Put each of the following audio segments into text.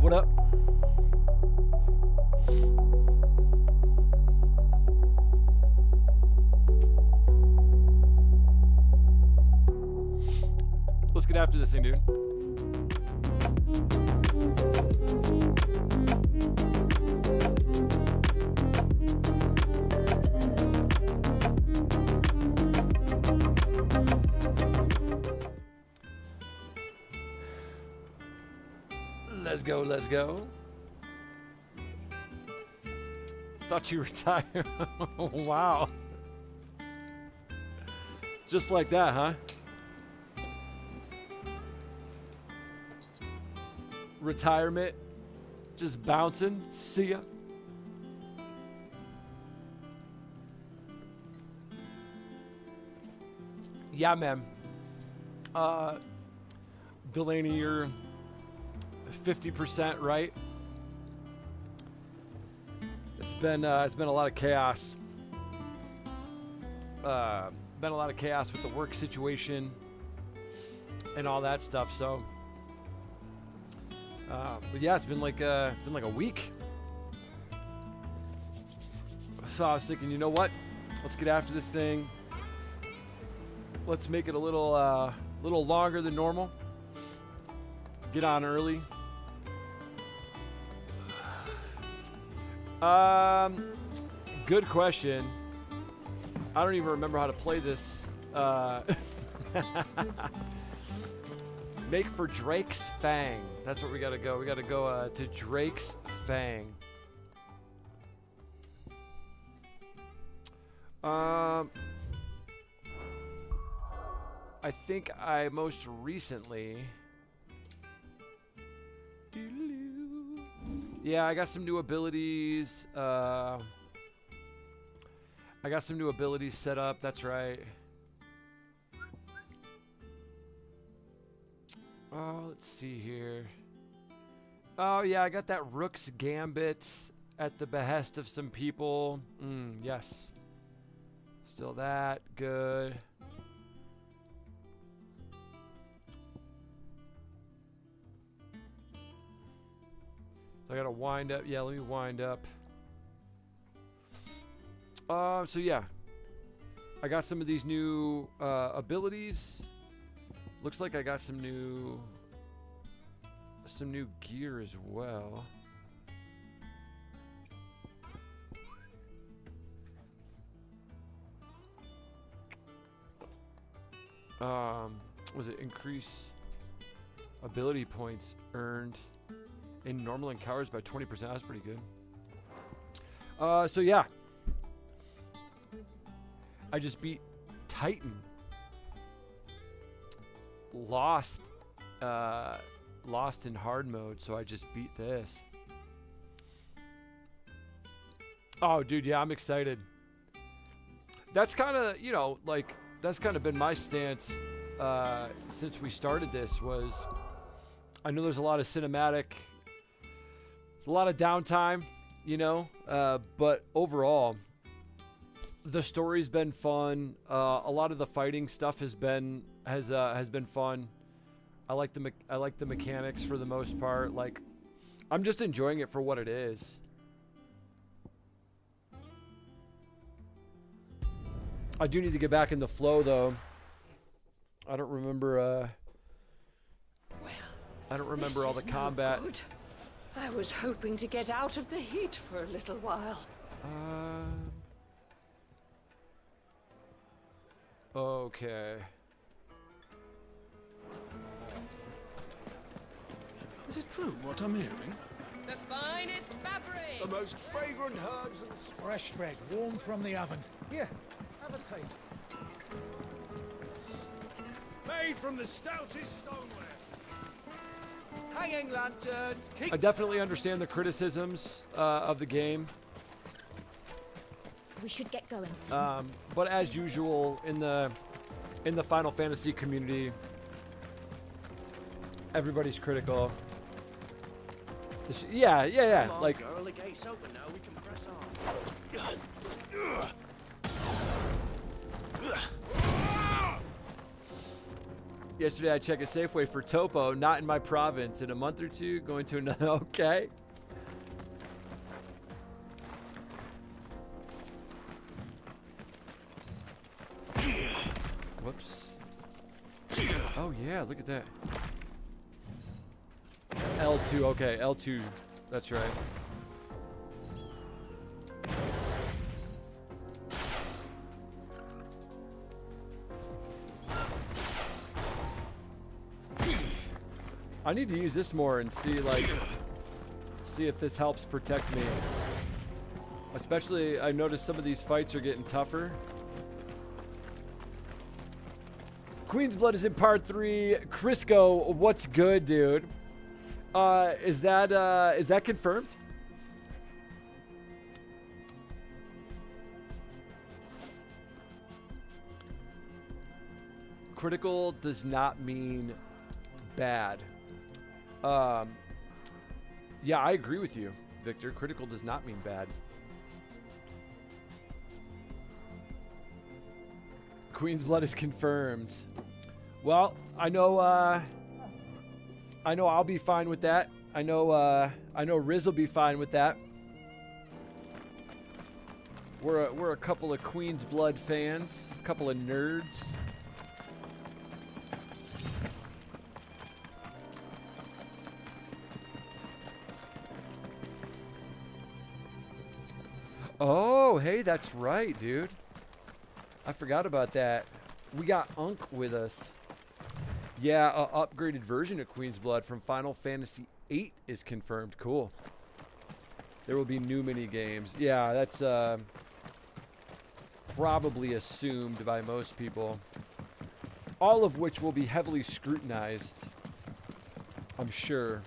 up? What up? Let's get after this thing, dude. Let's go, let's go. Thought you retired. Wow. Just like that, huh? Retirement. Just bouncing. See ya. Yeah, man. Delaney, you're 50% right. It's been a lot of chaos. Been a lot of chaos with the work situation and all that stuff. So, but yeah, it's been like a week. So I was thinking, you know what? Let's get after this thing. Let's make it a little longer than normal. Get on early. Good question. I don't even remember how to play this. Make for Drake's Fang. That's where we gotta go. We gotta go to Drake's Fang. I think I most recently... Yeah, I got some new abilities. I got some new abilities set up. That's right. Oh, let's see here. Oh, yeah, I got that Rook's Gambit at the behest of some people. Yes. Still that. Good. I gotta wind up. Yeah, let me wind up. So yeah, I got some of these new abilities. Looks like I got some new gear as well. Was it increase ability points earned in normal encounters by 20%? That's pretty good. So yeah, I just beat Titan. Lost in hard mode, so I just beat this. Oh, dude, yeah, I'm excited. That's kind of, like, that's kind of been my stance since we started this. Was I know there's a lot of cinematic. It's a lot of downtime, but overall, the story's been fun. A lot of the fighting stuff has been fun. I like the mechanics for the most part. Like, I'm just enjoying it for what it is. I do need to get back in the flow, though. I don't remember. I don't remember all the combat. Good. I was hoping to get out of the heat for a little while. Okay. Is it true what I'm hearing? The finest fabric! The most fragrant herbs and fresh bread, warm from the oven. Here, have a taste. Made from the stoutest stoneware. hanging lanterns. I definitely understand the criticisms of the game. We should get going soon. But as usual in the Final Fantasy community, everybody's critical. Yeah. Come on, Like, girl, the gate's open now. We can press on. Yesterday I checked a Safeway for Topo, not in my province. In a month or two, going to another. Okay. Whoops. Oh yeah, look at that. L2, okay, L2. That's right. I need to use this more and see if this helps protect me. Especially, I noticed some of these fights are getting tougher. Queen's Blood is in part 3. Crisco, what's good, dude? Is that confirmed? Critical does not mean bad. Yeah, I agree with you, Victor. Critical does not mean bad. Queen's Blood is confirmed. Well, I know I'll be fine with that. I know Riz will be fine with that. We're a couple of Queen's Blood fans, a couple of nerds. Oh, hey, that's right, dude. I forgot about that. We got Unk with us. Yeah, an upgraded version of Queen's Blood from Final Fantasy VIII is confirmed. Cool. There will be new mini games. Yeah, that's probably assumed by most people. All of which will be heavily scrutinized, I'm sure.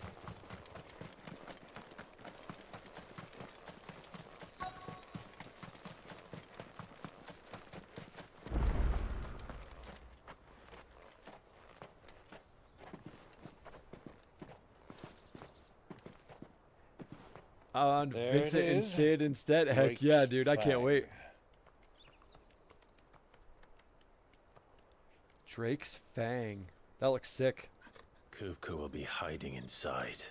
On There Vincent it and is. Sid instead. Heck yeah, Drake's dude. I can't Fang. wait. Drake's Fang. That looks sick. Kuku will be hiding inside.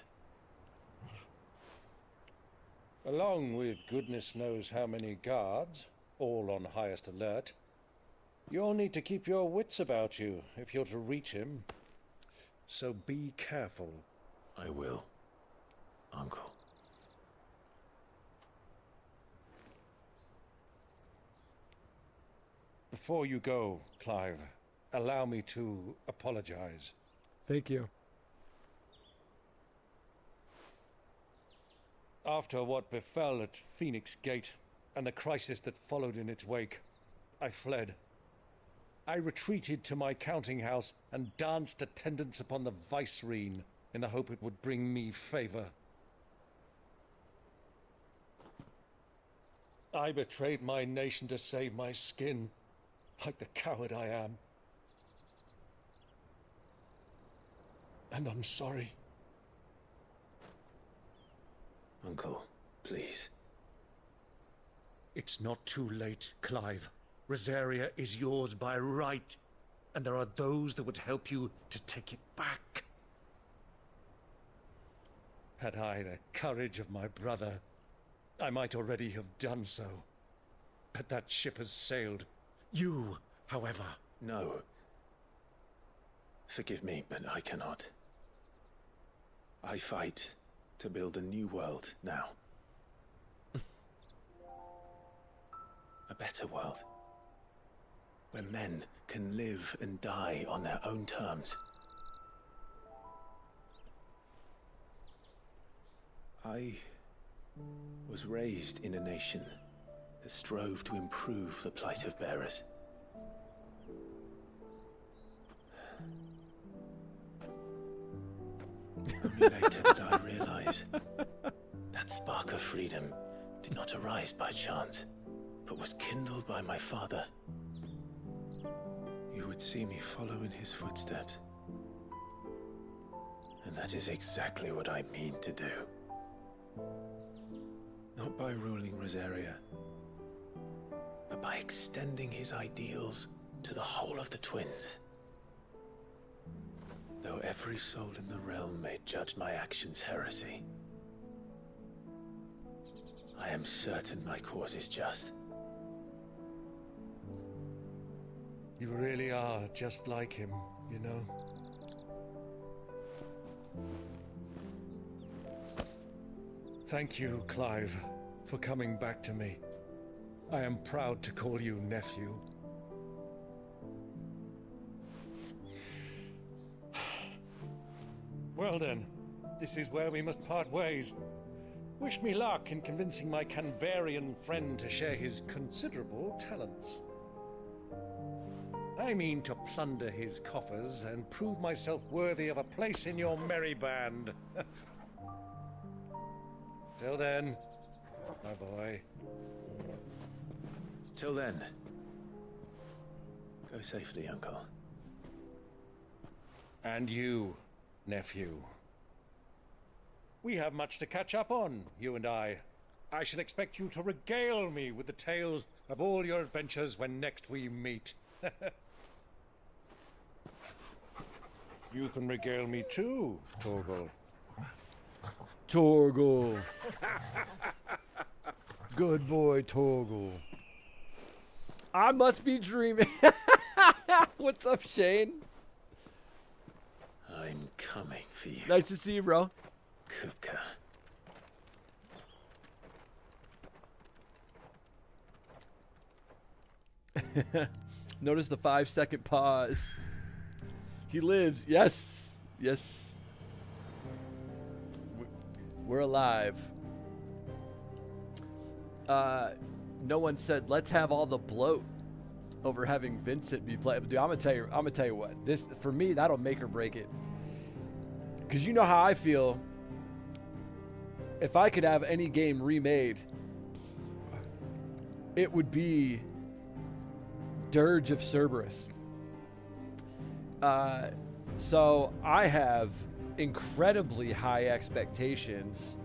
Along with goodness knows how many guards, all on highest alert. You'll need to keep your wits about you if you're to reach him. So be careful. I will, Uncle. Before you go, Clive, allow me to apologize. Thank you. After what befell at Phoenix Gate and the crisis that followed in its wake, I fled. I retreated to my counting house and danced attendance upon the vicereine in the hope it would bring me favor. I betrayed my nation to save my skin, like the coward I am. And I'm sorry. Uncle, please. It's not too late, Clive. Rosaria is yours by right, and there are those that would help you to take it back. Had I the courage of my brother, I might already have done so. But that ship has sailed. You, however... No. Forgive me, but I cannot. I fight to build a new world now. A better world. Where men can live and die on their own terms. I was raised in a nation that strove to improve the plight of bearers. Only later did I realize that spark of freedom did not arise by chance, but was kindled by my father. You would see me follow in his footsteps. And that is exactly what I mean to do. Not by ruling Rosaria, but by extending his ideals to the whole of the twins. Though every soul in the realm may judge my actions heresy, I am certain my cause is just. You really are just like him, you know? Thank you, Clive, for coming back to me. I am proud to call you nephew. Well then, this is where we must part ways. Wish me luck in convincing my Canvarian friend to share his considerable talents. I mean to plunder his coffers and prove myself worthy of a place in your merry band. Till then, my boy. Till then, go safely, Uncle. And you, nephew. We have much to catch up on, you and I. I shall expect you to regale me with the tales of all your adventures when next we meet. You can regale me too, Torgal. Torgal. Good boy, Torgal. I must be dreaming. What's up, Shane? I'm coming for you, Nice to see you, bro. Kupka. Notice the 5-second pause. He lives. Yes. Yes. We're alive. No one said let's have all the bloat over having Vincent be played. Dude, I'm gonna tell you what. This for me, that'll make or break it. Cause you know how I feel. If I could have any game remade, it would be Dirge of Cerberus. So I have incredibly high expectations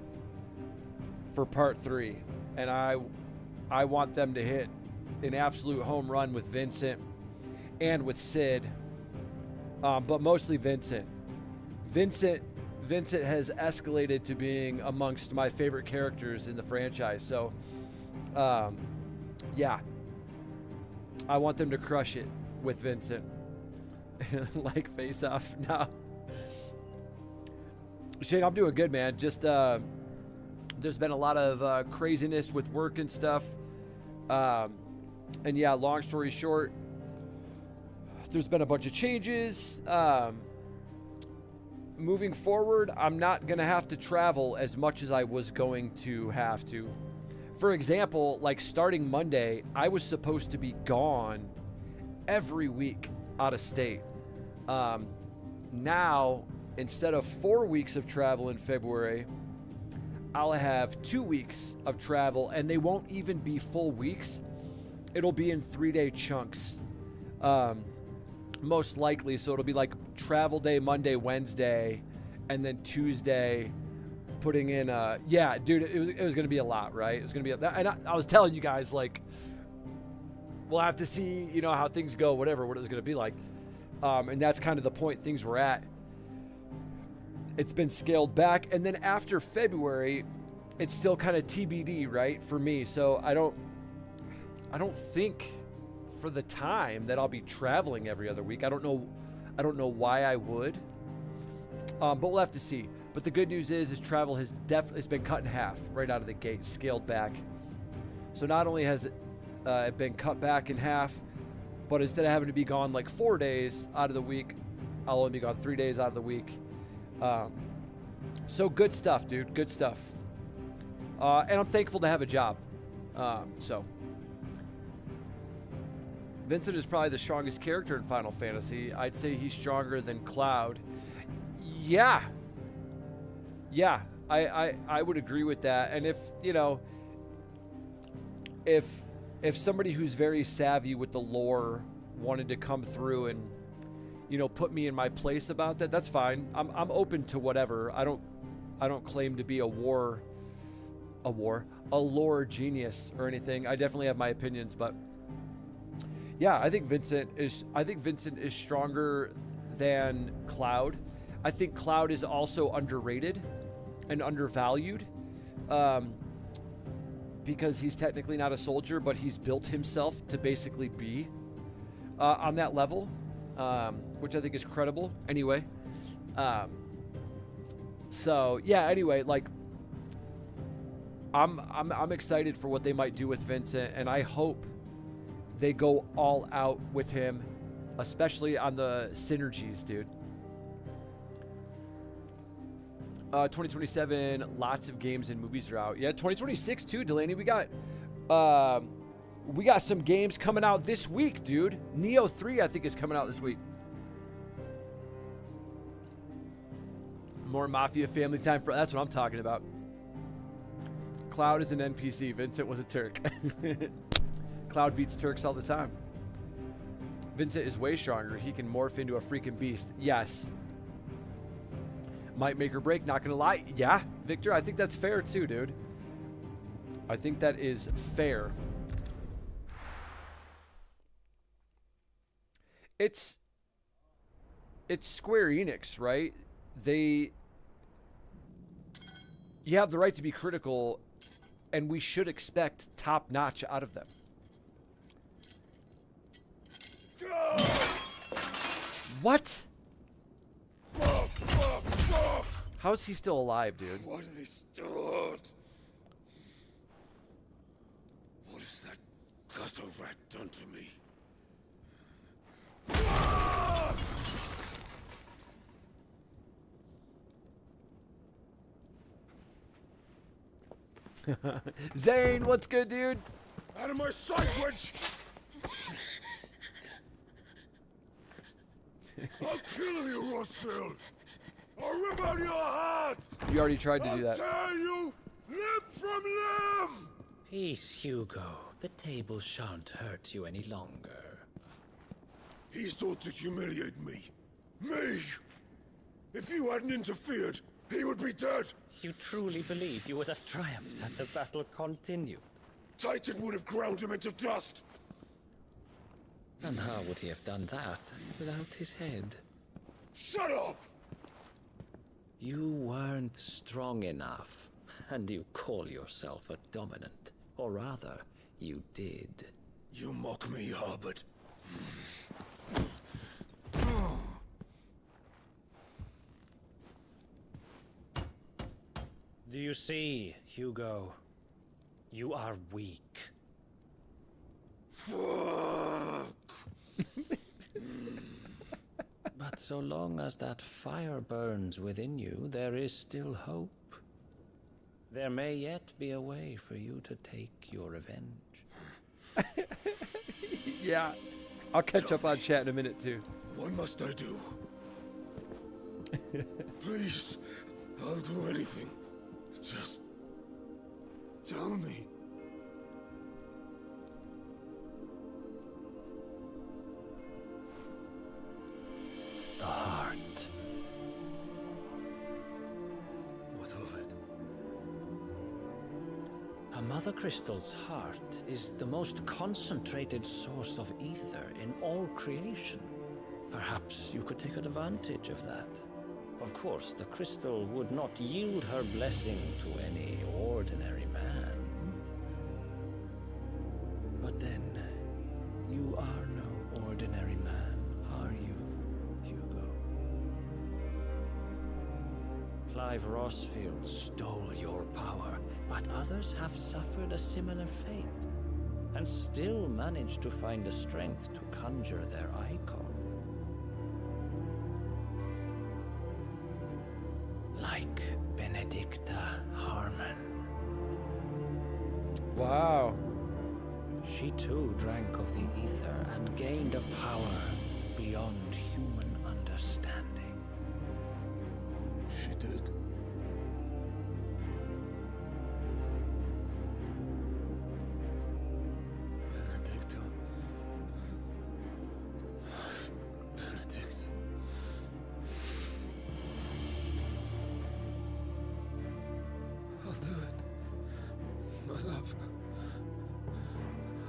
for part 3, and I want them to hit an absolute home run with Vincent and with Sid, but mostly Vincent. Vincent has escalated to being amongst my favorite characters in the franchise. So, yeah, I want them to crush it with Vincent. Like Face Off now. Shane, I'm doing good, man. Just there's been a lot of craziness with work and stuff. And yeah, long story short, there's been a bunch of changes. Moving forward, I'm not going to have to travel as much as I was going to have to. For example, like starting Monday, I was supposed to be gone every week out of state. Now, instead of 4 weeks of travel in February, I'll have 2 weeks of travel, and they won't even be full weeks. It'll be in 3-day chunks, most likely. So it'll be like travel day, Monday, Wednesday, and then Tuesday, putting in, yeah, dude, it was going to be a lot, right? It was going to be, and I was telling you guys, like, we'll have to see, you know, how things go, what it was going to be like. And that's kind of the point things were at. It's been scaled back. And then after February, it's still kind of TBD, right, for me. So I don't think for the time that I'll be traveling every other week. I don't know why I would. But we'll have to see. But the good news is travel has it's been cut in half right out of the gate, scaled back. So not only has it been cut back in half, but instead of having to be gone like 4 days out of the week, I'll only be gone 3 days out of the week. So good stuff, dude. Good stuff. And I'm thankful to have a job. So Vincent is probably the strongest character in Final Fantasy. I'd say he's stronger than Cloud. Yeah. Yeah, I would agree with that. And if, you know, if somebody who's very savvy with the lore wanted to come through and, you know, put me in my place about that, that's fine. I'm open to whatever. I don't claim to be a lore genius or anything. I definitely have my opinions, but yeah, I think Vincent is stronger than Cloud. I think Cloud is also underrated and undervalued, because he's technically not a soldier, but he's built himself to basically be on that level, which I think is credible. Anyway, so yeah. Anyway, like I'm excited for what they might do with Vincent, and I hope they go all out with him, especially on the synergies, dude. 2027, lots of games and movies are out. Yeah, 2026 too, Delaney. We got some games coming out this week, dude. Neo 3, I think, is coming out this week. More Mafia family time for that's what I'm talking about. Cloud is an NPC. Vincent was a Turk. Cloud beats Turks all the time. Vincent is way stronger. He can morph into a freaking beast. Yes. Might make or break, not gonna lie. Yeah, Victor, I think that's fair too, dude. I think that is fair. It's Square Enix, right? You have the right to be critical, and we should expect top notch out of them. What? Fuck! How is he still alive, dude? What have they stored? What has that gutter rat done to me? Zane, what's good, dude? Out of my sight, witch! I'll kill you, Rossfield! I'll rip out your heart! You already tried to do I'll that. tear you limb from limb! Peace, Hugo. The table shan't hurt you any longer. He sought to humiliate me. Me! If you hadn't interfered, he would be dead! You truly believe you would have triumphed had the battle continued? Titan would have ground him into dust! And how would he have done that without his head? Shut up! You weren't strong enough, and you call yourself a dominant. Or rather, you did. You mock me, Harbert. Do you see, Hugo? You are weak. Fuck! But so long as that fire burns within you, there is still hope. There may yet be a way for you to take your revenge. Yeah. I'll catch up on chat in a minute, too. What must I do? Please, I'll do anything. Just tell me. The heart. What of it? A Mother Crystal's heart is the most concentrated source of ether in all creation. Perhaps you could take advantage of that. Of course, the crystal would not yield her blessing to any ordinary man. But then, you are no ordinary man, are you, Hugo? Clive Rossfield stole your power, but others have suffered a similar fate, and still managed to find the strength to conjure their icon. Like Benedicta Harmon. Wow. She too drank of the ether and gained a power beyond human understanding. She did. Benedicta. Benedict. I'll do it. My love.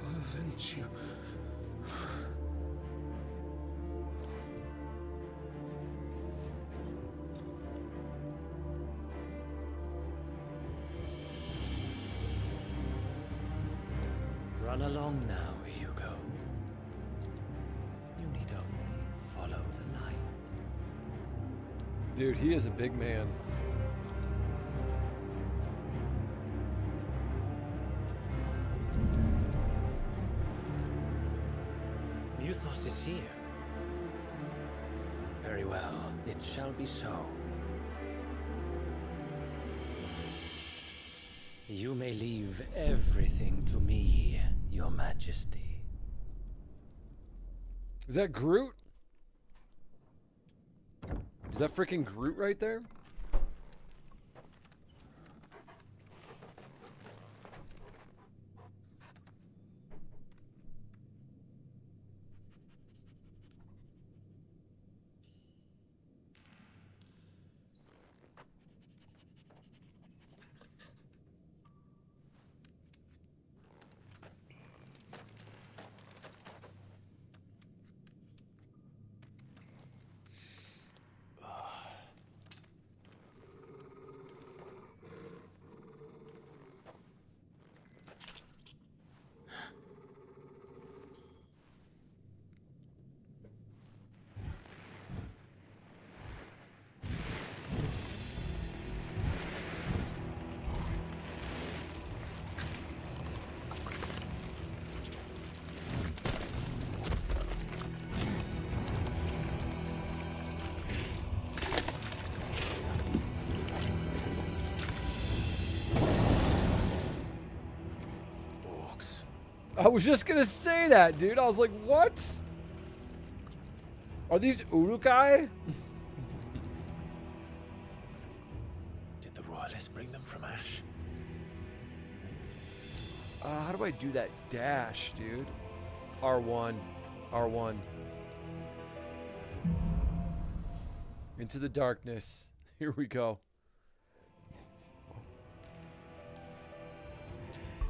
I'll avenge you. Run along now, Hugo. You need only follow the light. Dude, he is a big man. Muthos is here. Very well, it shall be so. You may leave everything to me, Your Majesty. Is that Groot? Is that freaking Groot right there? I was just gonna say that, dude. I was like, what? Are these Urukai? Did the royalists bring them from Ash? How do I do that dash, dude? R1. R1. Into the darkness. Here we go.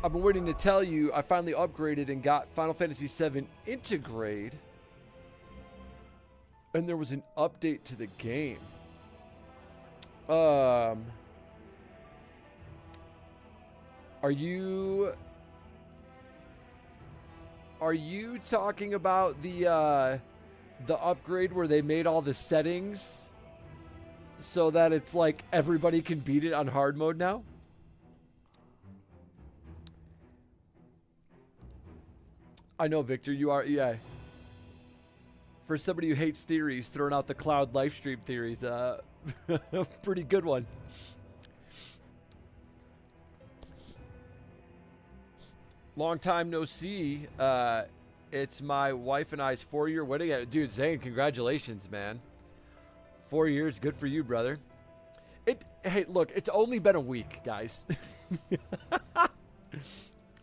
I've been waiting to tell you I finally upgraded and got Final Fantasy VII Integrate. And there was an update to the game. Are you talking about the upgrade where they made all the settings so that it's like everybody can beat it on hard mode now? I know, Victor, you are, yeah. For somebody who hates theories, throwing out the cloud live stream theories, pretty good one. Long time no see. It's my wife and I's 4-year wedding. Dude, Zane, congratulations, man. 4 years, good for you, brother. Hey, look, it's only been a week, guys.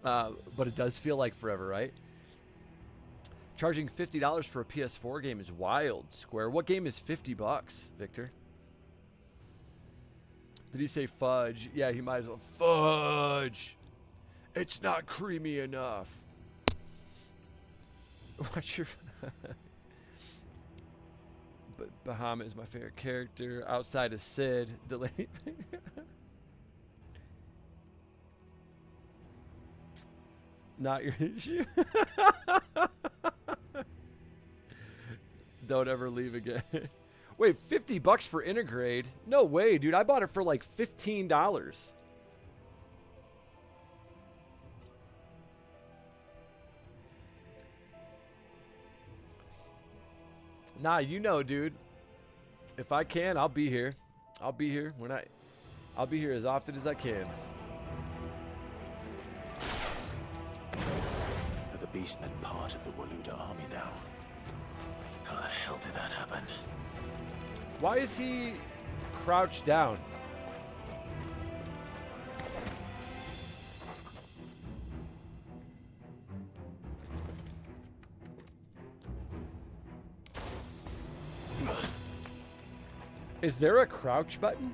But it does feel like forever, right? Charging $50 for a PS4 game is wild, Square. What game is $50, Victor? Did he say fudge? Yeah, he might as well. Fudge! It's not creamy enough. What's your... But Bahamut is my favorite character. Outside of Sid. Delaney... Not your issue. Don't ever leave again. Wait, $50 for Integrate? No way, dude. I bought it for like $15. Nah, you know, dude. If I can, I'll be here. I'll be here I'll be here as often as I can. The beastmen part of the Waluda army now. How the hell did that happen? Why is he crouched down? Is there a crouch button?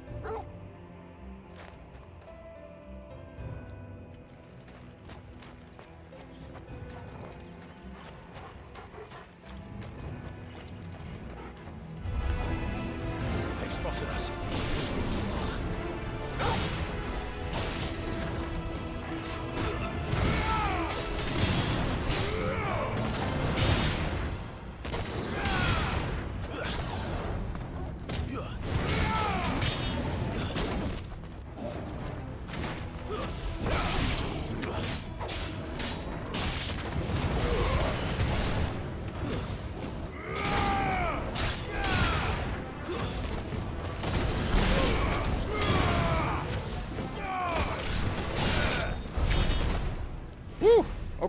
They've spotted us.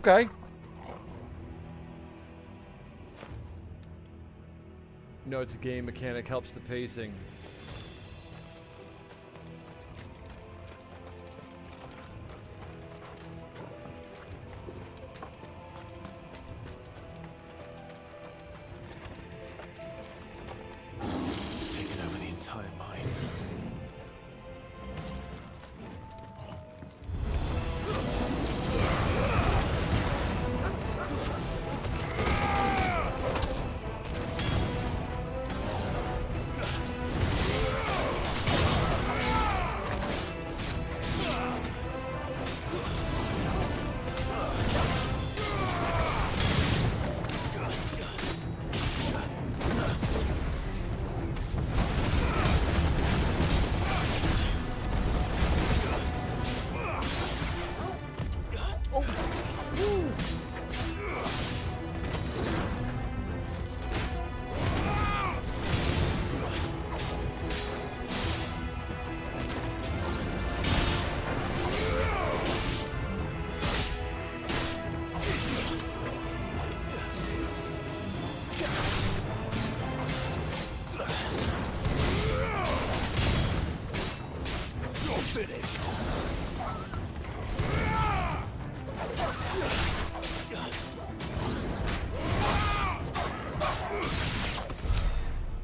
Okay. No, it's a game mechanic, helps the pacing. Taken over the entire mine.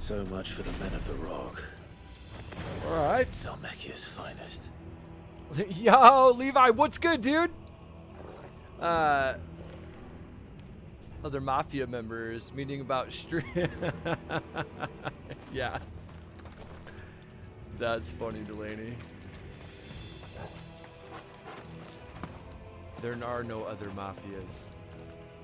So much for the men of the rock. All right. Dhalmekia's finest. Yo, Levi, what's good, dude? Other mafia members meeting about stream. Yeah. That's funny, Delaney. There are no other mafias.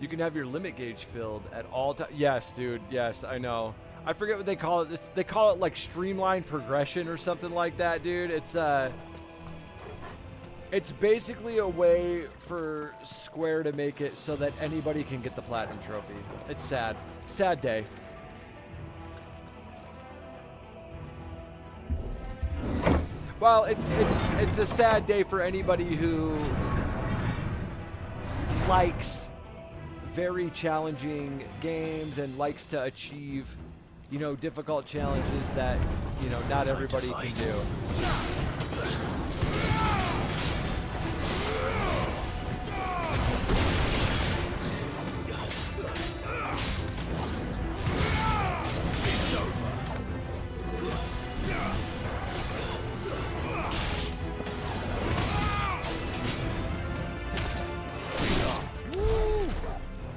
You can have your limit gauge filled at all times. Yes, dude. Yes, I know. I forget what they call it. They call it like streamlined progression or something like that, dude. It's basically a way for Square to make it so that anybody can get the platinum trophy. It's sad. Sad day. Well, it's a sad day for anybody who likes very challenging games and likes to achieve, you know, difficult challenges that, you know, not everybody can do.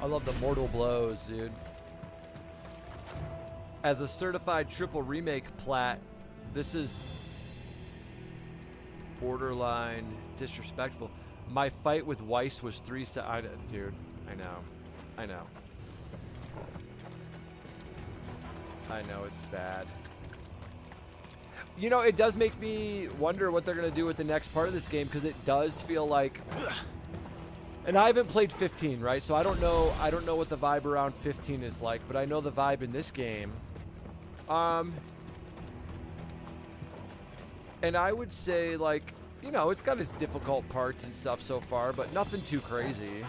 I love the mortal blows, dude. As a certified triple remake plat, this is borderline disrespectful. My fight with Weiss was dude, I know. I know it's bad. You know, it does make me wonder what they're gonna do with the next part of this game, because it does feel like, and I haven't played 15, right? So I don't know what the vibe around 15 is like, but I know the vibe in this game. And I would say, like, you know, it's got its difficult parts and stuff so far, but nothing too crazy.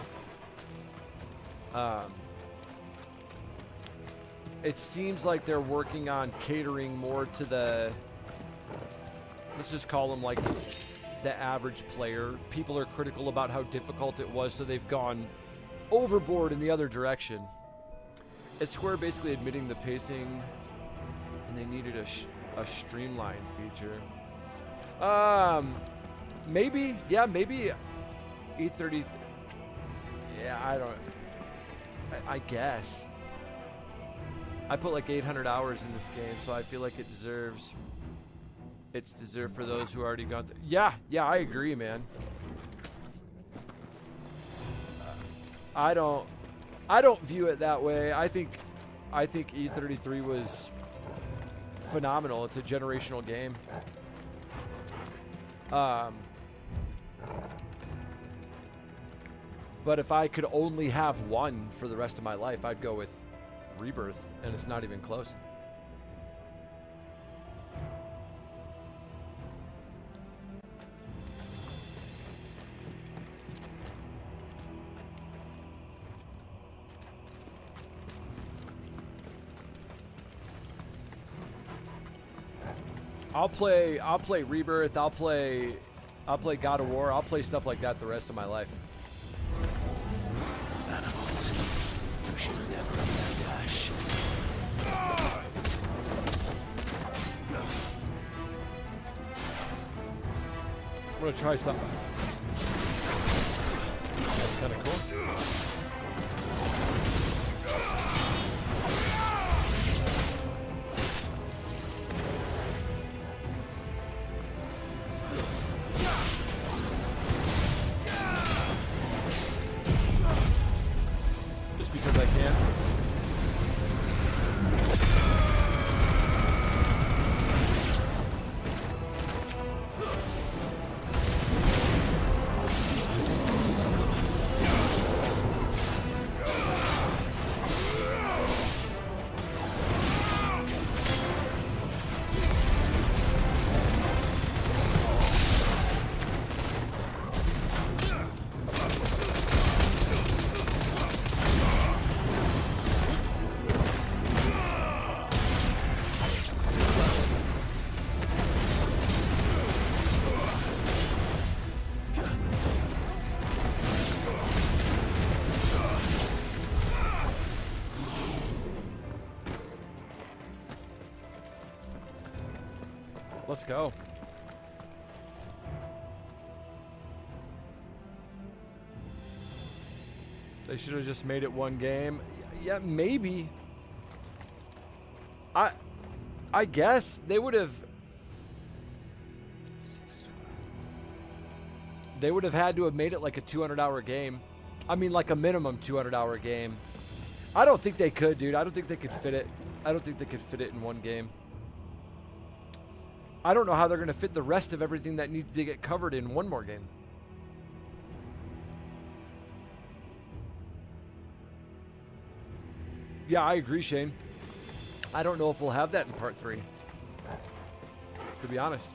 It seems like they're working on catering more to the, let's just call them like the average player. People are critical about how difficult it was, so they've gone overboard in the other direction. It's Square basically admitting the pacing, and they needed a streamline feature. Maybe, yeah, maybe E30. Yeah, I guess. I put like 800 hours in this game, so I feel like it's deserved for those who already got. Yeah, I agree, man. I don't view it that way. I think E33 was phenomenal. It's a generational game. But if I could only have one for the rest of my life, I'd go with Rebirth, and it's not even close. I'll play Rebirth. I'll play God of War. I'll play stuff like that the rest of my life. Animals, you should never have dash. I'm gonna try something. Kind of cool. Just because I can. Let's go. They should have just made it one game. Yeah, maybe. I guess they would have. They would have had to have made it like a 200-hour game. I mean, like a minimum 200-hour game. I don't think they could, dude. I don't think they could fit it. I don't think they could fit it in one game. I don't know how they're going to fit the rest of everything that needs to get covered in one more game. Yeah, I agree, Shane. I don't know if we'll have that in part 3. To be honest.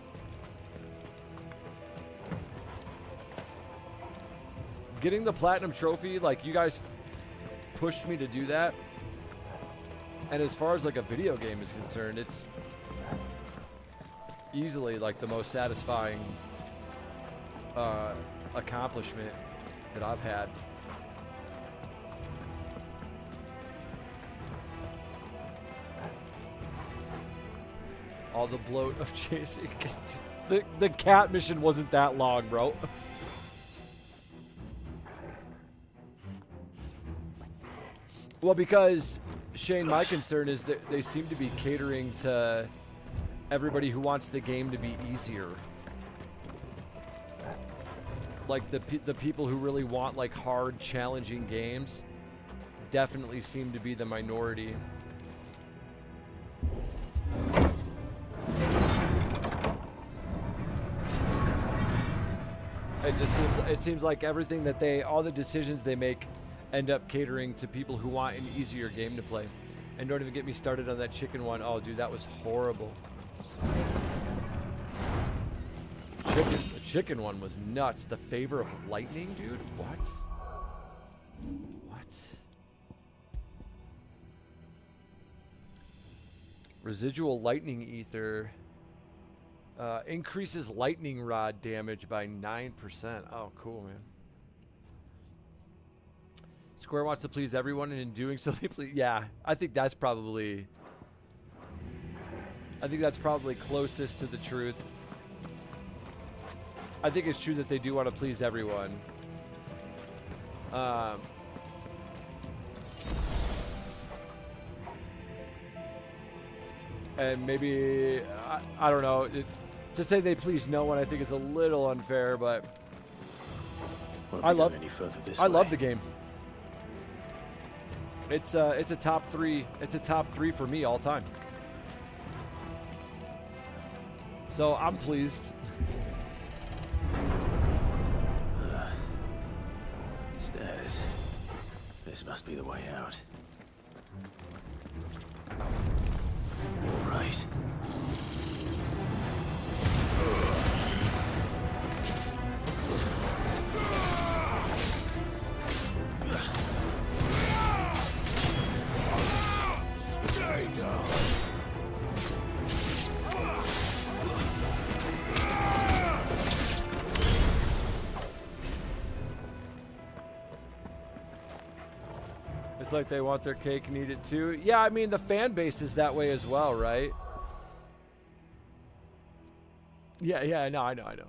Getting the platinum trophy, like, you guys pushed me to do that. And as far as like a video game is concerned, it's easily like the most satisfying accomplishment that I've had. All the bloat of chasing. The cat mission wasn't that long, bro. Well, because Shane, my concern is that they seem to be catering to everybody who wants the game to be easier. Like the people who really want like hard, challenging games definitely seem to be the minority. It seems like everything that all the decisions they make end up catering to people who want an easier game to play. And don't even get me started on that chicken one. Oh, dude, that was horrible. The chicken one was nuts. The favor of lightning, dude? What? What? Residual lightning ether increases lightning rod damage by 9%. Oh, cool, man. Square wants to please everyone, and in doing so, they please. Yeah, I think that's probably closest to the truth. I think it's true that they do want to please everyone. And maybe I don't know. To say they please no one, I think is a little unfair, but I love the game. It's a top 3. It's a top 3 for me all time. So I'm pleased. Stairs. This must be the way out. All right. It's like they want their cake and eat it too. Yeah, I mean, the fan base is that way as well, right? Yeah, I know.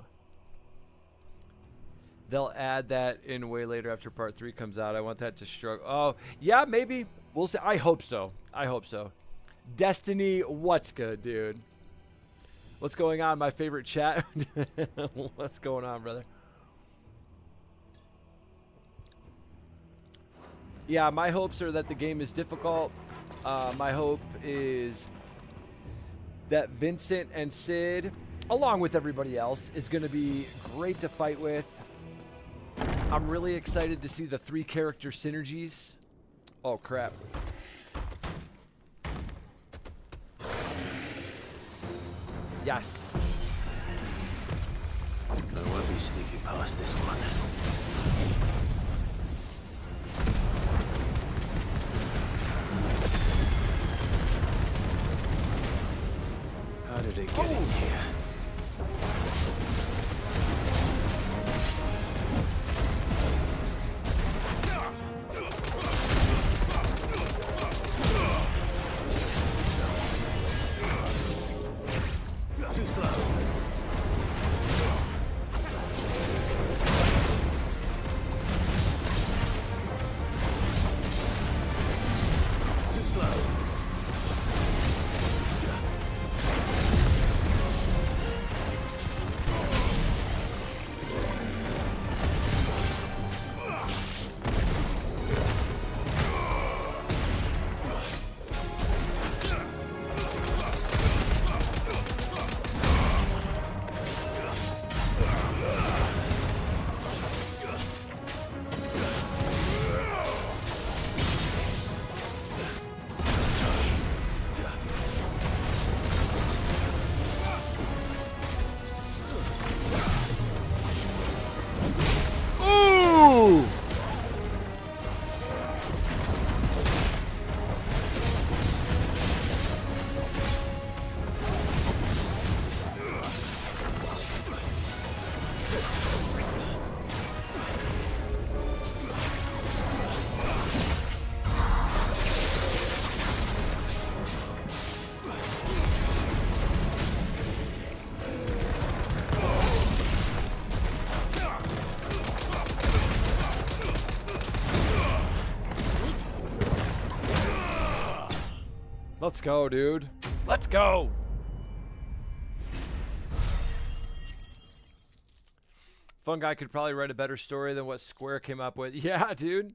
They'll add that in way later after part 3 comes out. I want that to struggle. Oh, yeah, maybe. We'll see. I hope so. Destiny, what's good, dude? What's going on, my favorite chat? What's going on, brother? Yeah, my hopes are that the game is difficult. My hope is that Vincent and Sid, along with everybody else, is going to be great to fight with. I'm really excited to see the 3 character synergies. Oh, crap. Yes. I won't be sneaking past this one. How did it get in here? Too slow. Too slow. Ooh! Let's go, dude. Let's go. Fun guy could probably write a better story than what Square came up with. Yeah, dude.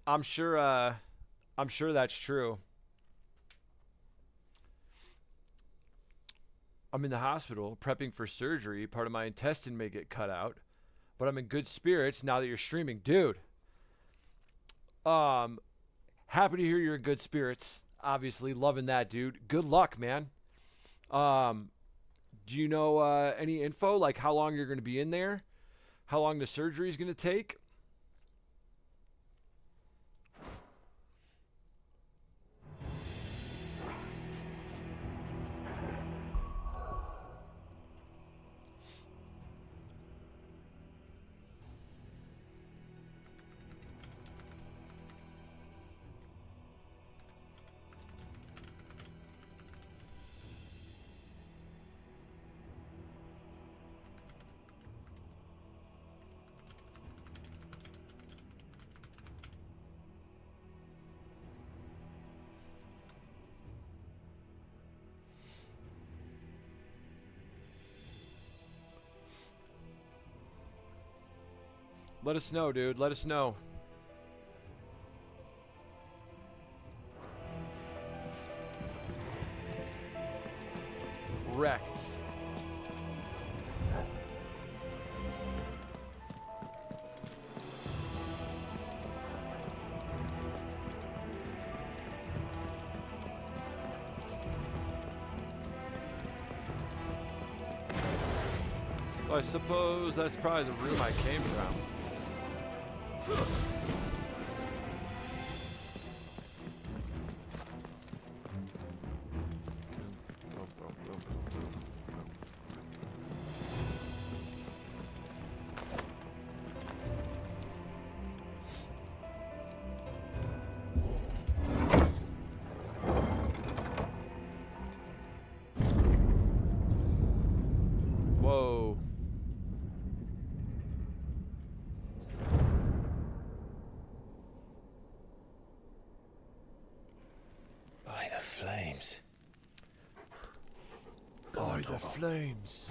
I'm sure that's true. I'm in the hospital prepping for surgery. Part of my intestine may get cut out, but I'm in good spirits now that you're streaming, dude. Happy to hear you're in good spirits. Obviously, loving that, dude. Good luck, man. Do you know any info, like how long you're going to be in there? How long the surgery is going to take? Let us know, dude. Let us know. Wrecked. So I suppose that's probably the room I came from. Whoa. By the flames. By the flames.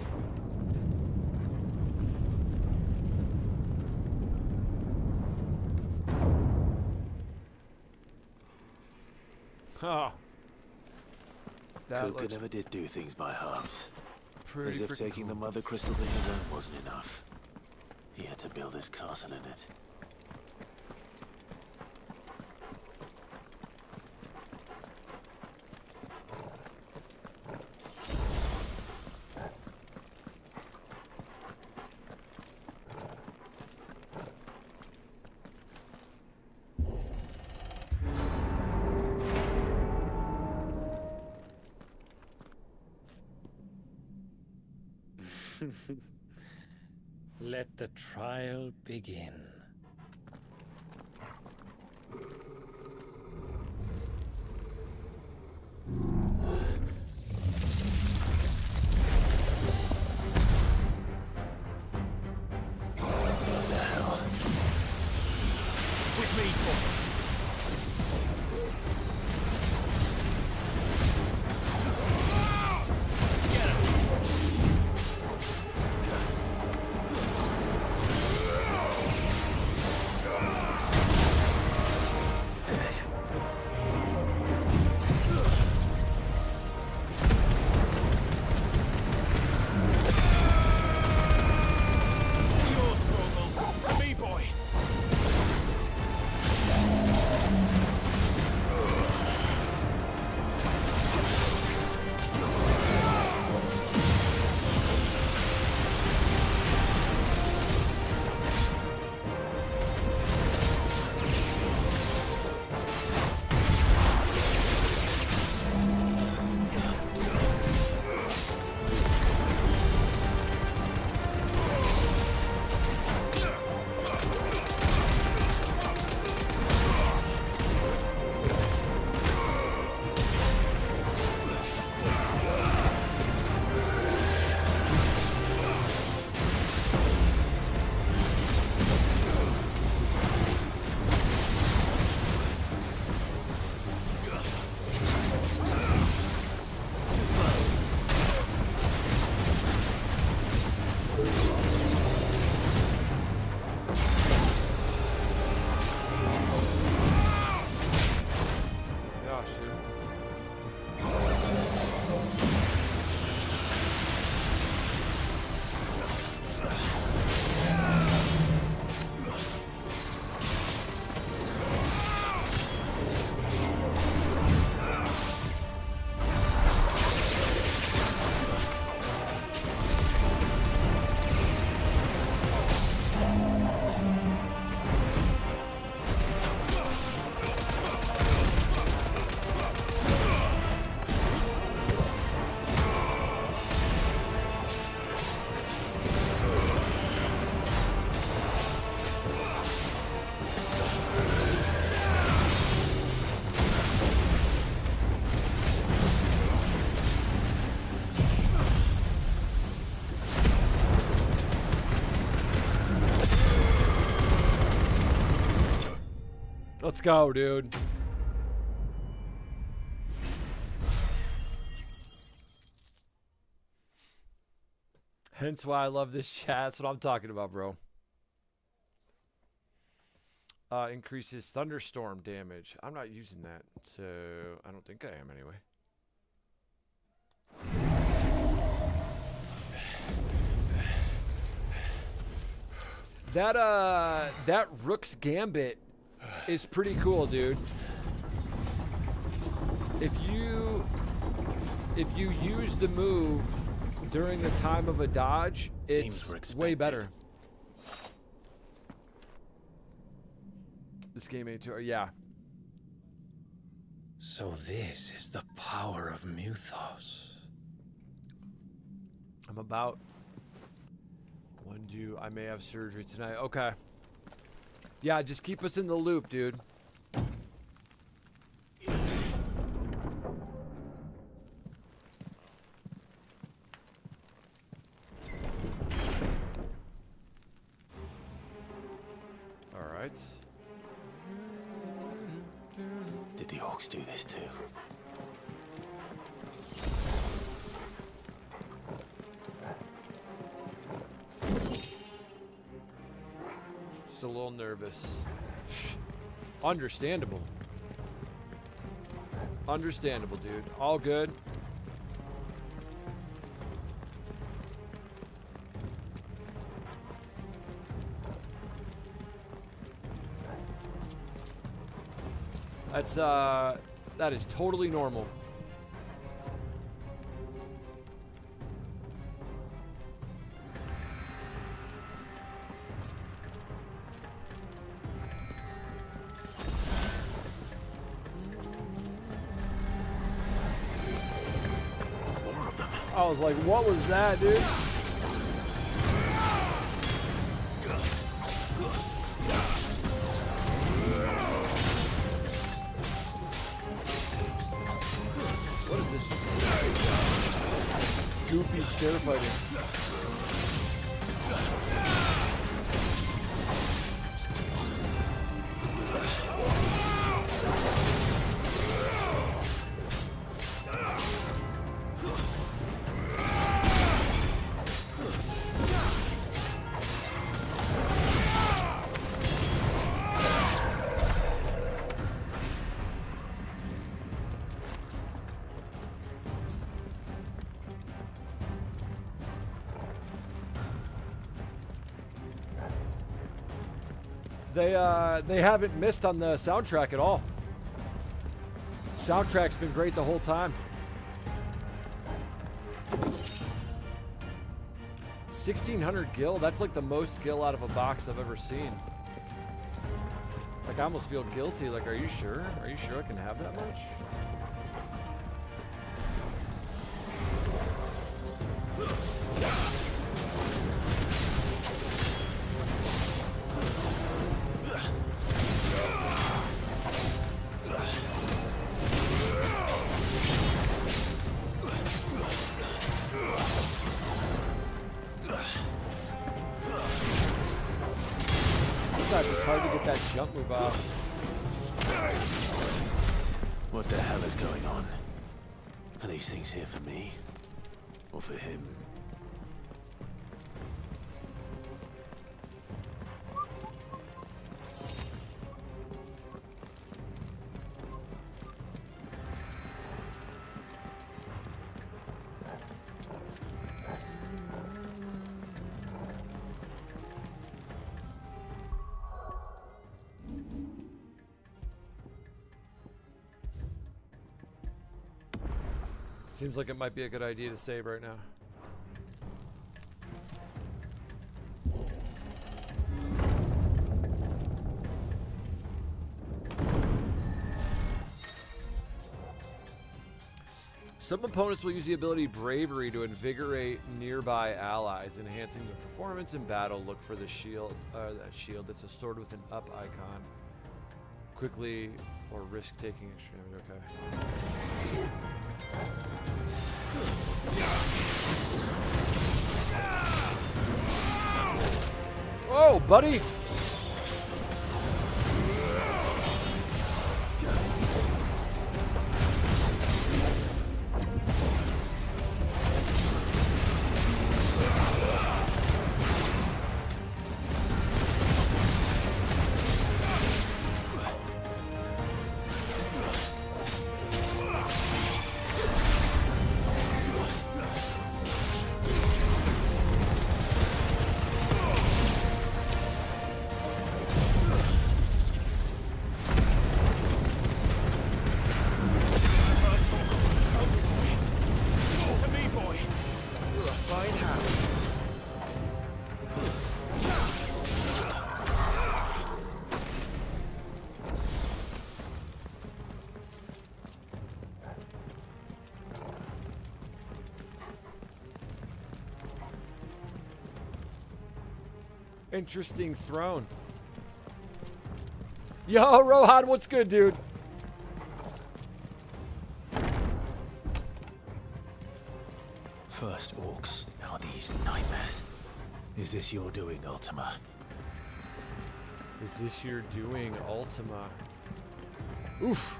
Huh. That Kuka looks never did do things by halves. pretty As if freaking taking cool. the Mother Crystal to his own wasn't enough. He had to build his castle in it. Let the trial begin. With me, Paul. Your struggle. To me, boy. Gosh, dude. Let's go, dude. Hence why I love this chat. That's what I'm talking about, bro. Increases thunderstorm damage. I'm not using that, so I don't think I am anyway. That Rook's Gambit is pretty cool, dude. If you use the move during the time of a dodge, Seems we're it's way expected. better. This game ain't too, yeah. So this is the power of Muthos. I'm about when do I may have surgery tonight. Okay. Yeah, just keep us in the loop, dude. Phoenix do this too? Just a little nervous. Understandable. Understandable, dude. All good. That is totally normal. More of them. I was like, what was that, dude? What is this? Goofy stair fighting. They haven't missed on the soundtrack at all. Soundtrack's been great the whole time. 1,600 gil? That's like the most gil out of a box I've ever seen. Like, I almost feel guilty. Like, are you sure? Are you sure I can have that much? It's hard to get that jump move off. What the hell is going on? Are these things here for me? Or for him? Seems like it might be a good idea to save right now. Some opponents will use the ability Bravery to invigorate nearby allies, enhancing their performance in battle. Look for the shield, that shield. It's a sword with an up icon. Quickly or risk taking extra damage. Okay. Oh, buddy! Interesting throne. Yo, Rohan, what's good, dude? First orcs, now these nightmares. Is this your doing, Ultima? Is this your doing, Ultima? Oof.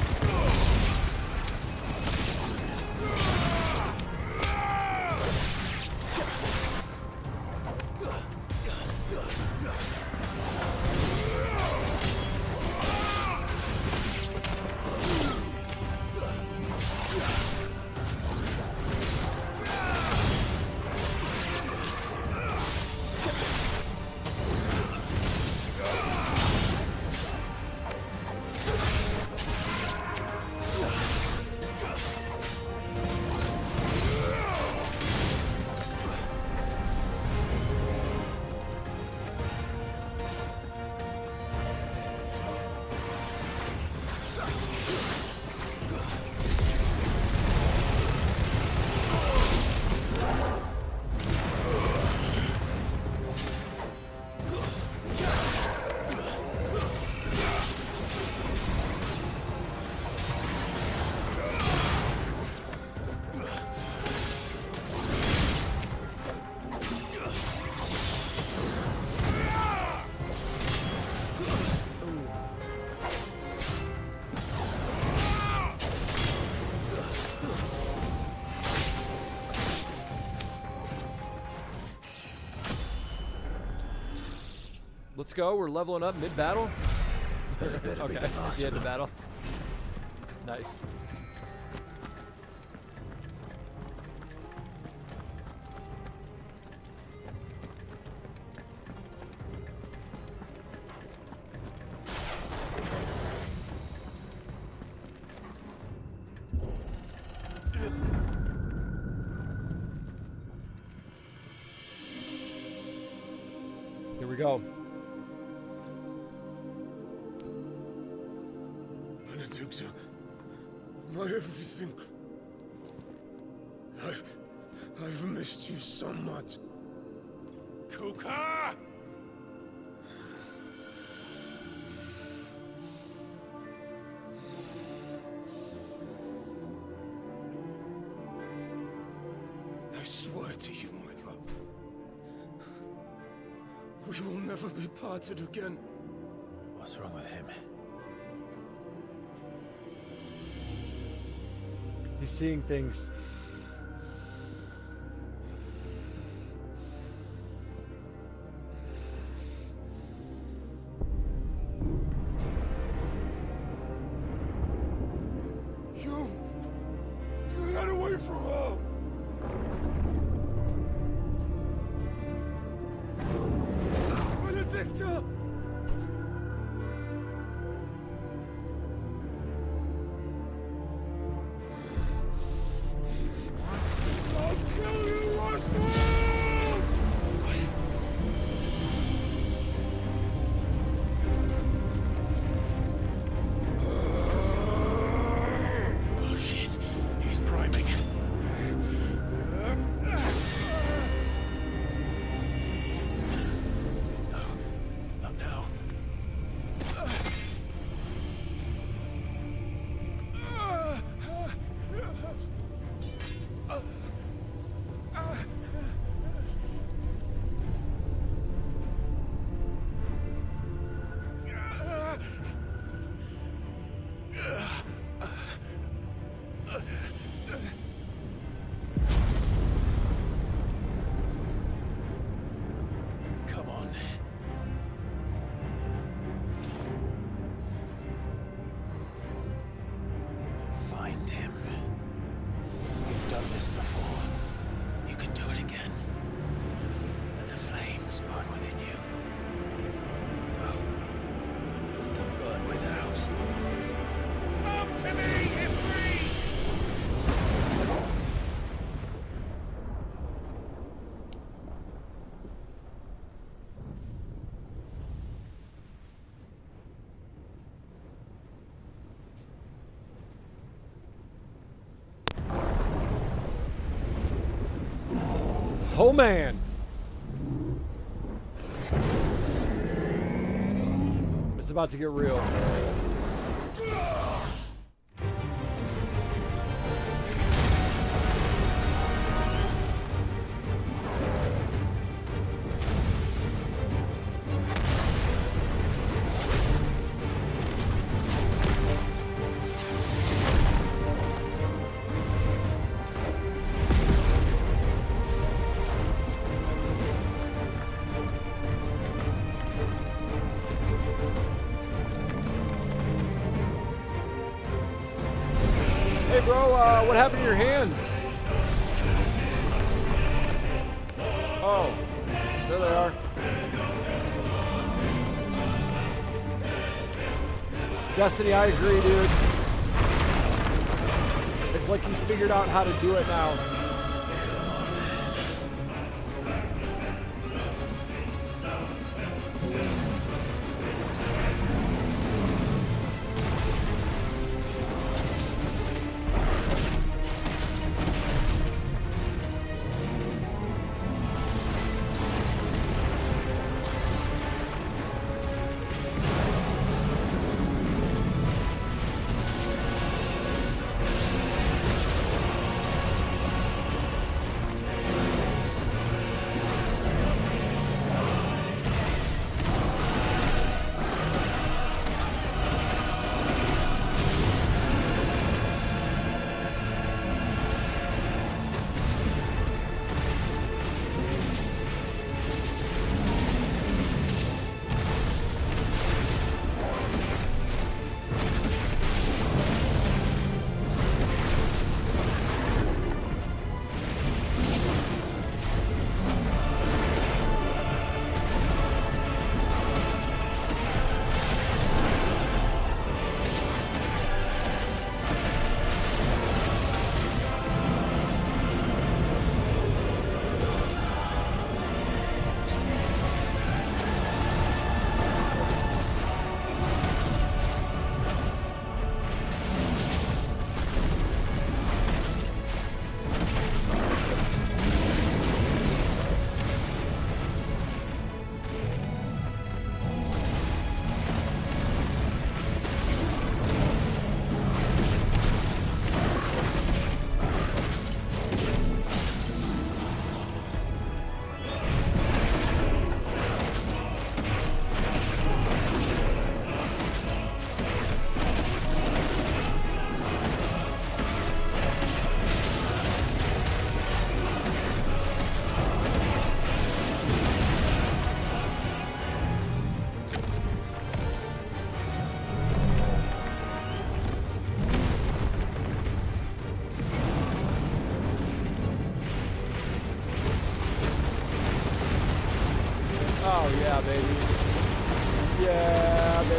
Let's go. We're leveling up mid-battle. Better be Okay, the last the of end of them. battle. Nice. Here we go. Benedicta, my everything. I've missed you so much. Kuka! I swear to you, my love. We will never be parted again. What's wrong with him? He's seeing things. You got away from her. Benedicta! I'll kill you, Roswell! Oh shit, he's priming. Not now. Come on. Find him. You've done this before. You can do it again. Let the flames burn within you. No. Let them burn without. Come to me, Ifrit! Oh man. It's about to get real. Hey bro, what happened to your hands? Oh, there they are. Destiny, I agree, dude. It's like he's figured out how to do it now.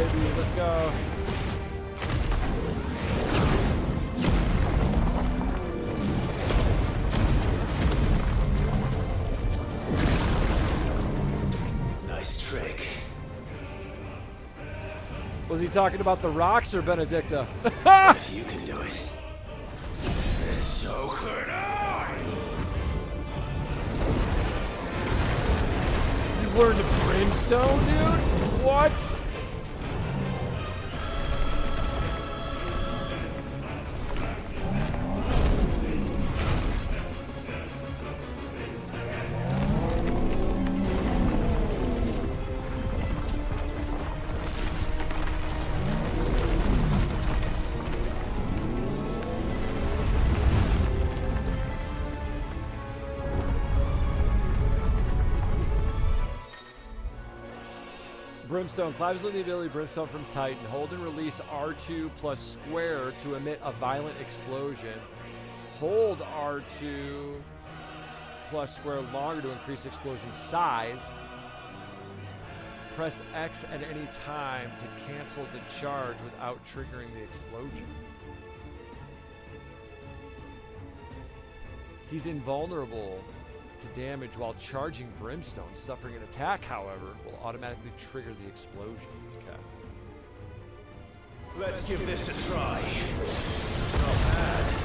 baby. Let's go. Nice trick. Was he talking about the rocks or Benedicta? If you can do it, so could I. You've learned brimstone, dude? What? Brimstone. Clives with the ability Brimstone from Titan. Hold and release R2 plus square to emit a violent explosion. Hold R2 plus square longer to increase explosion size. Press X at any time to cancel the charge without triggering the explosion. He's invulnerable to damage while charging Brimstone. Suffering an attack, however, will automatically trigger the explosion. Okay. Let's give this a try. Not bad.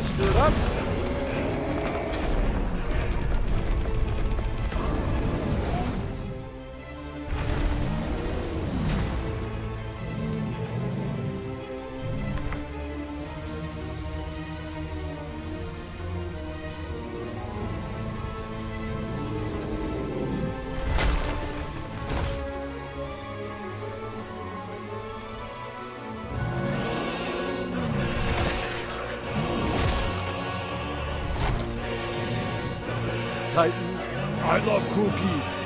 Screwed up. Titan, I love cookies.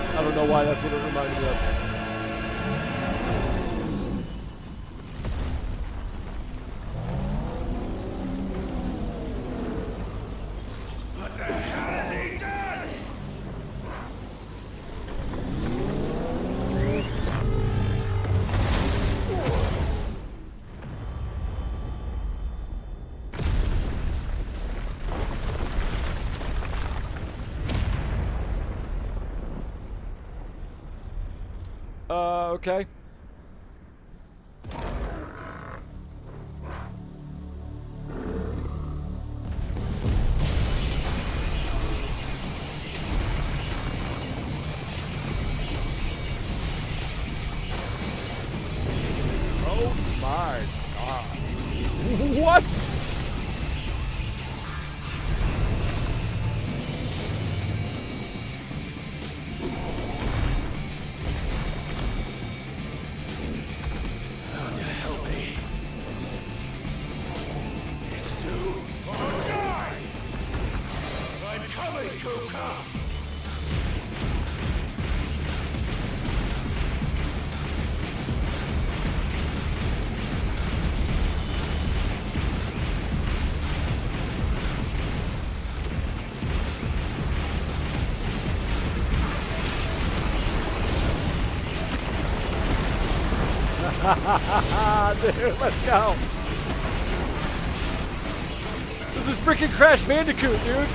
I don't know why that's what it reminded me of. What the hell has he done? Okay. my God. What? Thunder, help me. It's through. Die! I'm coming, Kuka! Dude, let's go. This is freaking Crash Bandicoot, dude.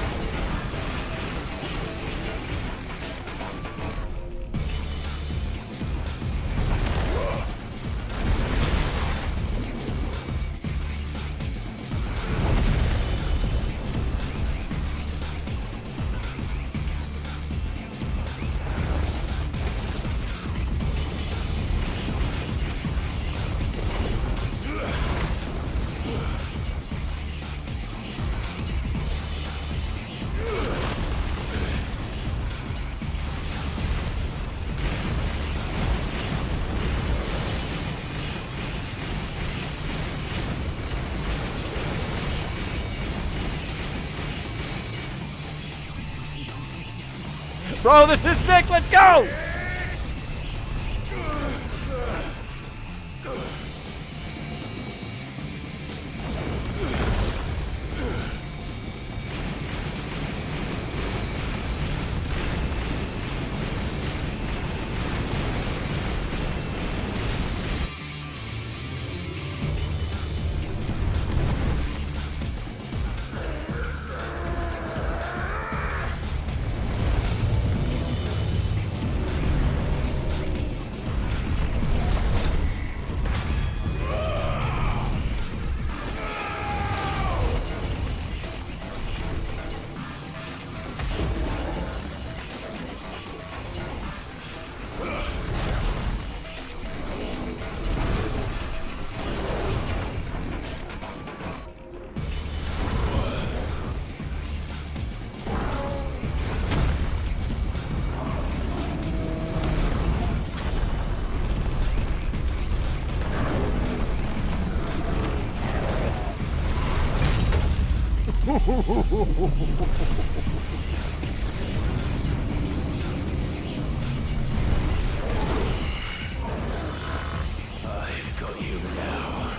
Bro, this is sick. Let's go. I've got you now.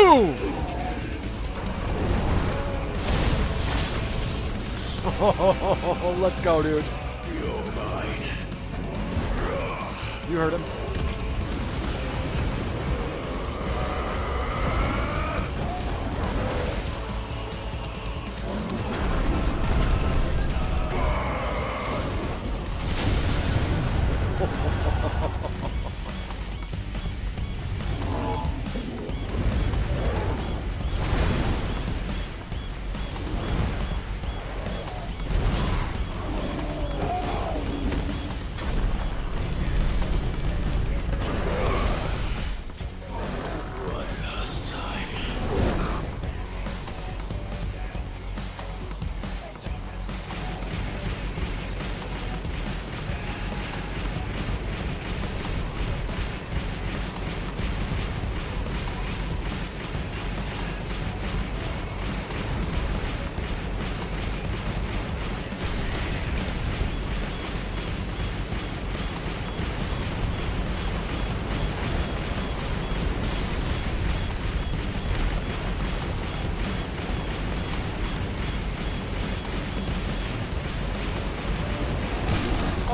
Boom! Oh, let's go, dude. You're mine. You heard him.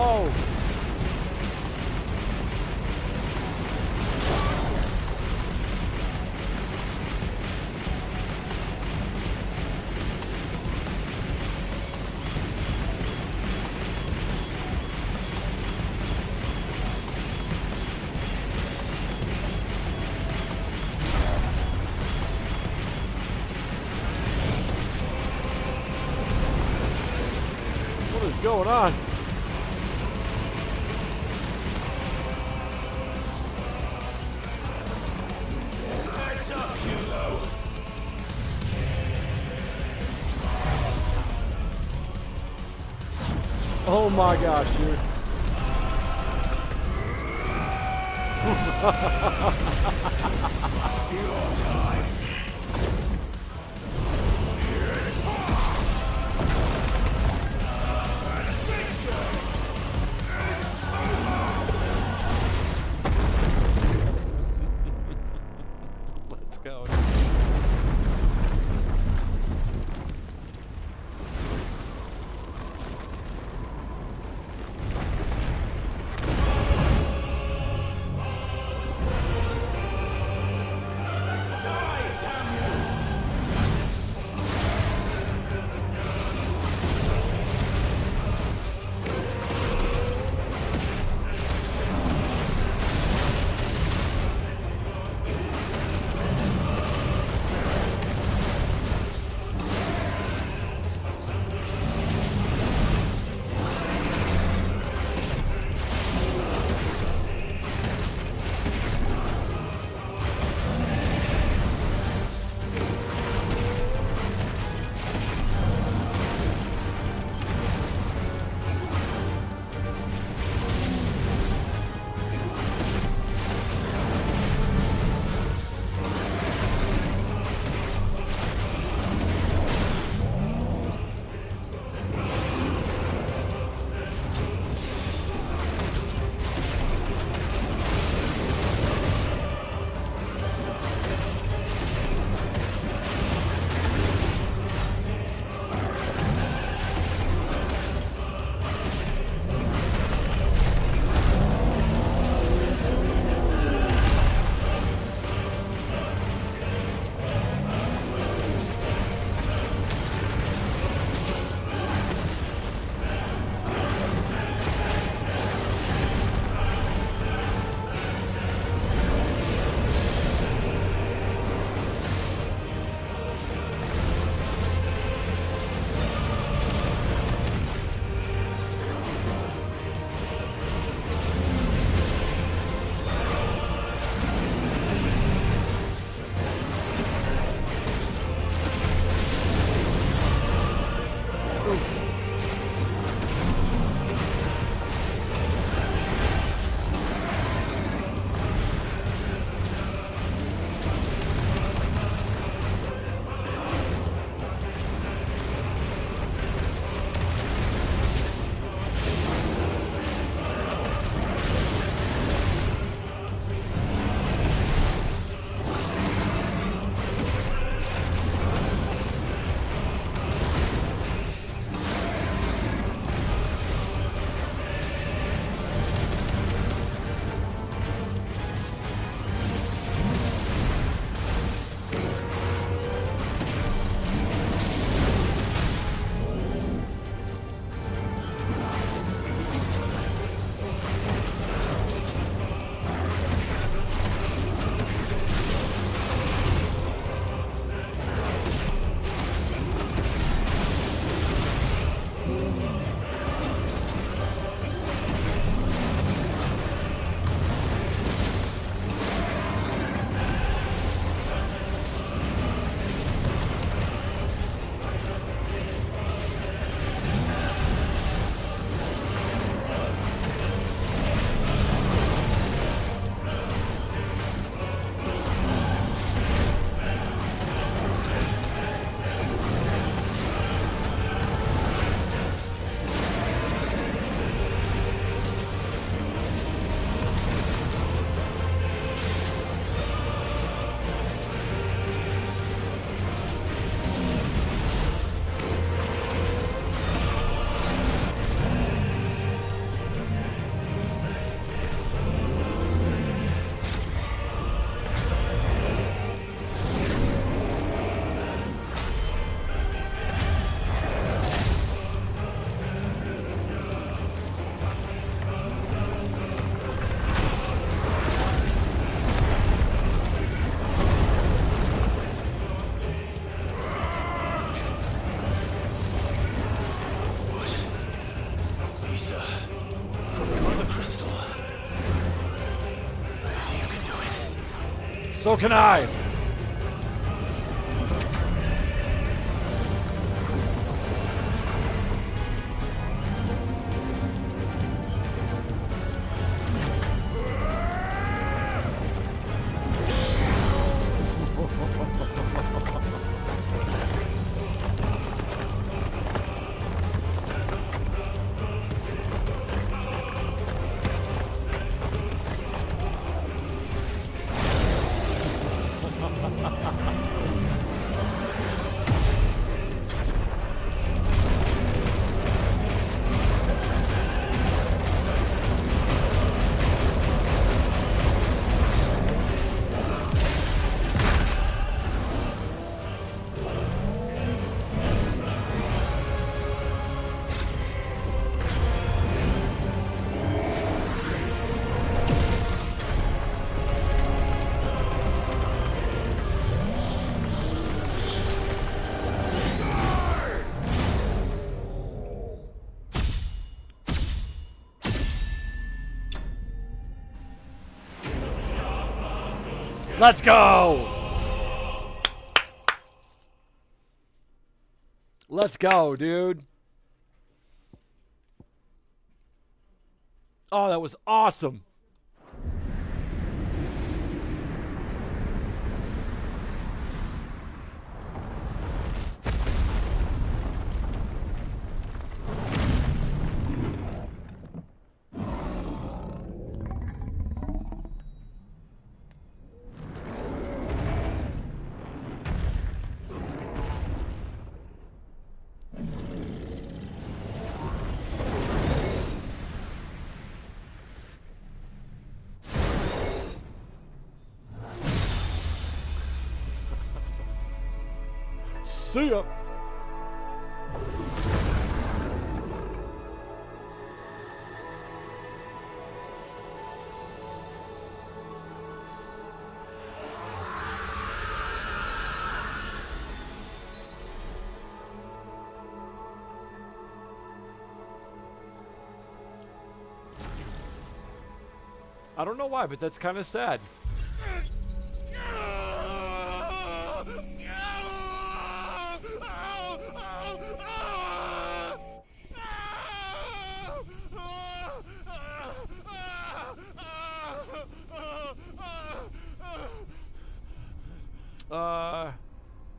Oh! What is going on? Heads up, Hugo. Oh my gosh, dude. Your time. Let's go. So can I. Let's go! Let's go, dude. Oh, that was awesome. See ya. I don't know why, but that's kind of sad.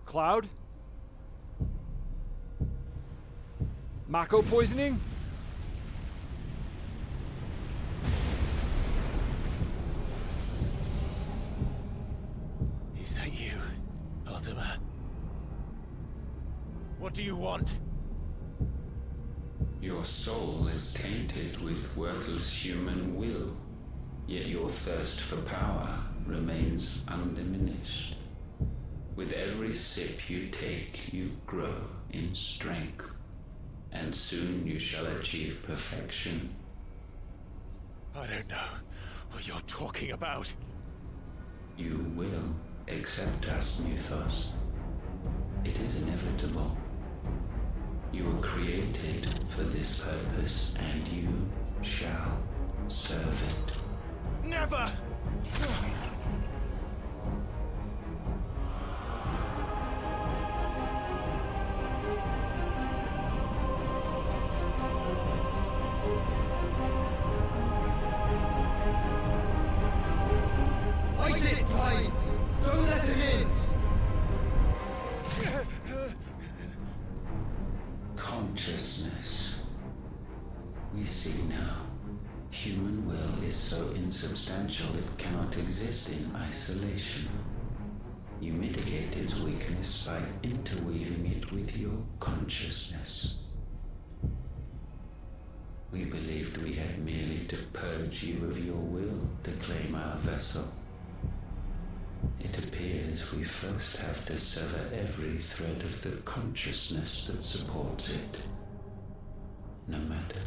Cloud? Mako poisoning? Is that you, Ultima? What do you want? Your soul is tainted with worthless human will, yet your thirst for power remains undiminished. With every sip you take, you grow in strength, and soon you shall achieve perfection. I don't know what you're talking about. You will accept us, Mythos. It is inevitable. You were created for this purpose, and you shall serve it. Never! Fight it, Clive! Don't let him in! Consciousness. We see now. Human will is so insubstantial it cannot exist in isolation. You mitigate its weakness by interweaving it with your consciousness. We believed we had merely to purge you of your will to claim our vessel. It appears we first have to sever every thread of the consciousness that supports it. No matter.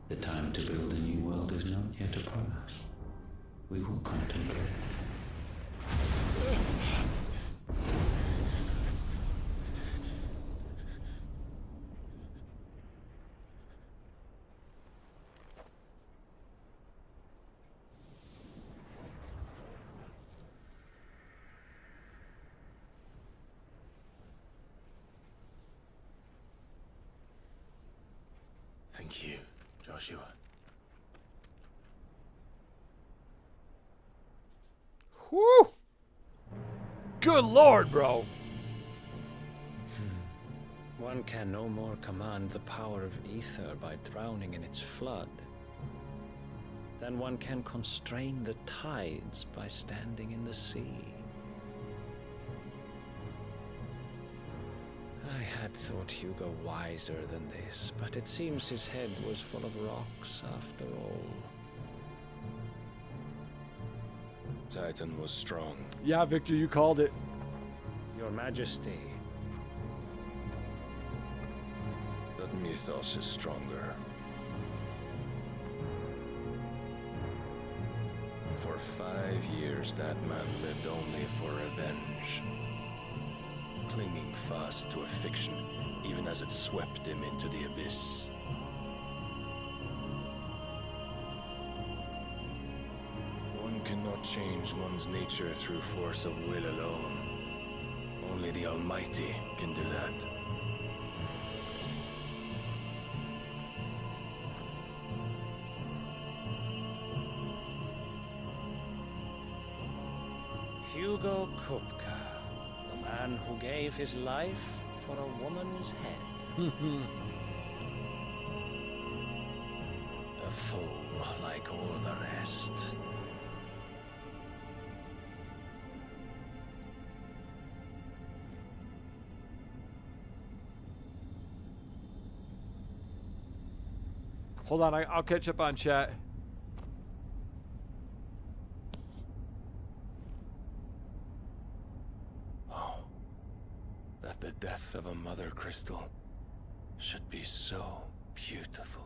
The time to build a new world is not yet upon us. We will contemplate. Joshua. Whew! Good lord, bro. One can no more command the power of ether by drowning in its flood than one can constrain the tides by standing in the sea. I had thought Hugo wiser than this, but it seems his head was full of rocks after all. Titan was strong. Yeah, Victor, you called it. Your Majesty. But Mythos is stronger. For 5 years, that man lived only for revenge. Clinging fast to a fiction, even as it swept him into the abyss. One cannot change one's nature through force of will alone. Only the Almighty can do that. Hugo Kupka, the man who gave his life for a woman's head. A fool like all the rest. Hold on, I'll catch up on chat. That the death of a mother crystal should be so beautiful.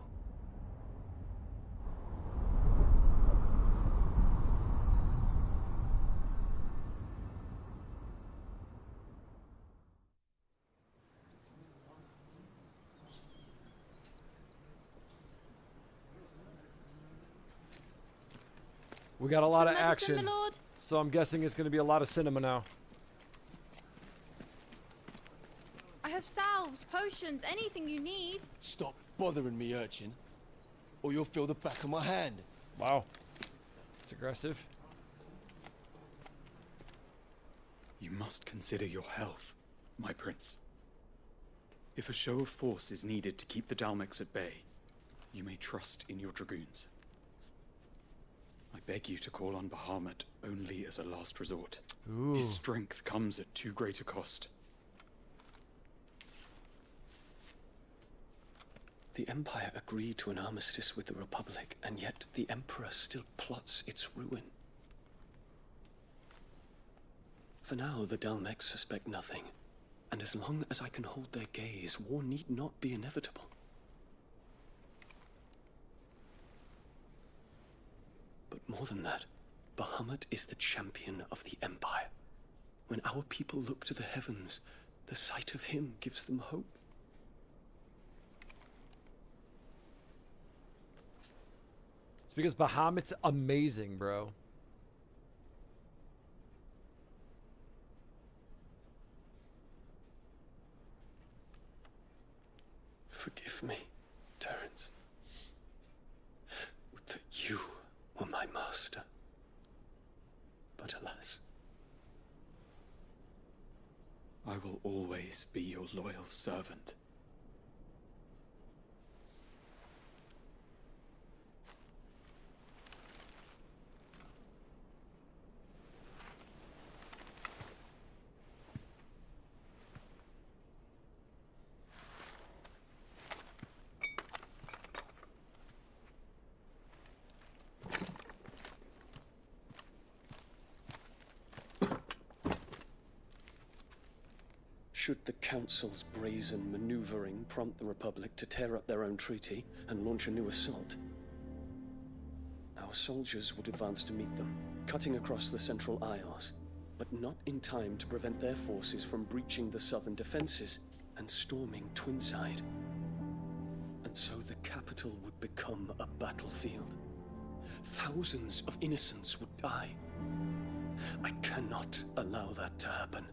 We got a lot of Some medicine, action, my lord? so I'm guessing it's going to be a lot of cinema now. I have salves, potions, anything you need. Stop bothering me, urchin, or you'll feel the back of my hand. Wow. It's aggressive. You must consider your health, my prince. If a show of force is needed to keep the Dalmex at bay, you may trust in your dragoons. I beg you to call on Bahamut only as a last resort. Ooh. His strength comes at too great a cost. The Empire agreed to an armistice with the Republic, and yet the Emperor still plots its ruin. For now, the Dalmex suspect nothing, and as long as I can hold their gaze, war need not be inevitable. But more than that, Bahamut is the champion of the Empire. When our people look to the heavens, the sight of him gives them hope. It's because Bahamut's amazing, bro. Forgive me, Terence. Would that you were my master. But alas. I will always be your loyal servant. Should the Council's brazen maneuvering prompt the Republic to tear up their own treaty and launch a new assault, our soldiers would advance to meet them, cutting across the Central Isles, but not in time to prevent their forces from breaching the southern defenses and storming Twinside. And so the capital would become a battlefield. Thousands of innocents would die. I cannot allow that to happen.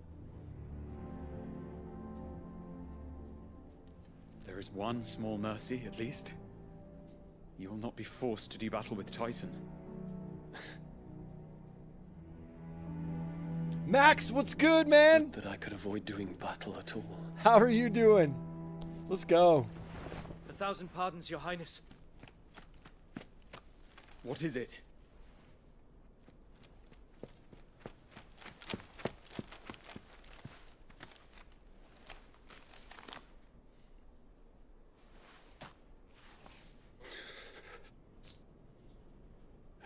There is one small mercy, at least. You'll not be forced to do battle with Titan. Max, what's good, man? That I could avoid doing battle at all. How are you doing? Let's go. 1,000 pardons, Your Highness. What is it?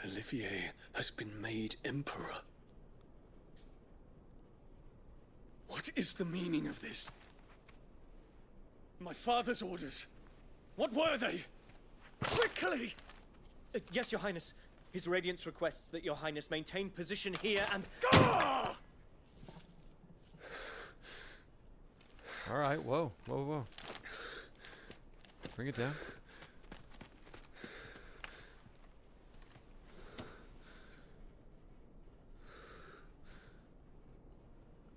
Olivier has been made Emperor. What is the meaning of this? My father's orders. What were they? Quickly! Yes, Your Highness. His Radiance requests that Your Highness maintain position here and... All right, whoa. Bring it down.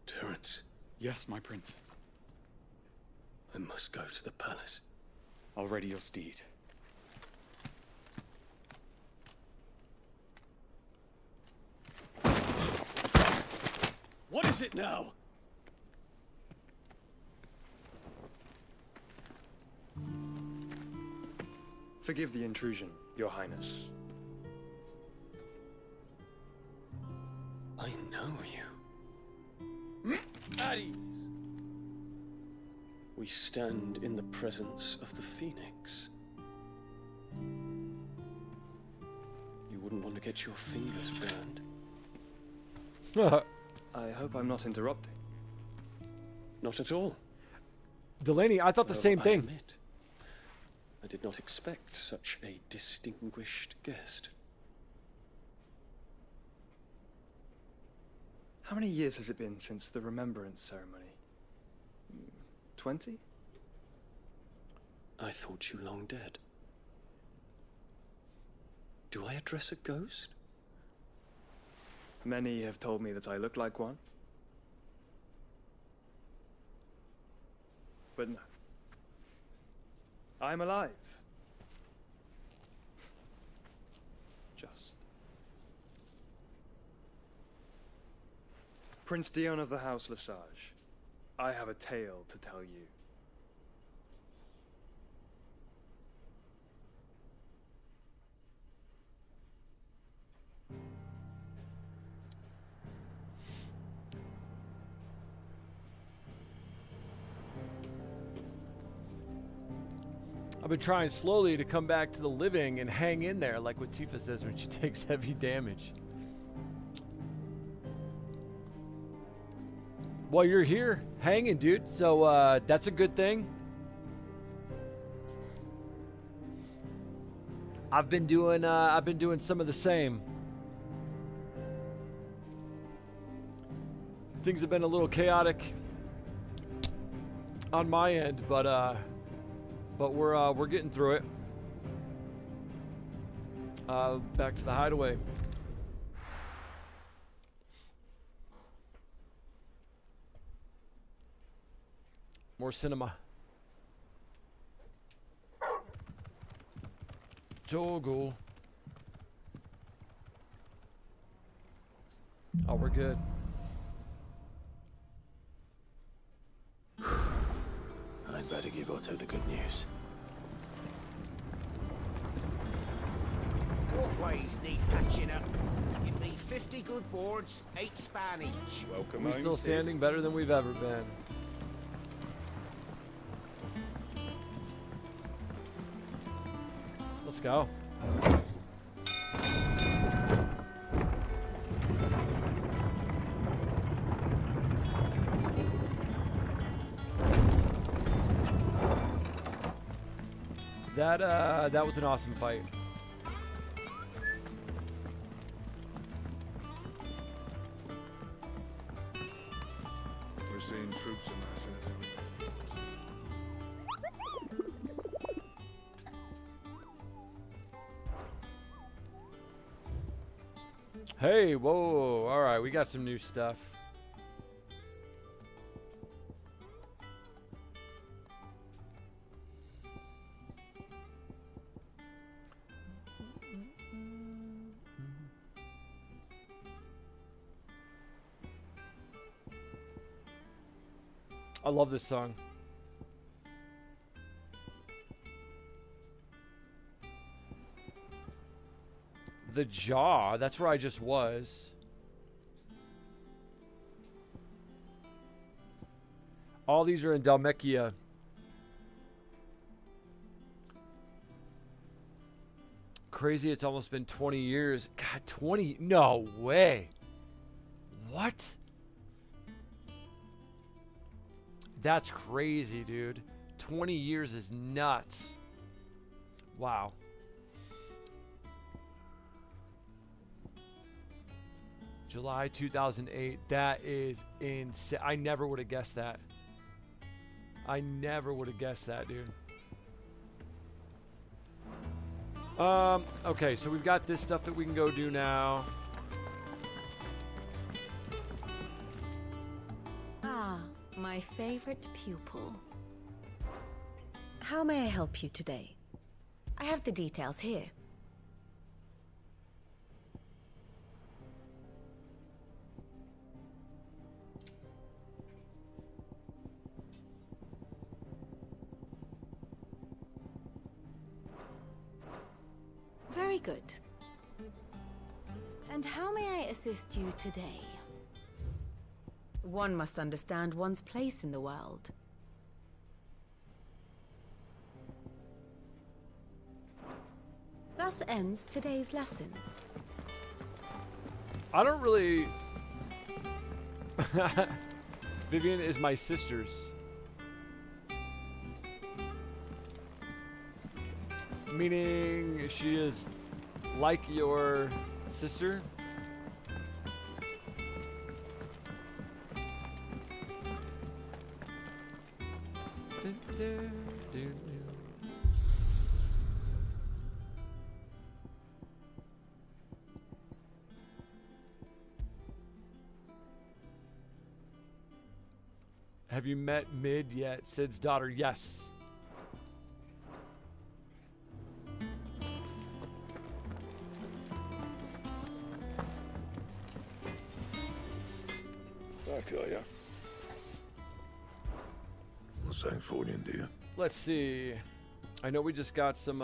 Terence. Yes, my prince. I must go to the palace. I'll ready your steed. What is it now? Forgive the intrusion, Your Highness. I know you. At ease. We stand in the presence of the Phoenix. You wouldn't want to get your fingers burned. I hope I'm not interrupting. Not at all. Delaney, I thought the same thing. I did not expect such a distinguished guest. How many years has it been since the Remembrance ceremony? 20? I thought you long dead. Do I address a ghost? Many have told me that I look like one. But no. I'm alive. Just. Prince Dion of the House Lesage, I have a tale to tell you. I've been trying slowly to come back to the living and hang in there, like what Tifa says when she takes heavy damage. Well, you're here, hanging, dude. So that's a good thing. I've been doing some of the same. Things have been a little chaotic on my end, but we're getting through it. Back to the hideaway. More cinema. Toggle. Oh, we're good. I'd better give Otto the good news. Walkways need patching up. Give me 50 good boards, 8 span each. Welcome We're still standing better than we've ever been. Let's go. That was an awesome fight. We're seeing troops amassing at every... Hey, whoa, all right, we got some new stuff. I love this song. The Jaw, that's where I just was. All these are in Dalmekia. Crazy, it's almost been 20 years. God, 20? No way. What? That's crazy, dude. 20 years is nuts. Wow. July 2008. That is insane. I never would have guessed that. I never would have guessed that, dude. Okay, so we've got this stuff that we can go do now. Ah, my favorite pupil. How may I help you today? I have the details here. Very good. And how may I assist you today? One must understand one's place in the world. Thus ends today's lesson. I don't really... Vivian is my sister's. Meaning she is like your sister? Have you met Mid yet? Sid's daughter, yes. Back, are ya? What's that for you, dear? Let's see. I know we just got some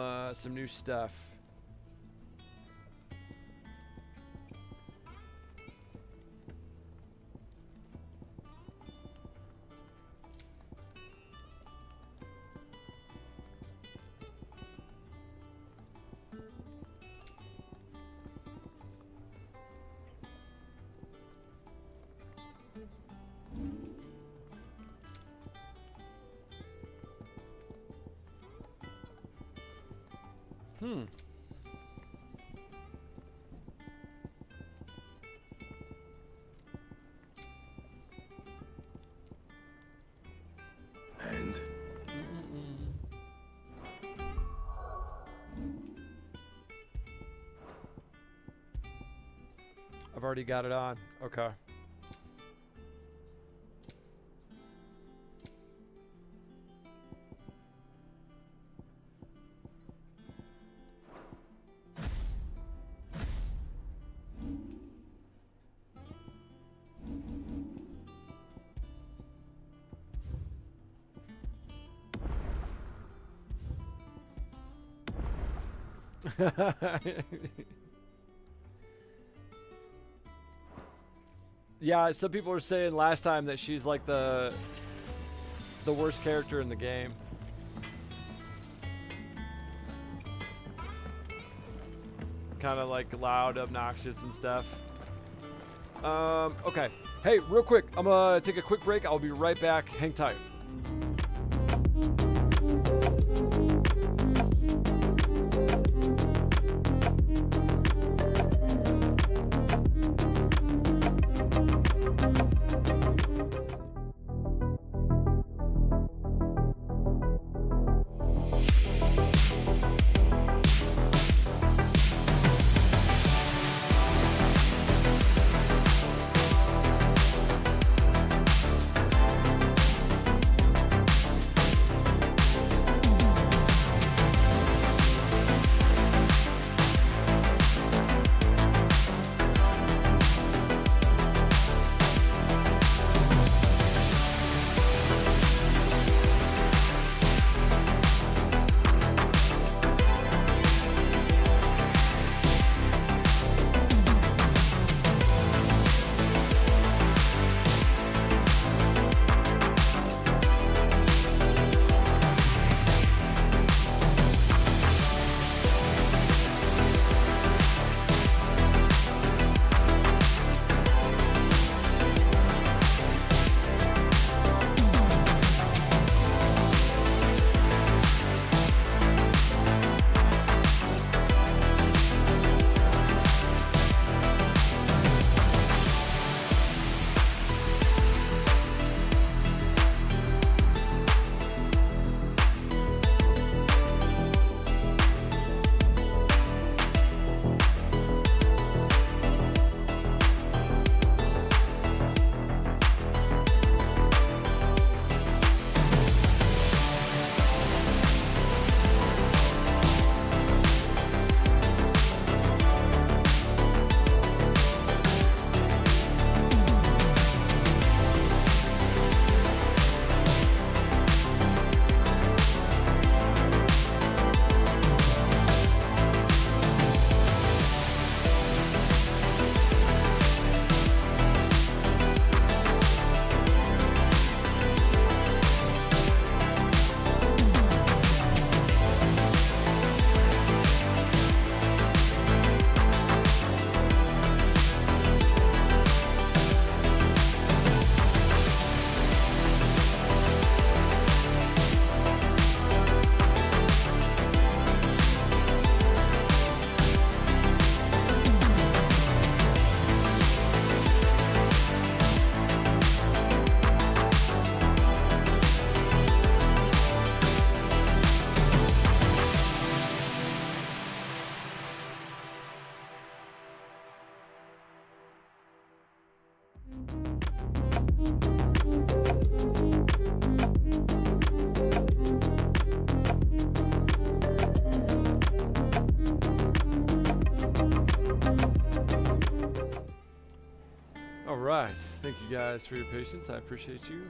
new stuff. And? I've already got it on. Okay. Yeah, some people were saying last time that she's like the worst character in the game. Kind of like loud, obnoxious and stuff. Okay. Hey, real quick, I'm gonna take a quick break. I'll be right back. Hang tight. Thank you guys for your patience. I appreciate you.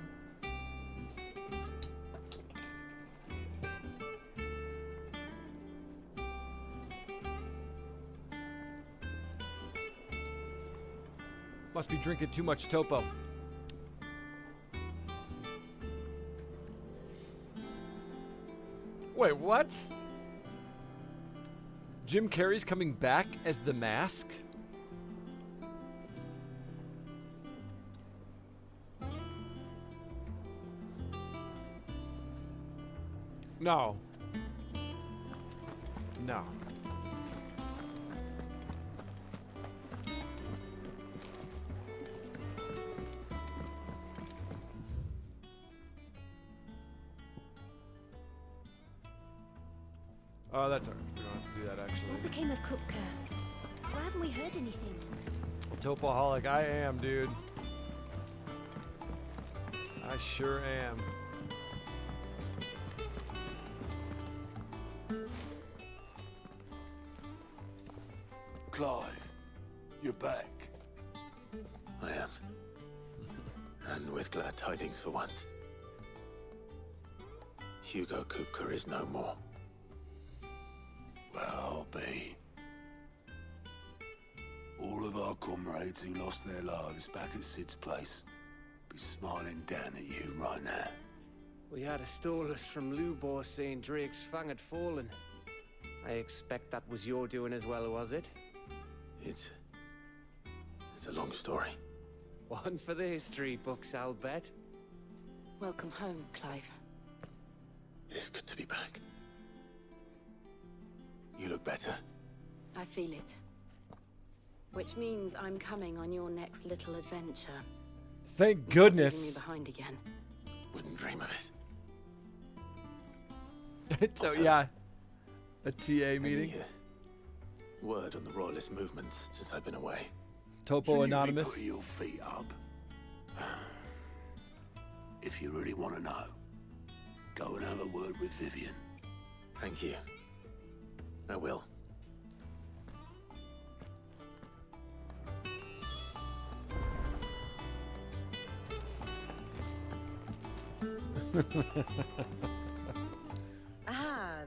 Must be drinking too much topo. Wait, what? Jim Carrey's coming back as the Mask? No. No. Oh, that's alright. We don't have to do that, actually. What became of Kupka? Why haven't we heard anything? Topoholic, I am, dude. I sure am. Clive, you're back. I am. And with glad tidings for once. Hugo Kupka is no more. Well, I'll be. All of our comrades who lost their lives back at Sid's place be smiling down at you right now. We had a stolus from Lubor saying Drake's fang had fallen. I expect that was your doing as well, was it? It's a long story. One for the history books, I'll bet. Welcome home, Clive. It's good to be back. You look better. I feel it. Which means I'm coming on your next little adventure. Thank Not goodness. leaving you behind again. Wouldn't dream of it. So yeah, a TA meeting. Word on the Royalist movements since I've been away. Topo Should Anonymous. You be putting your feet up? If you really want to know, go and have a word with Vivian. Thank you. I will.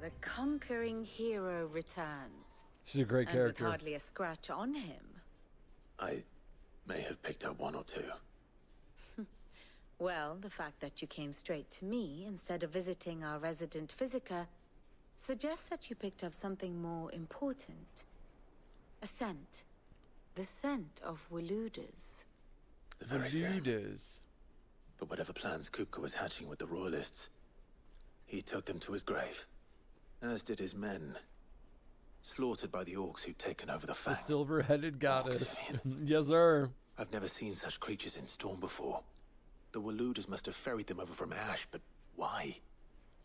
The conquering hero returns. She's a great character. With hardly a scratch on him. I may have picked up one or two. Well, the fact that you came straight to me instead of visiting our resident Physica suggests that you picked up something more important. A scent. The scent of Waludas. The very same. Waludas. But whatever plans Kupka was hatching with the Royalists, he took them to his grave. As did his men. Slaughtered by the orcs who'd taken over the Fang. The silver-headed goddess. Yes, sir. I've never seen such creatures in Storm before. The Waludas must have ferried them over from Ash, but why?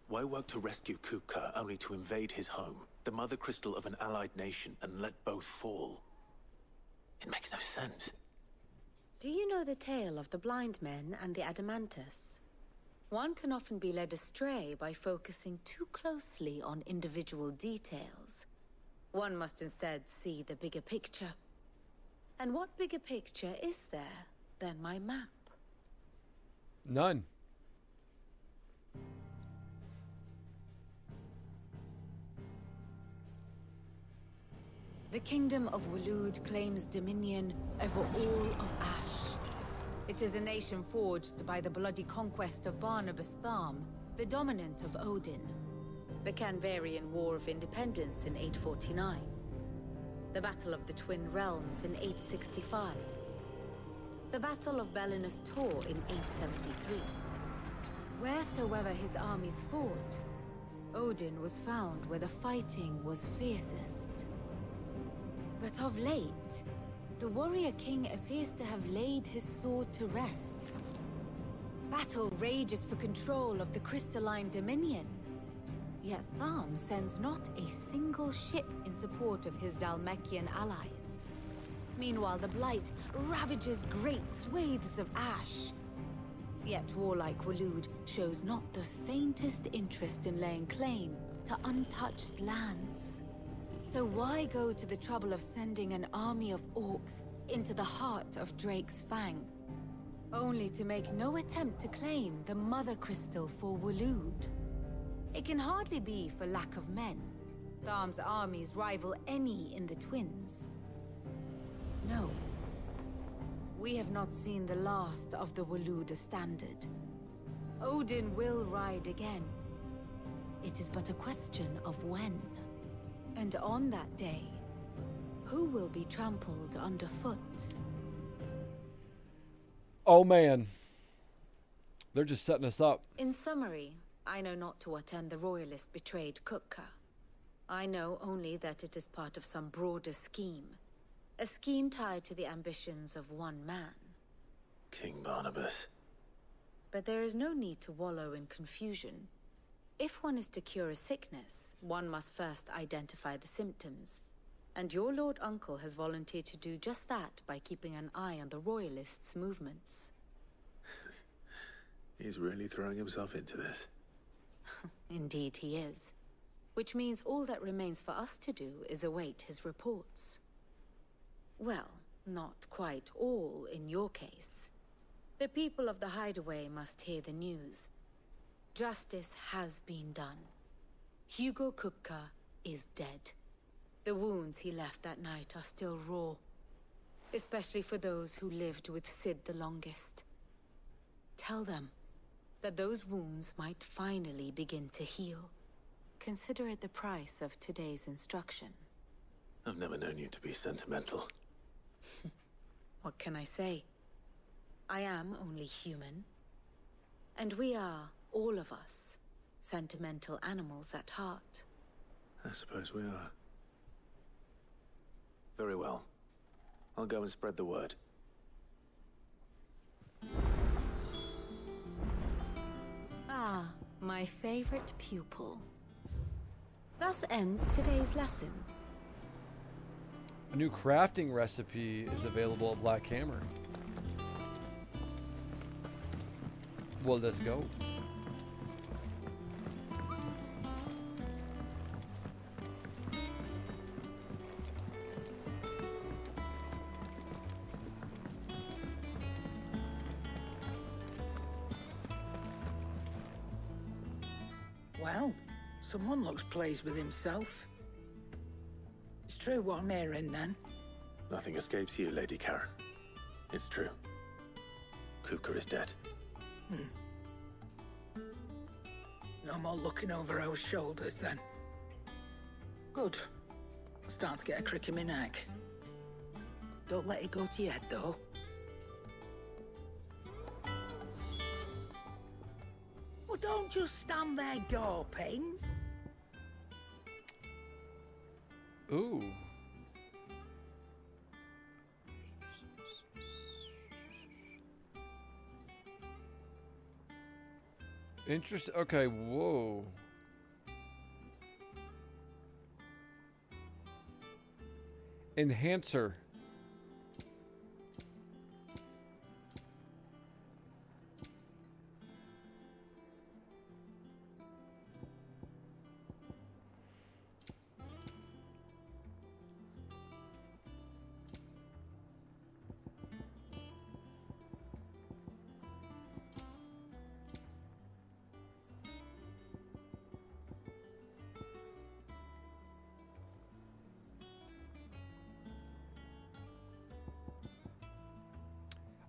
Why work to rescue Kupka only to invade his home, the mother crystal of an allied nation, and let both fall? It makes no sense. Do you know the tale of the blind men and the Adamantus? One can often be led astray by focusing too closely on individual details. One must instead see the bigger picture. And what bigger picture is there than my map? None. The Kingdom of Walud claims dominion over all of Ash. It is a nation forged by the bloody conquest of Barnabas Tharm, the dominant of Odin. The Canvarian War of Independence in 849. The Battle of the Twin Realms in 865. The Battle of Belinus Tor in 873. Wheresoever his armies fought, Odin was found where the fighting was fiercest. But of late, the warrior king appears to have laid his sword to rest. Battle rages for control of the crystalline dominion. Yet Tharm sends not a single ship in support of his Dhalmekian allies. Meanwhile, the Blight ravages great swathes of Ash. Yet warlike Walud shows not the faintest interest in laying claim to untouched lands. So why go to the trouble of sending an army of orcs into the heart of Drake's Fang? only to make no attempt to claim the Mother Crystal for Waloed. It can hardly be for lack of men. Tharm's armies rival any in the Twins. No. We have not seen the last of the Waloed standard. Odin will ride again. It is but a question of when. And on that day, who will be trampled underfoot? Oh man. They're just setting us up. In summary, I know not to what end the royalist betrayed Kupka. I know only that it is part of some broader scheme. A scheme tied to the ambitions of one man. King Barnabas. But there is no need to wallow in confusion. If one is to cure a sickness, one must first identify the symptoms. And your Lord Uncle has volunteered to do just that by keeping an eye on the royalists' movements. He's really throwing himself into this. Indeed he is. Which means all that remains for us to do is await his reports. Well, not quite all in your case. The people of the Hideaway must hear the news. Justice has been done. Hugo Kupka is dead. The wounds he left that night are still raw. Especially for those who lived with Sid the longest. Tell them that those wounds might finally begin to heal. Consider it the price of today's instruction. I've never known you to be sentimental. What can I say? I am only human. And we are, all of us, sentimental animals at heart. I suppose we are. Very well. I'll go and spread the word. Ah, my favorite pupil. Thus ends today's lesson. A new crafting recipe is available at Black Hammer. Well, let's go. Well, someone looks pleased with himself. It's true what I'm hearing, then. Nothing escapes you, Lady Karen. It's true. Kupka is dead. No more looking over our shoulders, then. Good. I'm starting to get a crick in my neck. Don't let it go to your head, though. Well, don't just stand there gawping. Ooh. Interesting. Okay, whoa. Enhancer.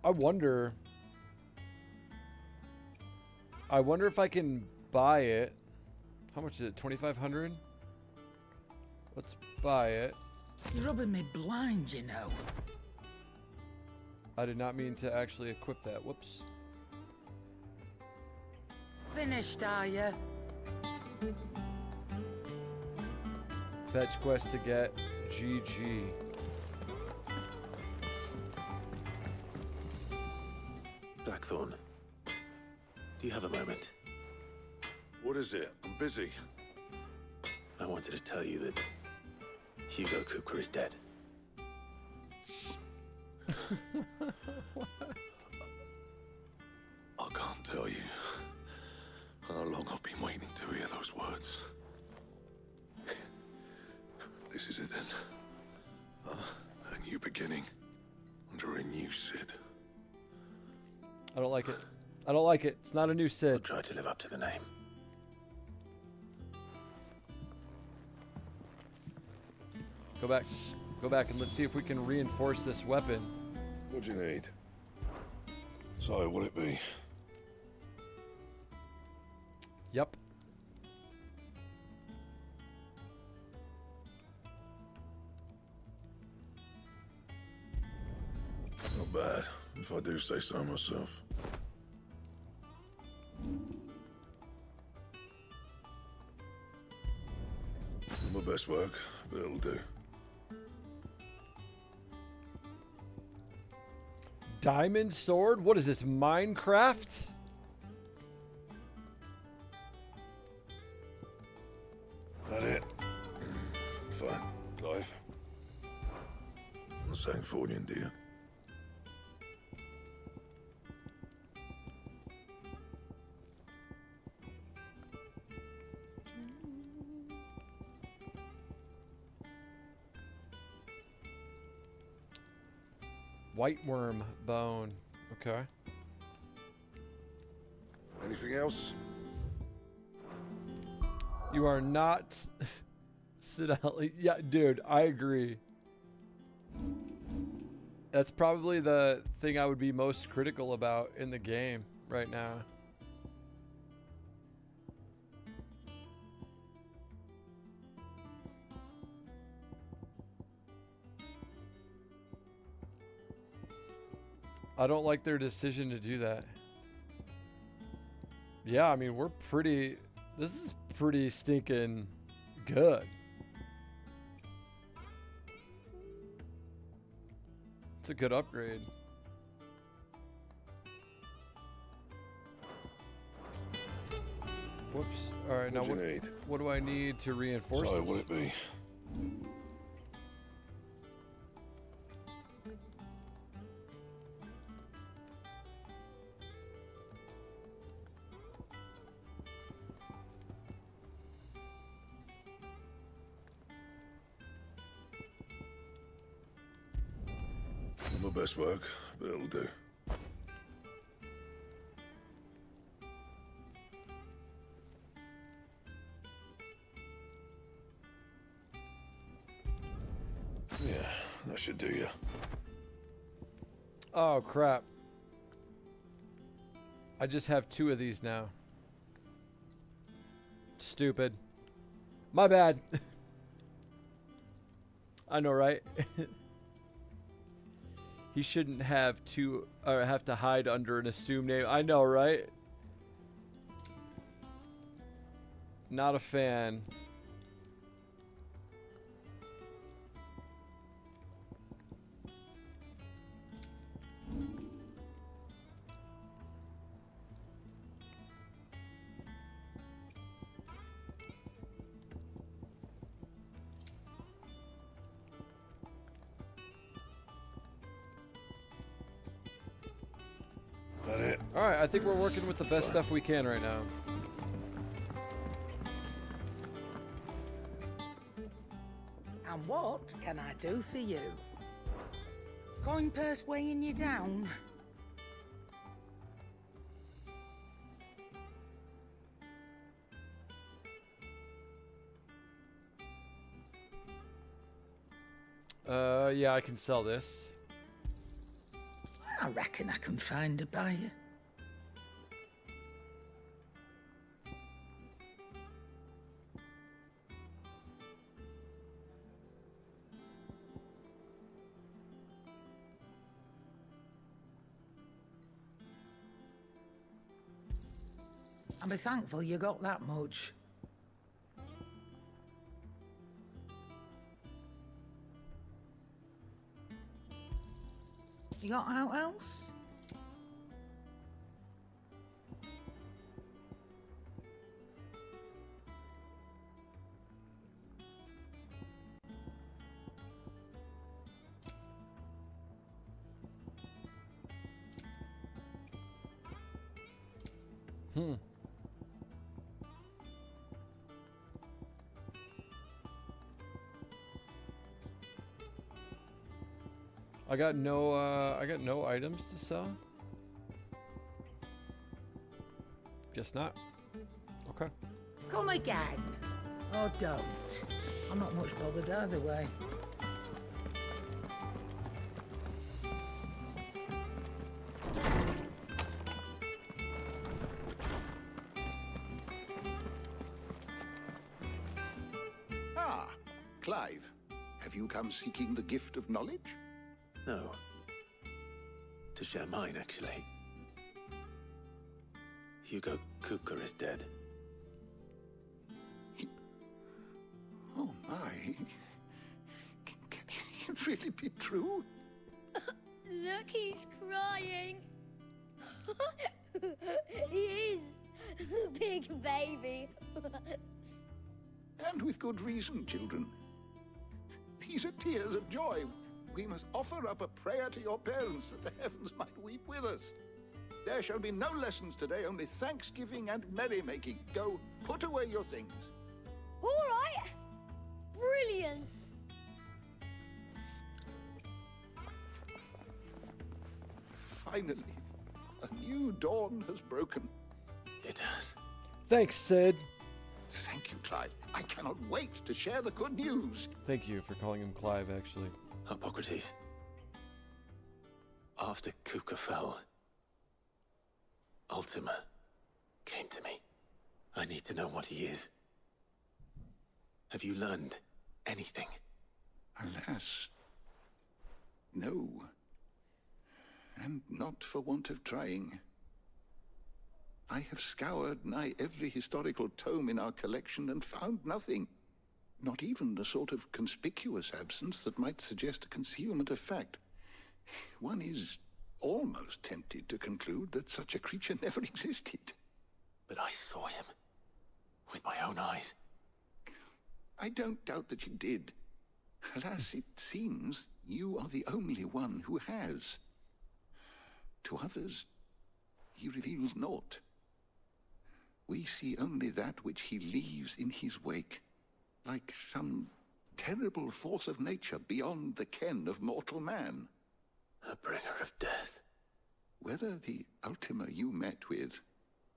I wonder if I can buy it. How much is it? 2,500? Let's buy it. You're rubbing me blind, you know. I did not mean to actually equip that. Whoops. Finished, are you? Fetch quest to get GG. Blackthorn, do you have a moment? What is it? I'm busy. I wanted to tell you that Hugo Kupka is dead. What? I can't tell you how long I've been waiting to hear those words. This is it then. A new beginning under a new Sid. I don't like it. I don't like it. It's not a new Sid. We'll try to live up to the name. Go back. Go back and let's see if we can reinforce this weapon. What do you need? So, what it be? Yep. Not bad, if I do say so myself. My best work, but it'll do. Diamond sword? What is this, Minecraft? That it? Fine. Clive. I'm saying Fordian, do you? White worm bone. Okay. Anything else? You are not Sidali. Yeah, dude, I agree. That's probably the thing I would be most critical about in the game right now. I don't like their decision to do that. Yeah, I mean, we're pretty... This is pretty stinking good. It's a good upgrade. Whoops. All right, now what do I need to reinforce So, this? what it be? My best work, but it'll do. Yeah, that should do you. Oh, crap. I just have 2 of these now. Stupid. My bad. I know, right? He shouldn't have to have to hide under an assumed name. I know, right? Not a fan. That it? Alright, I think we're working with the best stuff we can right now. And what can I do for you? Coin purse weighing you down? Yeah, I can sell this. I reckon I can find a buyer. I'll be thankful you got that much. You got out else? I got no items to sell. Guess not. Okay. Come again. Or don't. I'm not much bothered either way. Ah, Clive. Have you come seeking the gift of knowledge? No. To share mine, actually. Hugo Kupka is dead. Oh my. Can it really be true? Look, he's crying. He is. The big baby. And with good reason, children. These are tears of joy. We must offer up a prayer to your parents that the heavens might weep with us. There shall be no lessons today, only thanksgiving and merrymaking. Go, put away your things. All right. Brilliant. Finally, a new dawn has broken. It has. Thanks, Sid. Thank you, Clive. I cannot wait to share the good news. Thank you for calling him Clive, actually. Hippocrates. After Kupka fell, Ultima came to me. I need to know what he is. Have you learned anything? Alas, no. And not for want of trying. I have scoured nigh every historical tome in our collection and found nothing. Not even the sort of conspicuous absence that might suggest a concealment of fact. One is almost tempted to conclude that such a creature never existed. But I saw him. With my own eyes. I don't doubt that you did. Alas, it seems you are the only one who has. To others, he reveals naught. We see only that which he leaves in his wake, like some terrible force of nature beyond the ken of mortal man. A bringer of death. Whether the Ultima you met with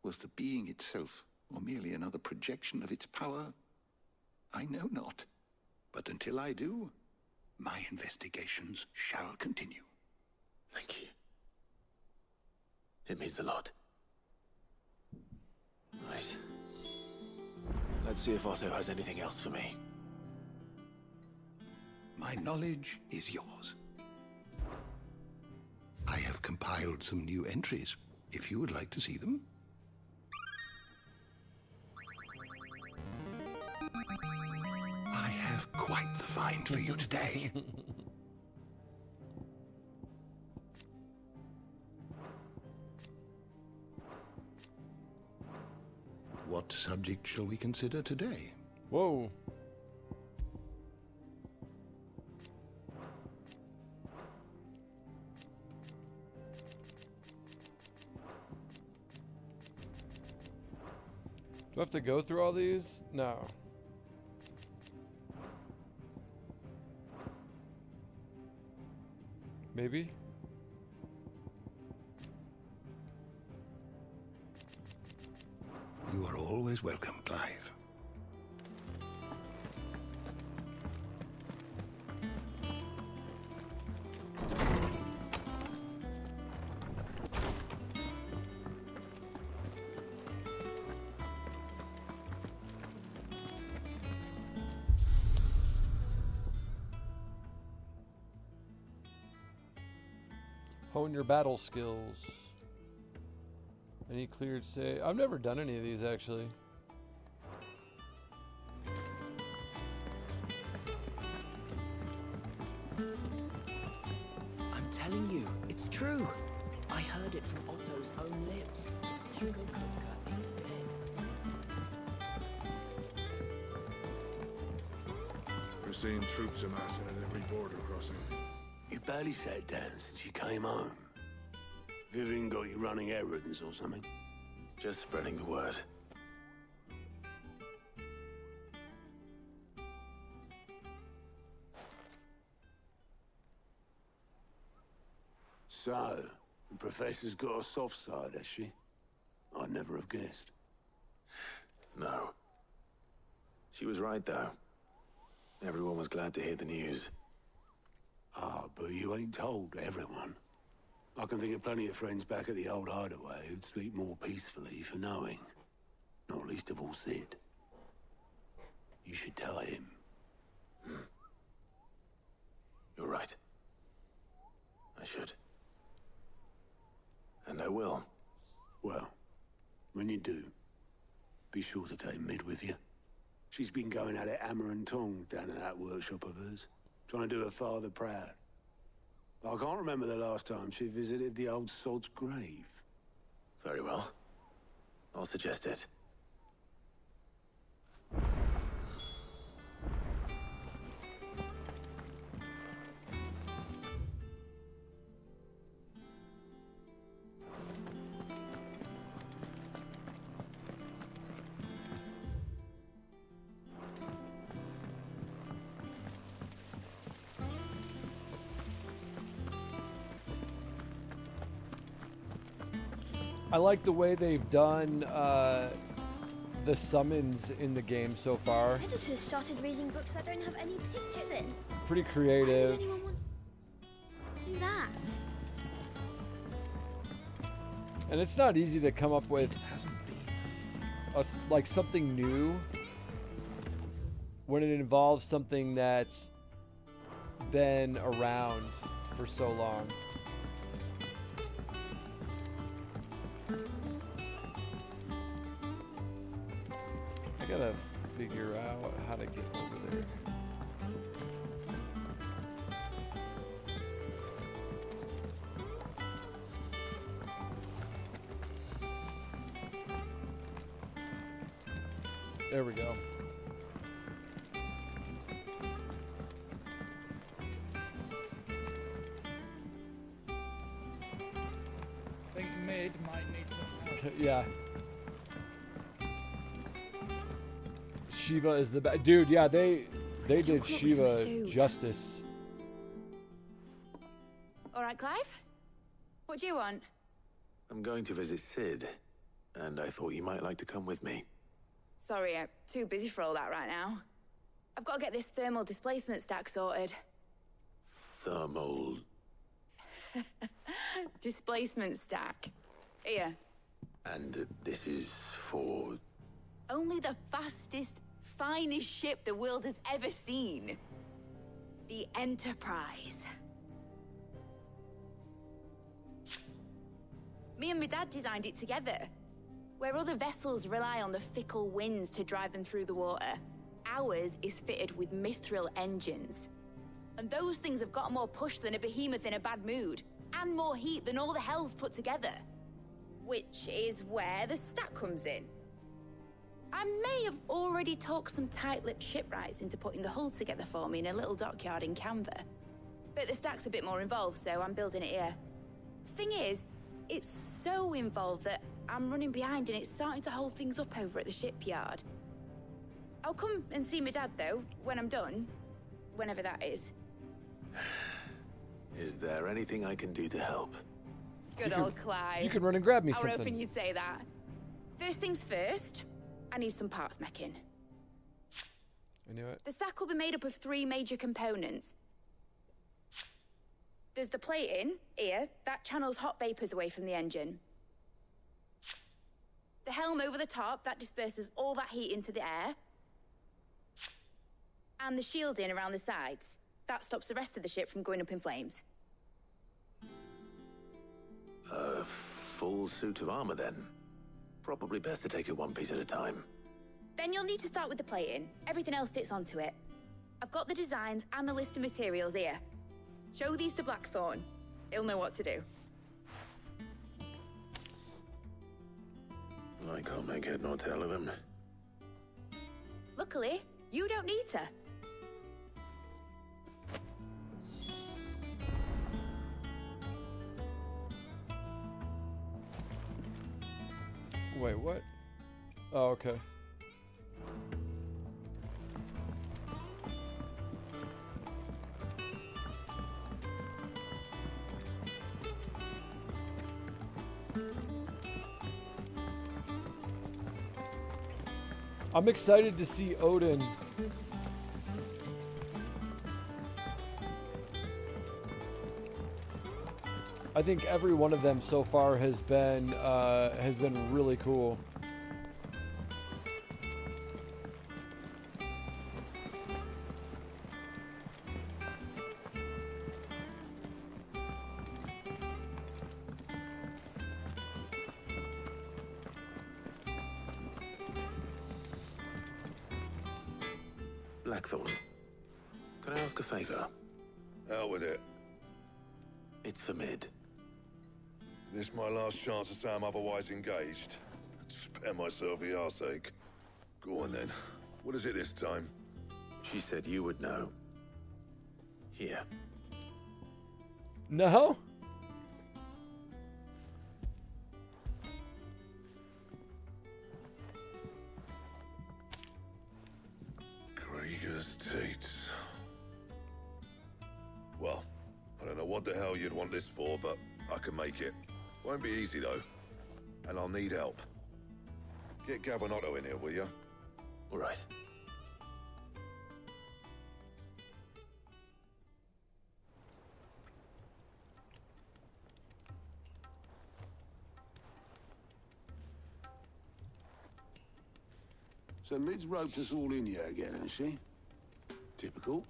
was the being itself, or merely another projection of its power, I know not. But until I do, my investigations shall continue. Thank you. It means a lot. Right. Let's see if Otto has anything else for me. My knowledge is yours. I have compiled some new entries, if you would like to see them. I have quite the find for you today. What subject shall we consider today? Whoa. Do I have to go through all these? No. Maybe? You are always welcome, Clive. Hone your battle skills. Any cleared say? I've never done any of these actually. I'm telling you, it's true. I heard it from Otto's own lips. Hugo Kupka is dead. We're seeing troops amassing at every border crossing. You barely sat down since you came home. Vivian got you running errands or something? Just spreading the word. So, the professor's got a soft side, has she? I'd never have guessed. No. She was right, though. Everyone was glad to hear the news. Ah, but you ain't told everyone. I can think of plenty of friends back at the old hideaway who'd sleep more peacefully for knowing. Not least of all Sid. You should tell him. You're right. I should. And I will. Well, when you do, be sure to take Mid with you. She's been going at it hammer and tongs down at that workshop of hers, trying to do her father proud. I can't remember the last time she visited the old sod's grave. Very well. I'll suggest it. I like the way they've done the summons in the game so far. Editors started reading books that don't have any pictures in. Pretty creative. Why would anyone want to do that? And it's not easy to come up with like something new when it involves something that's been around for so long. I gotta figure out how to get over there. There we go. I think Mid might need some help. Yeah. Shiva is the best. Dude, yeah, they did Shiva justice. All right, Clive? What do you want? I'm going to visit Sid, and I thought you might like to come with me. Sorry, I'm too busy for all that right now. I've got to get this thermal displacement stack sorted. Thermal... Displacement stack. Here. And this is for... Only the fastest, finest ship the world has ever seen. The Enterprise. Me and my dad designed it together. Where other vessels rely on the fickle winds to drive them through the water, ours is fitted with mithril engines. And those things have got more push than a behemoth in a bad mood, and more heat than all the hells put together. Which is where the stack comes in. I may have already talked some tight-lipped shipwrights into putting the hull together for me in a little dockyard in Canva. But the stack's a bit more involved, so I'm building it here. Thing is, it's so involved that I'm running behind and it's starting to hold things up over at the shipyard. I'll come and see my dad, though, when I'm done. Whenever that is. Is there anything I can do to help? Good old Clive. You can run and grab me I was something. hoping you'd say that. First things first, I need some parts meching. I knew it. The stack will be made up of 3 major components. There's the plating, here, that channels hot vapors away from the engine. The helm over the top, that disperses all that heat into the air. And the shielding around the sides. That stops the rest of the ship from going up in flames. A full suit of armor, then. Probably best to take it one piece at a time. Then you'll need to start with the plating. Everything else fits onto it. I've got the designs and the list of materials here. Show these to Blackthorn. He'll know what to do. I can't make head nor tail of them. Luckily, you don't need to. Wait, what? Oh, okay. I'm excited to see Odin. I think every one of them so far has been really cool. Blackthorn, can I ask a favor? Out with it. It's for Mid. This my last chance to say I'm otherwise engaged. Spare myself the arseache. Go on then. What is it this time? She said you would know. Here. No? Krieger's Tates. Well, I don't know what the hell you'd want this for, but I can make it. Won't be easy though. And I'll need help. Get Gavin-Otto in here, will you? All right. So Mid's roped us all in here again, hasn't she? Typical.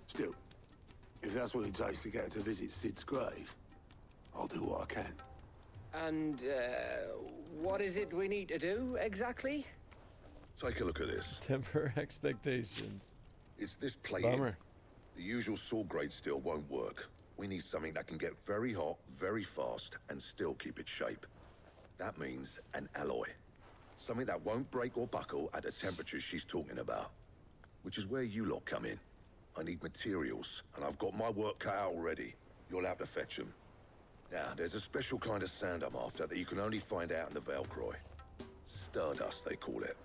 Still, if that's what it takes to get her to visit Sid's grave, I'll do what I can. And, what is it we need to do, exactly? Take a look at this. Temper expectations. It's this plating. Bummer. The usual saw grade steel won't work. We need something that can get very hot, very fast, and still keep its shape. That means an alloy. Something that won't break or buckle at the temperatures she's talking about. Which is where you lot come in. I need materials, and I've got my work cut out already. You'll have to fetch them. Now, there's a special kind of sand I'm after that you can only find out in the Velcroy. Stardust, they call it.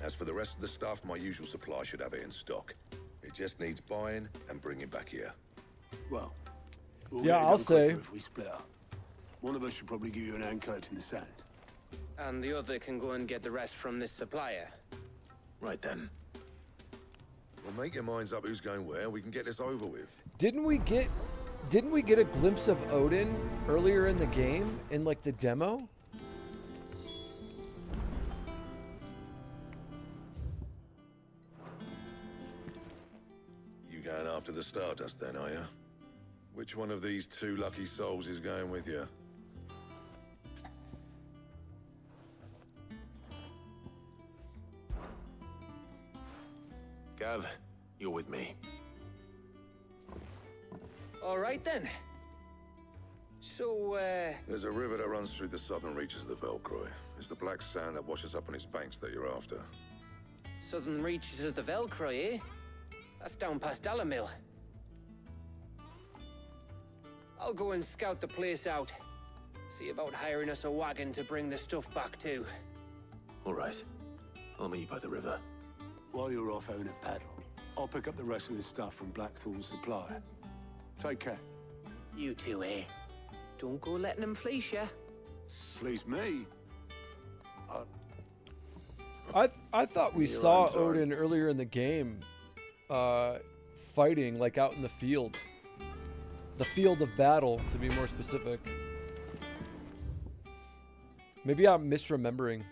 As for the rest of the stuff, my usual supply should have it in stock. It just needs buying and bringing back here. Well, yeah, I'll say. If we split up, one of us should probably give you an hand coat in the sand. And the other can go and get the rest from this supplier. Right then. Well, make your minds up who's going where, and we can get this over with. Didn't we get a glimpse of Odin earlier in the game in like the demo? You going after the Stardust then, are you? Which one of these two lucky souls is going with you? Gav, you're with me. All right then. So, There's a river that runs through the southern reaches of the Velcroy. It's the black sand that washes up on its banks that you're after. southern reaches of the Velcroy, eh? That's down past Dalamil. I'll go and scout the place out. See about hiring us a wagon to bring the stuff back to. All right. I'll meet you by the river. While you're off having a paddle, I'll pick up the rest of the stuff from Blackthorn's supplier. Take care. You two, eh? Don't go letting them fleece ya. Fleece me? I thought we saw Odin earlier in the game, fighting like out in the field. The field of battle, to be more specific. Maybe I'm misremembering.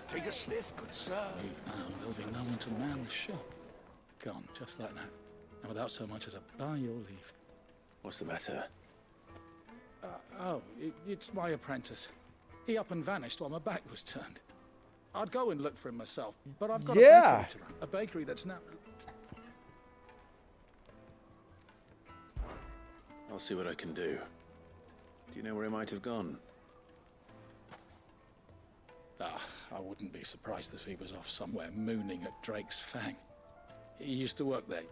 Take a sniff, good sir. Leave now, there'll be no one to man the shop. Gone, just like that. And without so much as a by your leave. What's the matter? It's my apprentice. He up and vanished while my back was turned. I'd go and look for him myself, but I've got a bakery to run. A bakery that's now... I'll see what I can do. Do you know where he might have gone? I wouldn't be surprised if he was off somewhere mooning at Drake's Fang. He used to work there.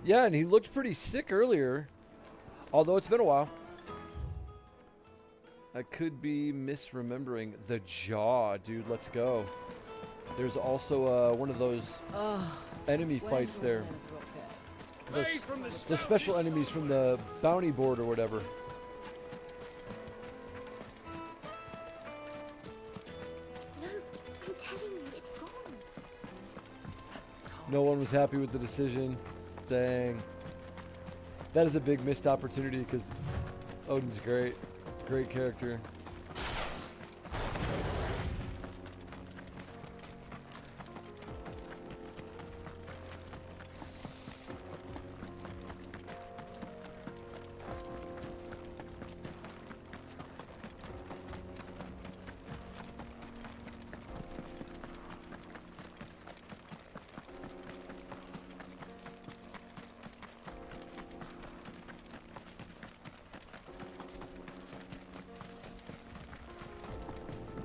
Yeah, and he looked pretty sick earlier. Although it's been a while. I could be misremembering. The jaw, dude. Let's go. There's also one of those enemy fights there. The special enemies from the bounty board or whatever. No, I'm telling you, it's gone. No one was happy with the decision. Dang. That is a big missed opportunity because Odin's great. Great character.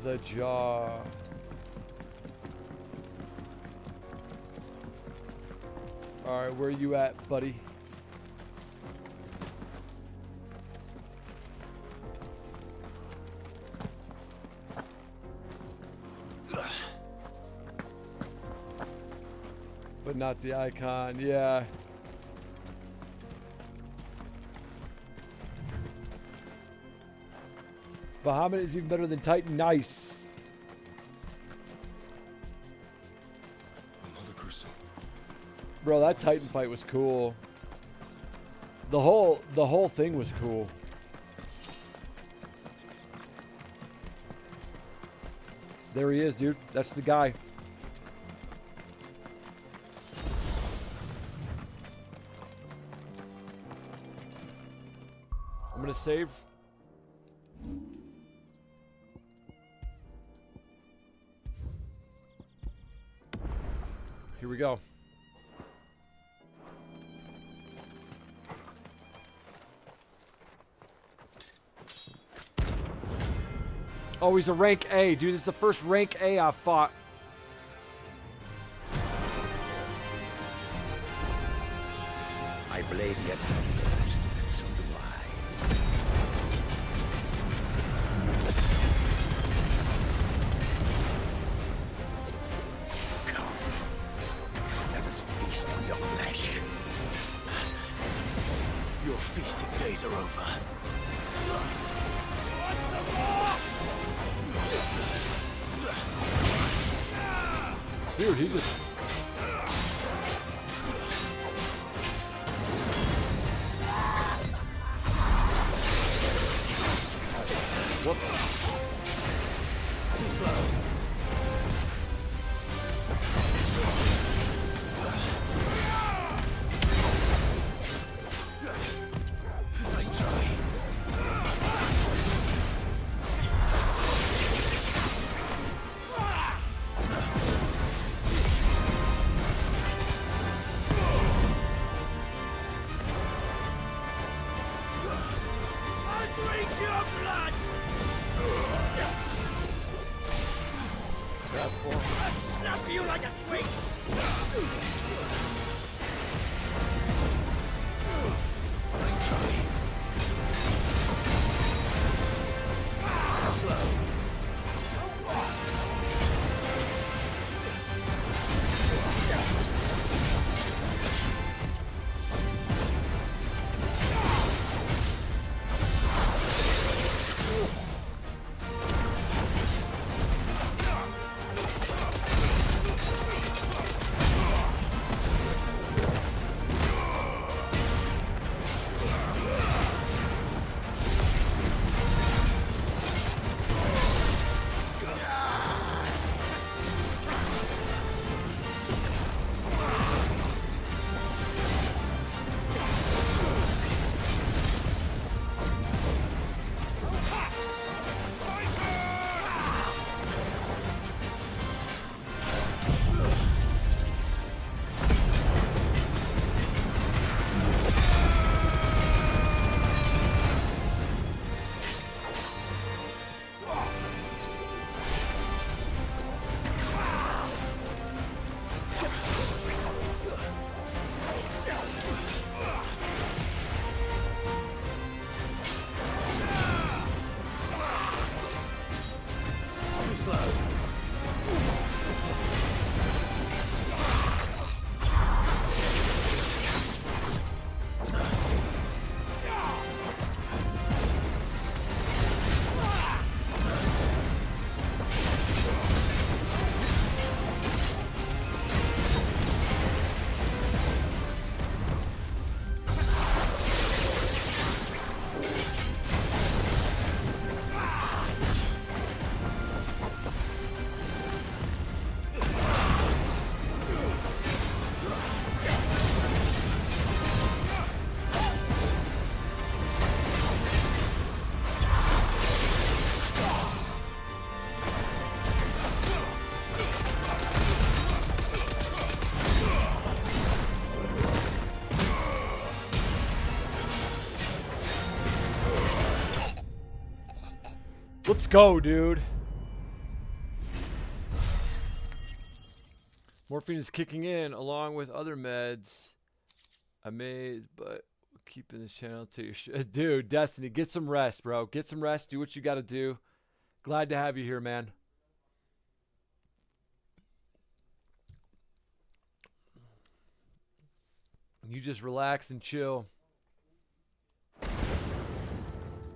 The jaw. Alright, where are you at, buddy? But not the icon, yeah. Bahamut is even better than Titan. Nice. Another crystal. Bro, that Titan fight was cool. The whole thing was cool. There he is, dude. That's the guy. I'm gonna save. Here we go. Oh, he's a rank A. Dude, this is the first rank A I've fought. My blade yet hungers, and so do I. Come, let us feast on your flesh. Your feasting days are over. Dude, he just... What? Too slow. Nice try. Let's go, dude. Morphine is kicking in along with other meds. Amazed, but keeping this channel to your dude, Destiny, get some rest, bro. Get some rest. Do what you got to do. Glad to have you here, man. You just relax and chill.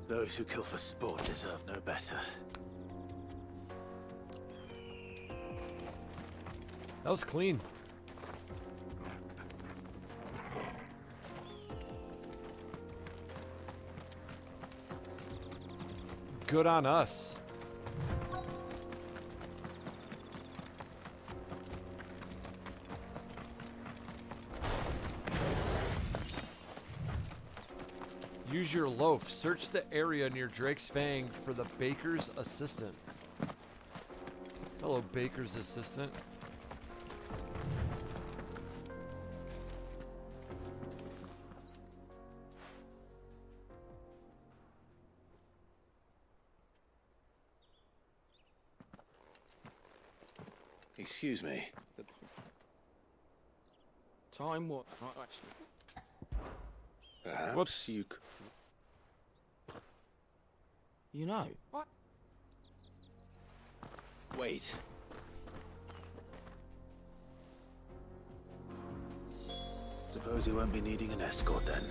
Those who kill for sport deserve no better. That was clean. Good on us. Use your loaf. Search the area near Drake's Fang for the baker's assistant. Hello, baker's assistant. Excuse me. Time what? Perhaps Whoops. you You know. What? wait. Suppose you won't be needing an escort then.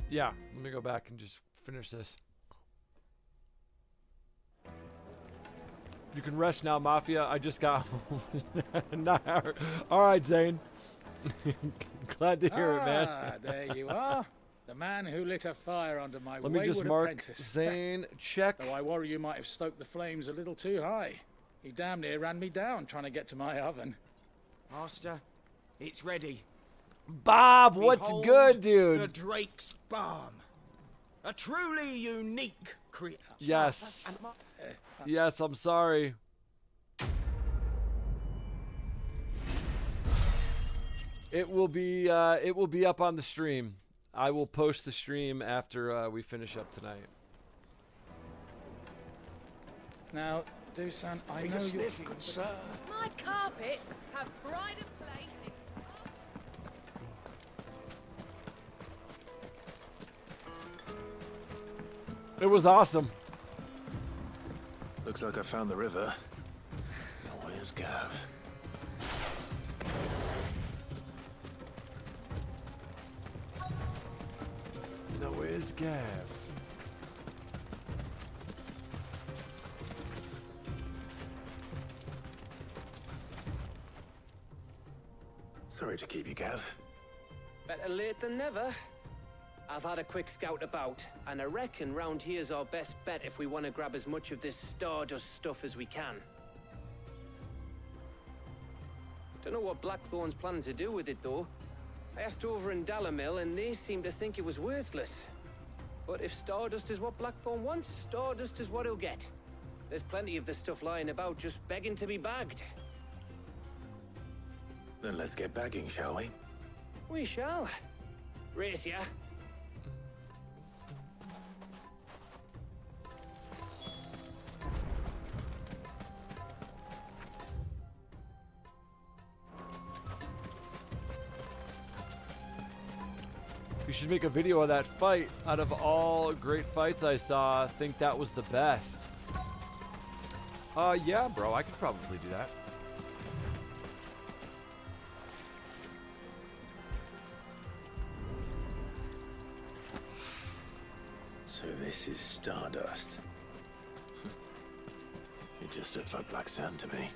Yeah, let me go back and just finish this. You can rest now, Mafia. I just got home. All right, Zane. Glad to hear it, man. There you are. The man who lit a fire under my Let me wayward just mark apprentice. Zane. Check. Though I worry you might have stoked the flames a little too high. He damn near ran me down trying to get to my oven. Master, it's ready. Bob, what's Behold good, dude? The Drake's Balm. A truly unique creature. Yes. Yes, I'm sorry. It will be up on the stream. I will post the stream after we finish up tonight. Now, Dusan, I Take know a you. sniff, good sir. My carpets have pride of place in... It was awesome. Looks like I found the river. Now where's Gav? No, where's Gav? Sorry to keep you, Gav. Better late than never. I've had a quick scout about, and I reckon round here's our best bet if we want to grab as much of this Stardust stuff as we can. Don't know what Blackthorn's planning to do with it, though. I asked over in Dalamil, and they seem to think it was worthless. But if Stardust is what Blackthorn wants, Stardust is what he'll get. There's plenty of this stuff lying about, just begging to be bagged. Then let's get bagging, shall we? We shall. Race ya. You should make a video of that fight. Out of all great fights I saw, I think that was the best. Yeah, bro, I could probably do that. So this is Stardust. It just looks like black sand to me.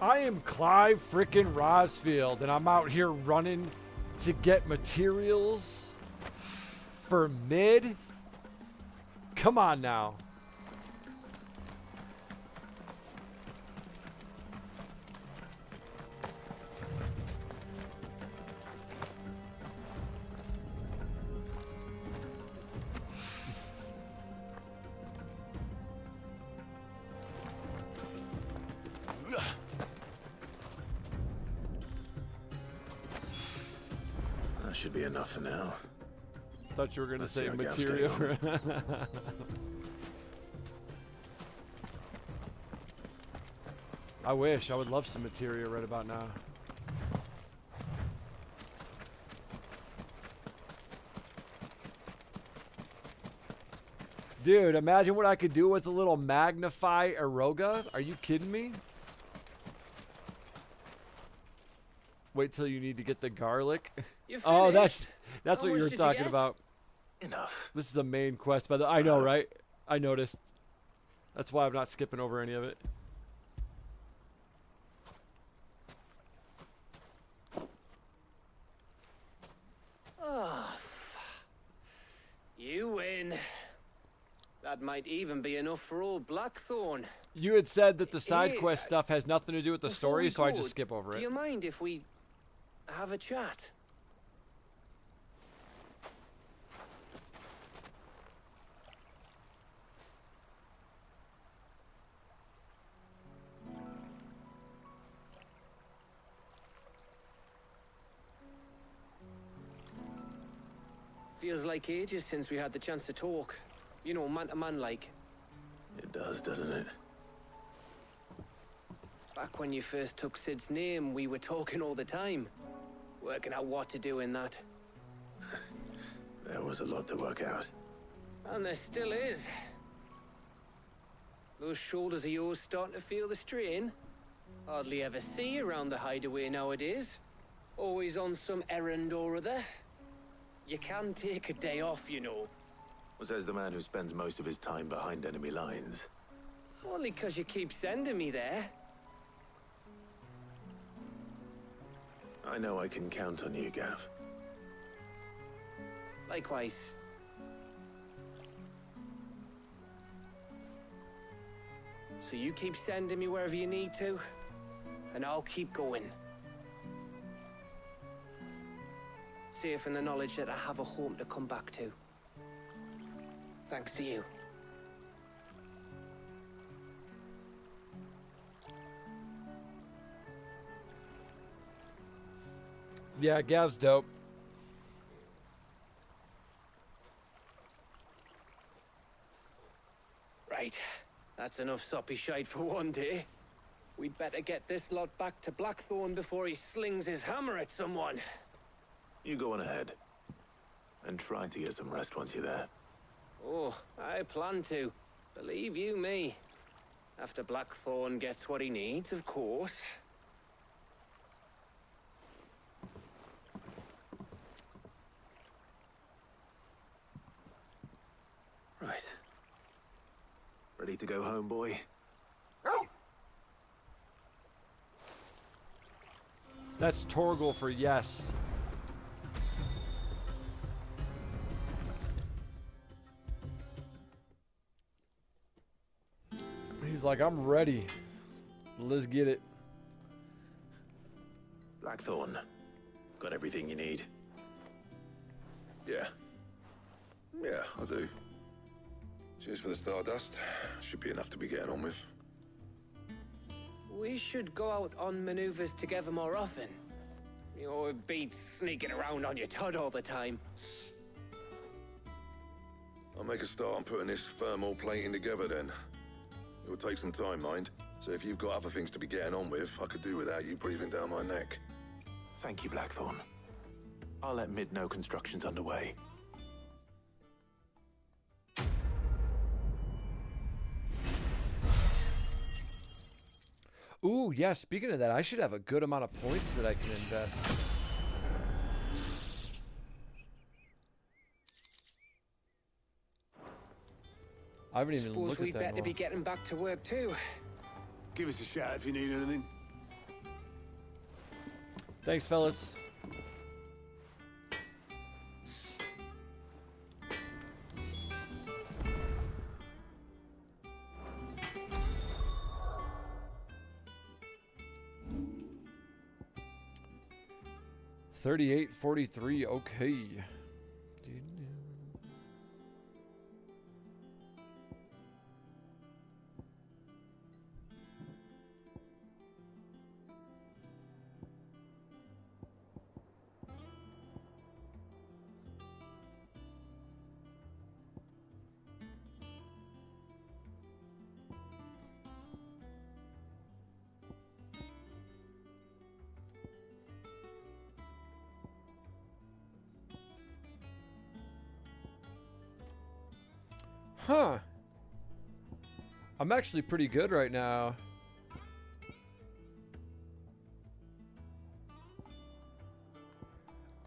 I am Clive frickin' Rosfield, and I'm out here running to get materials for mid. Come on now. That should be enough for now. Thought you were gonna Let's say see how Gav's materia. getting I wish. I would love some materia right about now. Dude, imagine what I could do with a little magnify eroga. Are you kidding me? Wait till you need to get the garlic. Oh, that's How what you much were did you talking get? about. Enough. This is a main quest, by the I know, right? I noticed. That's why I'm not skipping over any of it. Oh, you win. That might even be enough for old Blackthorn. You had said that the side Hey, quest stuff has nothing to do with the Before story, we so I go, just skip over Do it. you mind if we have a chat? Feels like ages since we had the chance to talk. You know, man to man like. It does, doesn't it? Back when you first took Sid's name, we were talking all the time. Working out what to do in that. There was a lot to work out. And there still is. Those shoulders of yours starting to feel the strain. Hardly ever see you around the hideaway nowadays. Always on some errand or other. You can take a day off, you know. Well, says the man who spends most of his time behind enemy lines. Only 'cause you keep sending me there. I know I can count on you, Gav. Likewise. So you keep sending me wherever you need to, and I'll keep going. Safe in the knowledge that I have a home to come back to. Thanks to you. Yeah, Gav's dope. Right. That's enough soppy shite for one day. We'd better get this lot back to Blackthorn before he slings his hammer at someone. You go on ahead. And try to get some rest once you're there. Oh, I plan to. Believe you me. After Blackthorn gets what he needs, of course. Right. Ready to go home, boy? That's Torgal for yes. He's like, I'm ready. Let's get it. Blackthorn. Got everything you need? Yeah. Yeah, I do. Cheers for the Stardust. Should be enough to be getting on with. We should go out on maneuvers together more often. You know, it beats sneaking around on your Todd all the time. I'll make a start on putting this thermal plating together then. It'll take some time, mind. So if you've got other things to be getting on with, I could do without you breathing down my neck. Thank you, Blackthorn. I'll let Mid know construction's underway. Ooh, yeah, speaking of that, I should have a good amount of points that I can invest. I haven't even Suppose looked we'd at that. better be getting back to work too. Give us a shout if you need anything. Thanks, fellas. 3843. Okay. Huh. I'm actually pretty good right now.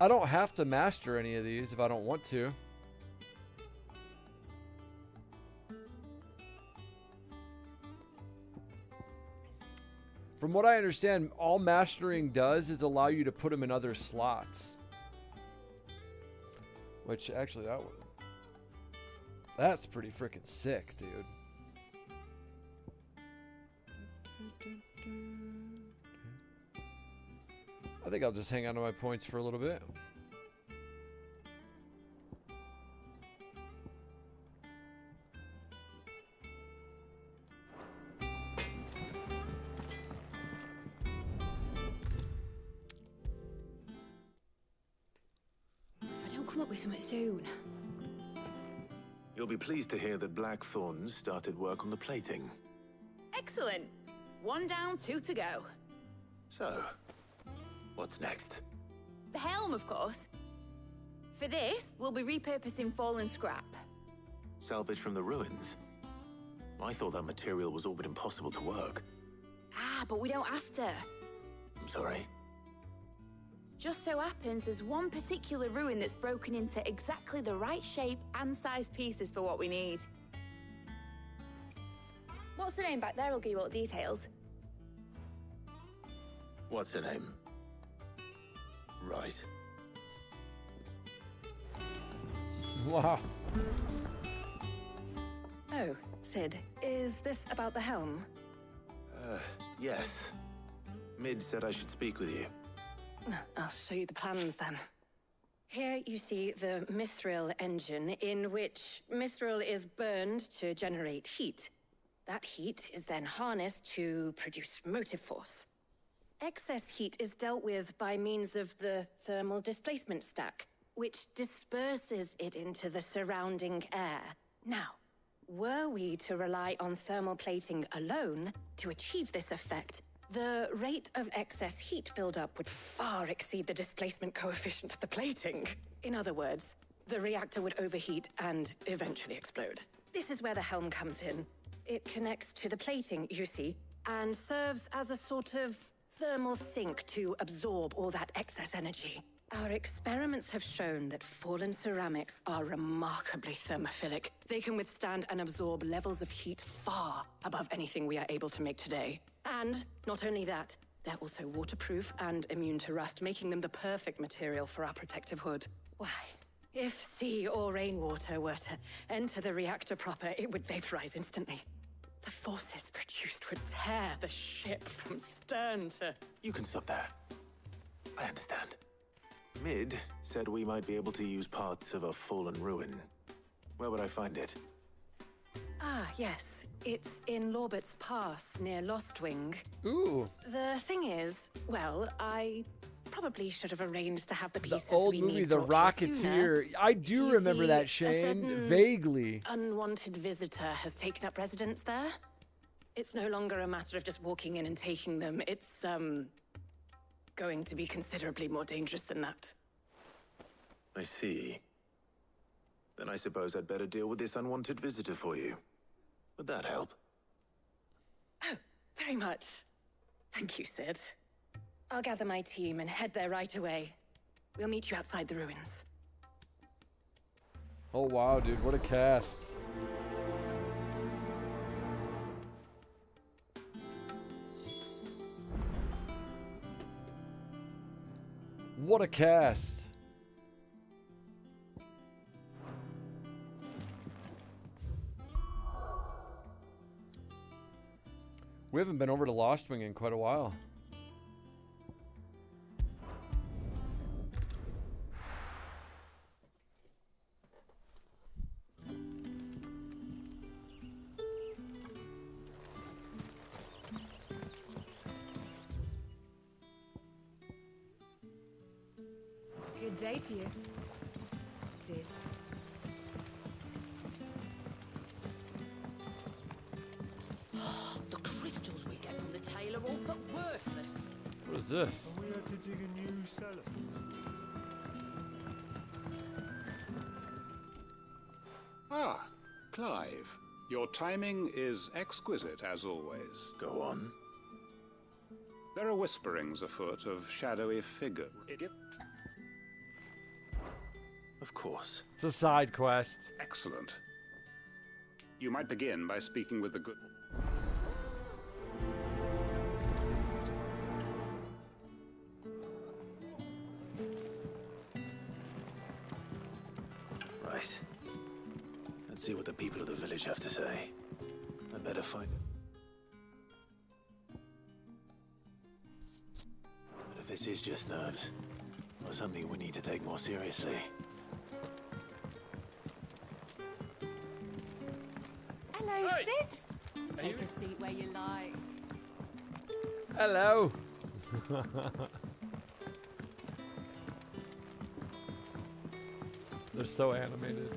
I don't have to master any of these if I don't want to. From what I understand, all mastering does is allow you to put them in other slots. Which actually that's pretty freaking sick, dude. I think I'll just hang on to my points for a little bit. If I don't come up with something soon. You'll be pleased to hear that Blackthorn started work on the plating. Excellent. 1 down, 2 to go. So, what's next? The helm, of course. For this, we'll be repurposing fallen scrap. Salvage from the ruins? I thought that material was all but impossible to work. Ah, but we don't have to. I'm sorry. Just so happens there's one particular ruin that's broken into exactly the right shape and size pieces for what we need. What's the name back there? I'll give you all the details. What's her name? Right. Wow. Oh, Sid, is this about the helm? Yes. Mid said I should speak with you. I'll show you the plans then. Here you see the mithril engine, in which mithril is burned to generate heat. That heat is then harnessed to produce motive force. Excess heat is dealt with by means of the thermal displacement stack, which disperses it into the surrounding air. Now, were we to rely on thermal plating alone to achieve this effect, the rate of excess heat buildup would far exceed the displacement coefficient of the plating. In other words, the reactor would overheat and eventually explode. This is where the helm comes in. It connects to the plating, you see, and serves as a sort of thermal sink to absorb all that excess energy. Our experiments have shown that fallen ceramics are remarkably thermophilic. They can withstand and absorb levels of heat far above anything we are able to make today. And not only that, they're also waterproof and immune to rust, making them the perfect material for our protective hood. Why, if sea or rainwater were to enter the reactor proper, it would vaporize instantly. The forces produced would tear the ship from stern to... You can stop there. I understand. Mid said we might be able to use parts of a fallen ruin. Where would I find it? Ah, yes. It's in Lorbert's Pass, near Lostwing. Ooh. The thing is, well, I probably should have arranged to have the pieces The old we movie, need The brought here sooner. Rocketeer. I do You remember see, that, a Shane. certain Vaguely. Unwanted visitor has taken up residence there. It's no longer a matter of just walking in and taking them. It's, going to be considerably more dangerous than that. I see. Then I suppose I'd better deal with this unwanted visitor for you. Would that help? Oh, very much. Thank you, Sid. I'll gather my team and head there right away. We'll meet you outside the ruins. Oh, wow, dude. What a cast. What a cast. We haven't been over to Lost Wing in quite a while. Good day to you, Sid. The crystals we get from the tail are all but worthless. What is this? We had to dig a new cellar. Ah, Clive. Your timing is exquisite, as always. Go on. There are whisperings afoot of shadowy figure. Of course. It's a side quest. Excellent. You might begin by speaking with the good... Right. Let's see what the people of the village have to say. I'd better find it. But if this is just nerves, or something we need to take more seriously... Hello, Hey. Sid. Take a seat where you like. Hello. They're so animated.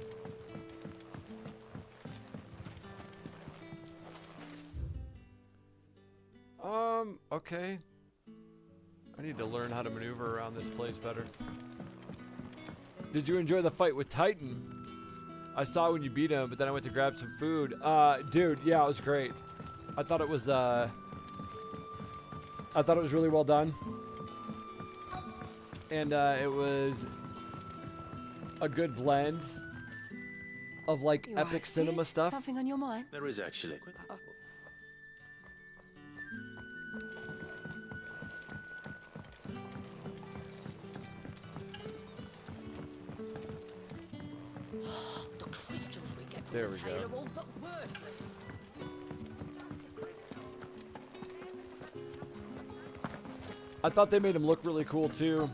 Okay. I need to learn how to maneuver around this place better. Did you enjoy the fight with Titan? I saw when you beat him, but then I went to grab some food. Dude, yeah, it was great. I thought it was really well done. And it was a good blend of like You epic alright, cinema Sid? stuff. Something on your mind? There is actually. The crystals we get from There the we tail go. are all but worthless. I thought they made him look really cool too.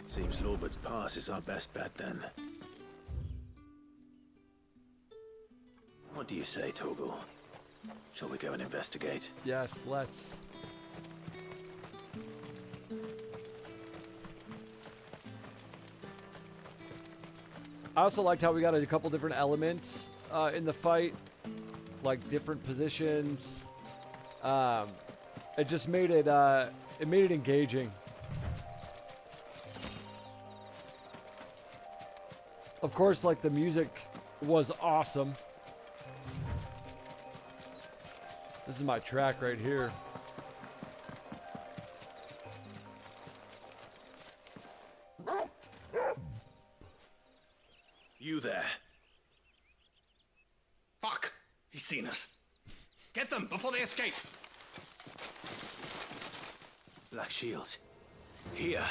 Seems Lorbert's Pass is our best bet then. What do you say, Torgal? Shall we go and investigate? Yes, let's. I also liked how we got a couple different elements in the fight, like different positions. It just made it engaging. Of course, like the music was awesome. This is my track right here. You there. Fuck! He's seen us. Get them before they escape. Black Shields. Here.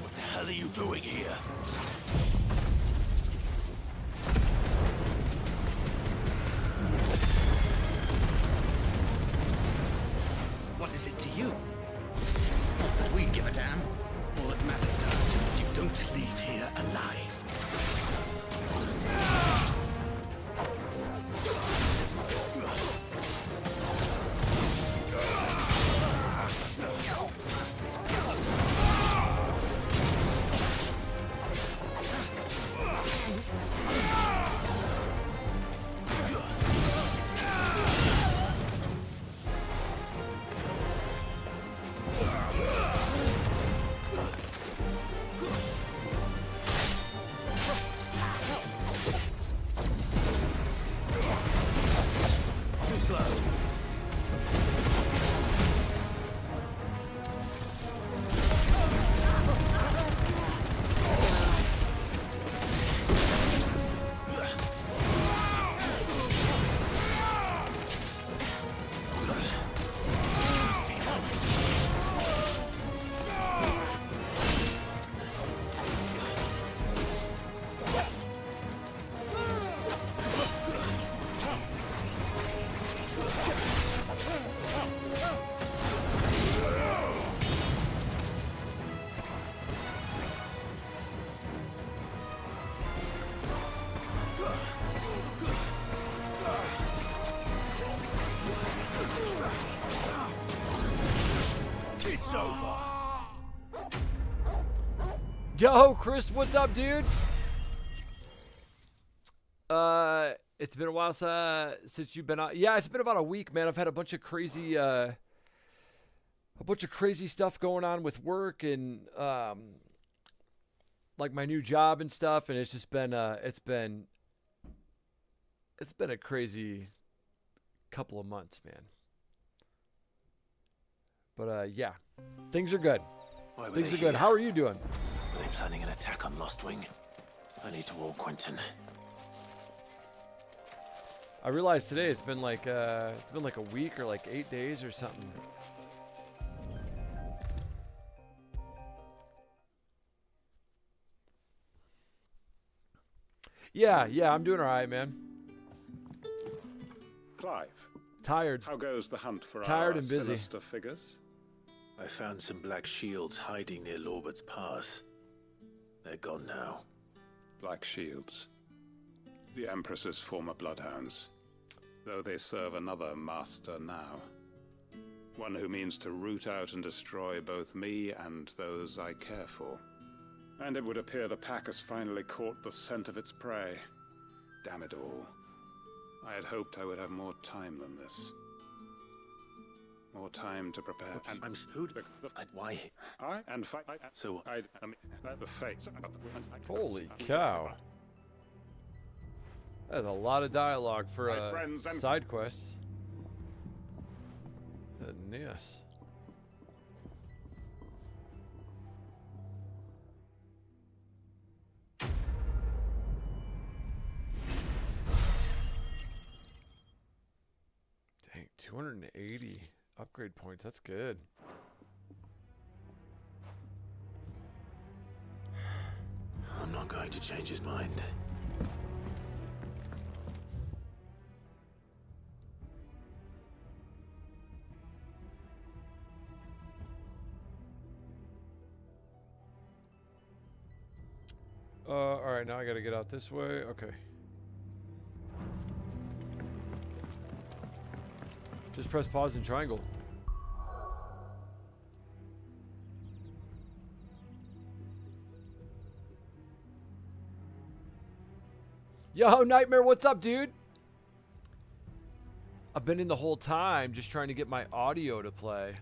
What the hell are you doing here? What is it to you? Not that we give a damn. All that matters to us is that you don't leave here alive. Yo, Chris, what's up, dude? It's been a while since you've been on. Yeah, it's been about a week, man. I've had a bunch of crazy stuff going on with work and like my new job and stuff, and it's just been it's been a crazy couple of months, man. But yeah, things are good. Things are good. How are you doing? Are they planning an attack on Lost Wing? I need to warn Quentin. I realized today it's been like a week or like 8 days or something. Yeah, I'm doing all right, man. Clive. Tired. How goes the hunt for Tired our and busy. sinister figures? I found some black shields hiding near Lorbert's Pass. They're gone now. Black Shields. The Empress's former bloodhounds. Though they serve another master now. One who means to root out and destroy both me and those I care for. And it would appear the pack has finally caught the scent of its prey. Damn it all. I had hoped I would have more time than this. More time to prepare. I'm why? I and fight. So the fate. Holy cow! That's a lot of dialogue for a side quest. Goodness. Dang, 280 upgrade points. That's good. I'm not going to change his mind. All right, now I gotta get out this way. Okay. Just press pause and triangle. Yo, Nightmare, what's up, dude? I've been in the whole time just trying to get my audio to play.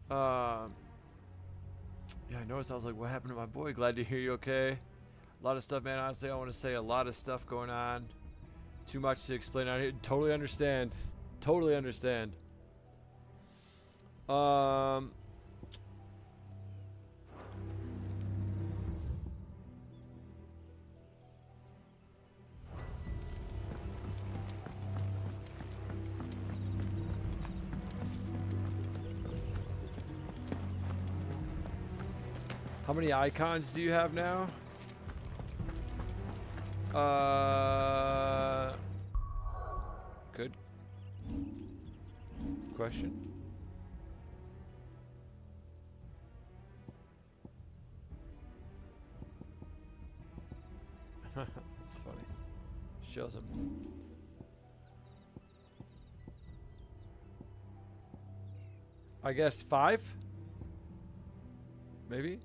Yeah, I noticed. I was like, what happened to my boy? Glad to hear you okay. A lot of stuff, man. Honestly, I want to say a lot of stuff going on. Too much to explain out here. Totally understand. Totally understand. How many icons do you have now? Good question. That's funny. Shows him. I guess 5? Maybe?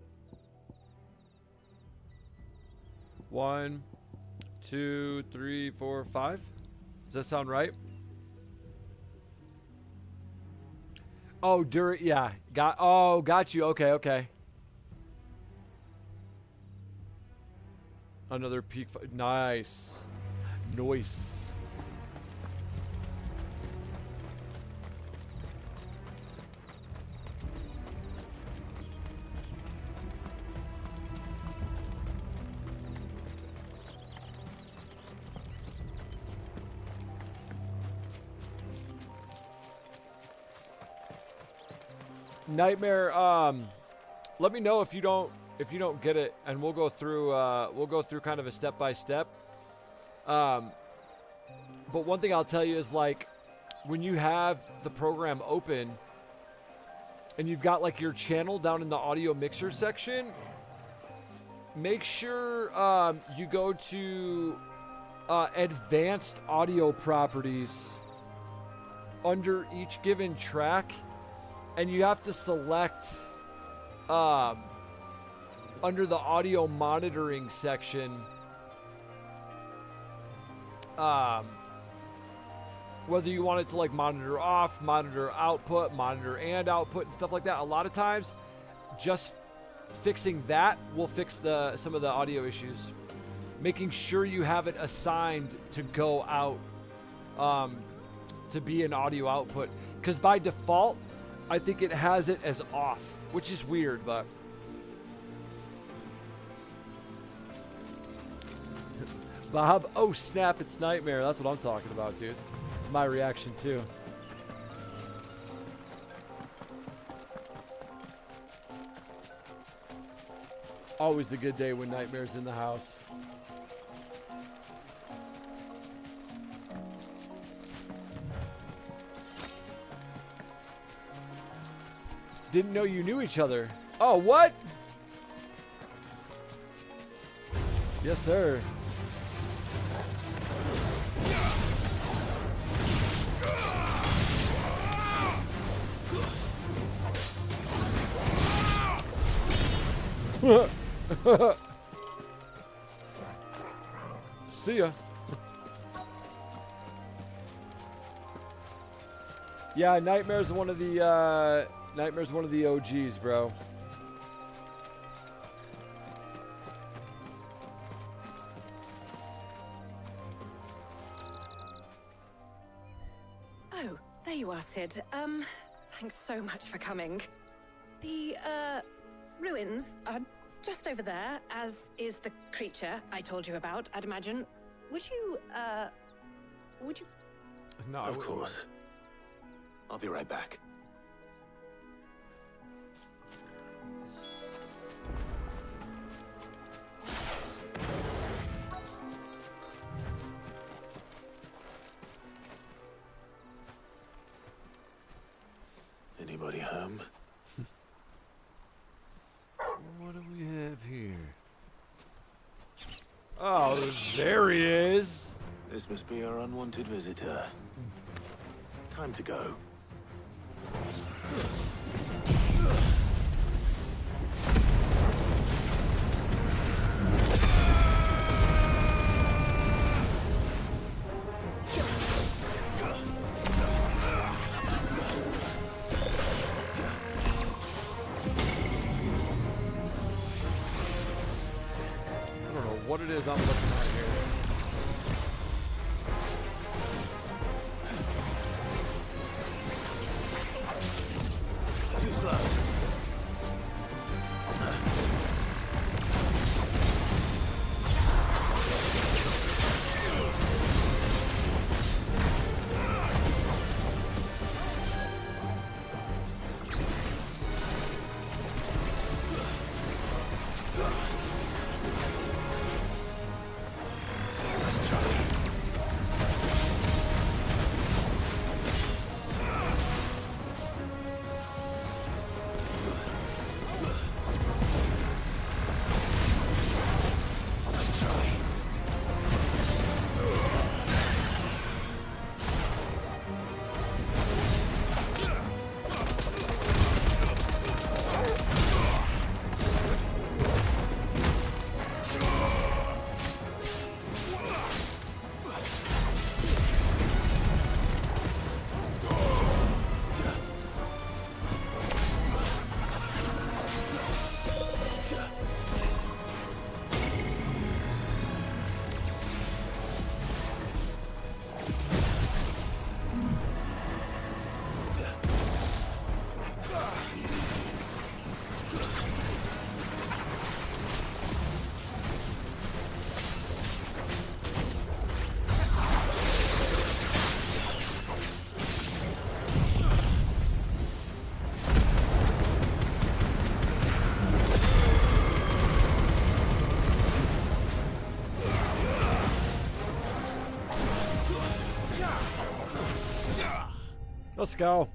1, 2, 3, 4, 5. Does that sound right? Oh, yeah. Got you. Okay. Another peak. Nice. Nice. Nightmare, let me know if you don't get it, and we'll go through kind of a step by step. But one thing I'll tell you is, like, when you have the program open and you've got like your channel down in the audio mixer section, make sure you go to advanced audio properties under each given track. And you have to select under the audio monitoring section, whether you want it to like monitor off, monitor output, monitor and output and stuff like that. A lot of times just fixing that will fix some of the audio issues. Making sure you have it assigned to go out, to be an audio output. Because by default, I think it has it as off, which is weird, but... Bob, oh snap, it's Nightmare. That's what I'm talking about, dude. It's my reaction, too. Always a good day when Nightmare's in the house. Didn't know you knew each other. Oh, what? Yes, sir. See ya. Yeah, Nightmare's one of the OGs, bro. Oh, there you are, Sid. Thanks so much for coming. The, ruins are just over there, as is the creature I told you about, I'd imagine. Would you... No, of course. I'll be right back. Anybody home? What do we have here? Oh, there he is. This must be our unwanted visitor. Time to go. I don't know what it is I'm looking at here. Too slow. Let's go.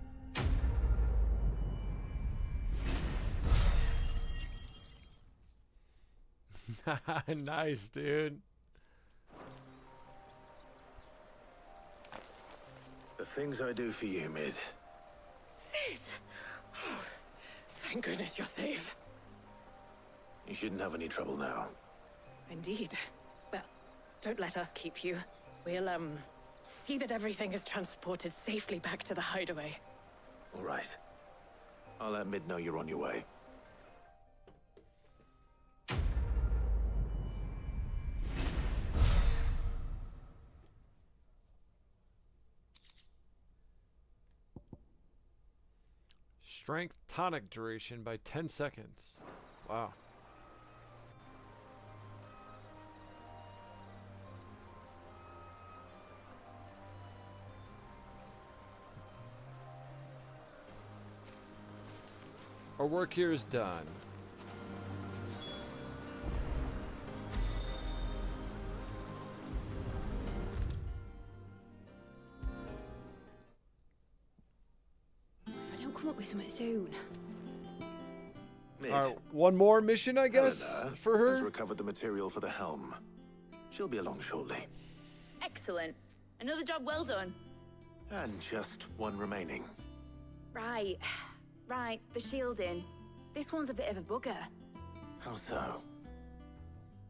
Nice, dude. The things I do for you, Mid. Sid! Oh, thank goodness you're safe. You shouldn't have any trouble now. Indeed. Well, don't let us keep you. We'll, see that everything is transported safely back to the hideaway. All right. I'll let Mid know you're on your way. Strength tonic duration by 10 seconds. Wow. Our work here is done. If I don't come up with something soon. Mid. One more mission, I guess, Helena for her. has recovered the material for the helm. She'll be along shortly. Excellent. Another job well done. And just one remaining. Right. Right, the shielding. This one's a bit of a bugger. How so?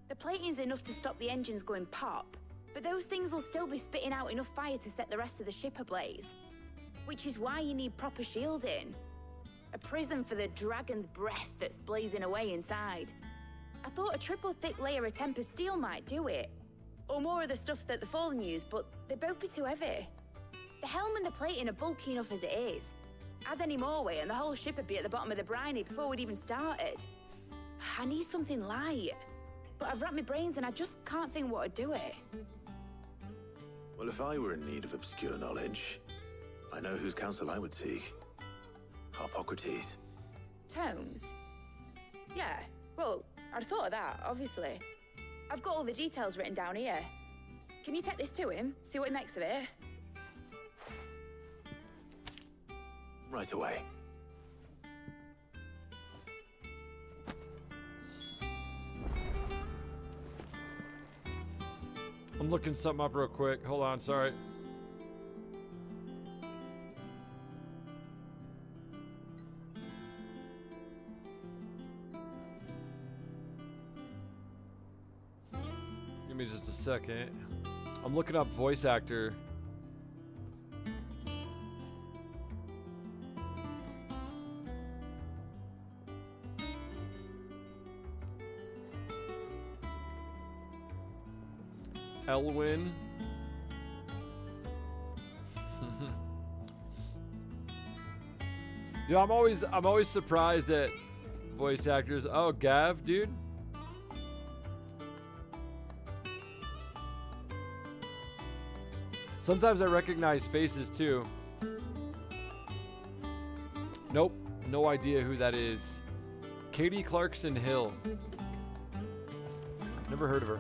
The plating's enough to stop the engines going pop, but those things will still be spitting out enough fire to set the rest of the ship ablaze. Which is why you need proper shielding. A prison for the dragon's breath that's blazing away inside. I thought a triple thick layer of tempered steel might do it. Or more of the stuff that the Fallen use, but they'd both be too heavy. The helm and the plating are bulky enough as it is. Add any more weight and the whole ship would be at the bottom of the briny before we'd even started. I need something light. But I've racked my brains and I just can't think what to do it. Well, if I were in need of obscure knowledge, I know whose counsel I would seek. Harpocrates. Tomes? Yeah, well, I'd thought of that, obviously. I've got all the details written down here. Can you take this to him, see what he makes of it? Right away. I'm looking something up real quick. Hold on, sorry. Give me just a second. I'm looking up voice actor. Elwyn. Yo, I'm always surprised at voice actors. Oh, Gav, dude. Sometimes I recognize faces too. Nope, no idea who that is. Katie Clarkson Hill. Never heard of her.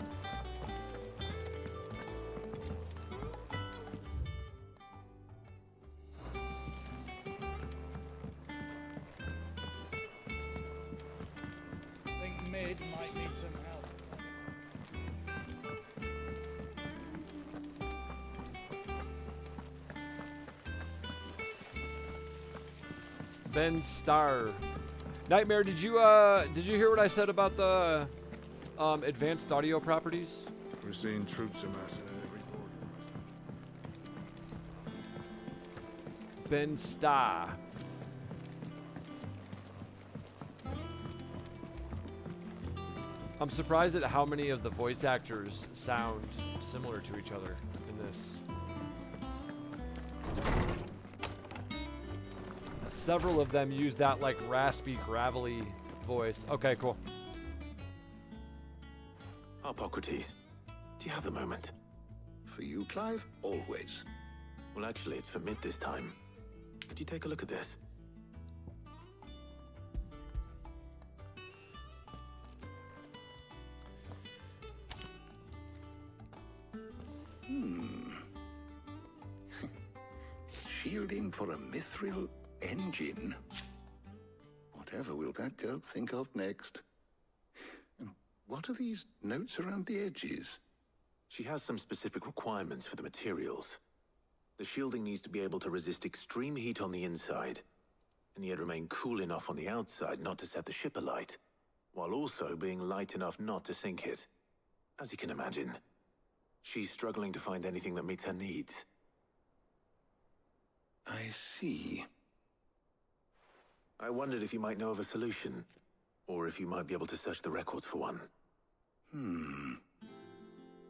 I think Mid might need some help. Ben Starr. Nightmare, did you hear what I said about the advanced audio properties? We're seeing troops amassing at every border. Ben Starr. I'm surprised at how many of the voice actors sound similar to each other in this. Several of them use that like raspy, gravelly voice. Okay, cool. Harpocrates, do you have a moment? For you, Clive? Always. Well, actually, it's for Mid this time. Could you take a look at this? Shielding for a mithril engine. Whatever will that girl think of next? And what are these notes around the edges? She has some specific requirements for the materials. The shielding needs to be able to resist extreme heat on the inside, and yet remain cool enough on the outside not to set the ship alight. while also being light enough not to sink it. As you can imagine, she's struggling to find anything that meets her needs. I see. I wondered if you might know of a solution, or if you might be able to search the records for one.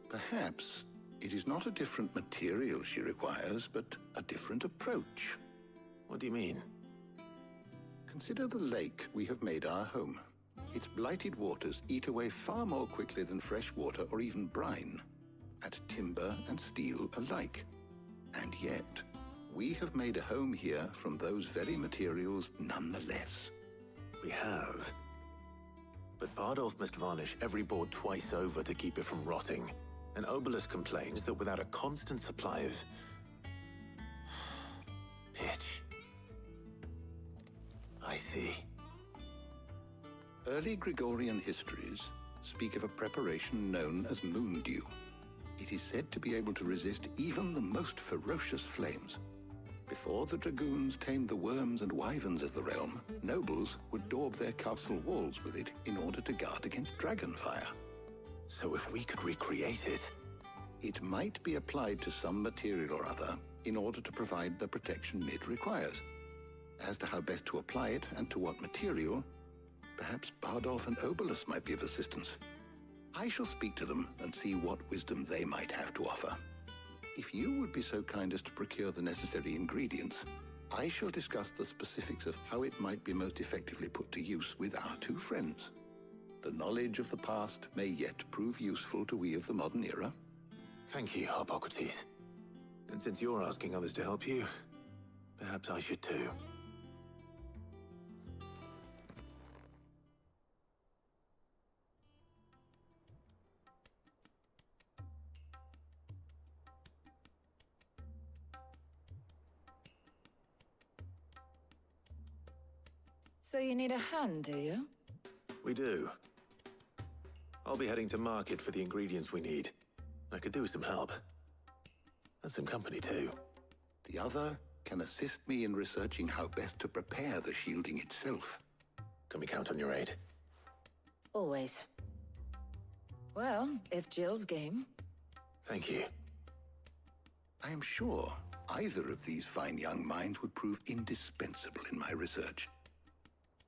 Perhaps it is not a different material she requires, but a different approach. What do you mean? Consider the lake we have made our home. Its blighted waters eat away far more quickly than fresh water or even brine, at timber and steel alike. And yet, we have made a home here from those very materials nonetheless. We have. But Bardolph must varnish every board twice over to keep it from rotting. And Obelisk complains that without a constant supply of pitch. I see. Early Gregorian histories speak of a preparation known as moon dew. It is said to be able to resist even the most ferocious flames. Before the dragoons tamed the worms and wyverns of the realm, nobles would daub their castle walls with it in order to guard against dragonfire. So if we could recreate it... It might be applied to some material or other in order to provide the protection it requires. As to how best to apply it and to what material, perhaps Bardolph and Obelisk might be of assistance. I shall speak to them and see what wisdom they might have to offer. If you would be so kind as to procure the necessary ingredients, I shall discuss the specifics of how it might be most effectively put to use with our two friends. The knowledge of the past may yet prove useful to we of the modern era. Thank you, Hippocrates. And since you're asking others to help you, perhaps I should too. So you need a hand, do you? We do. I'll be heading to market for the ingredients we need. I could do with some help. And some company, too. The other can assist me in researching how best to prepare the shielding itself. Can we count on your aid? Always. Well, if Jill's game. Thank you. I am sure either of these fine young minds would prove indispensable in my research.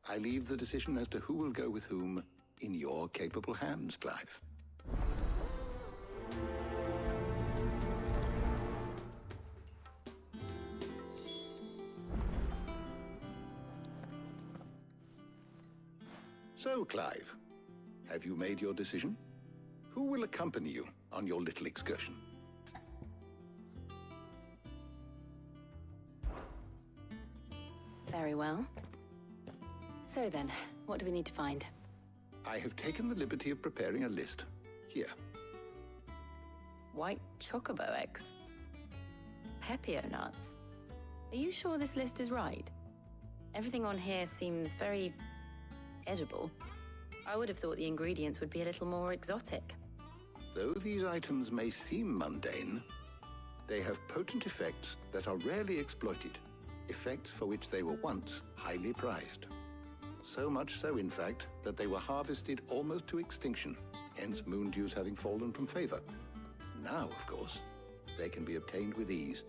I leave the decision as to who will go with whom in your capable hands, Clive. So, Clive, have you made your decision? Who will accompany you on your little excursion? Very well. So then, what do we need to find? I have taken the liberty of preparing a list. Here. White chocobo eggs. Pepio nuts. Are you sure this list is right? Everything on here seems very edible. I would have thought the ingredients would be a little more exotic. Though these items may seem mundane, they have potent effects that are rarely exploited, effects for which they were once highly prized. So much so, in fact, that they were harvested almost to extinction, hence moon dews having fallen from favor. Now, of course, they can be obtained with ease.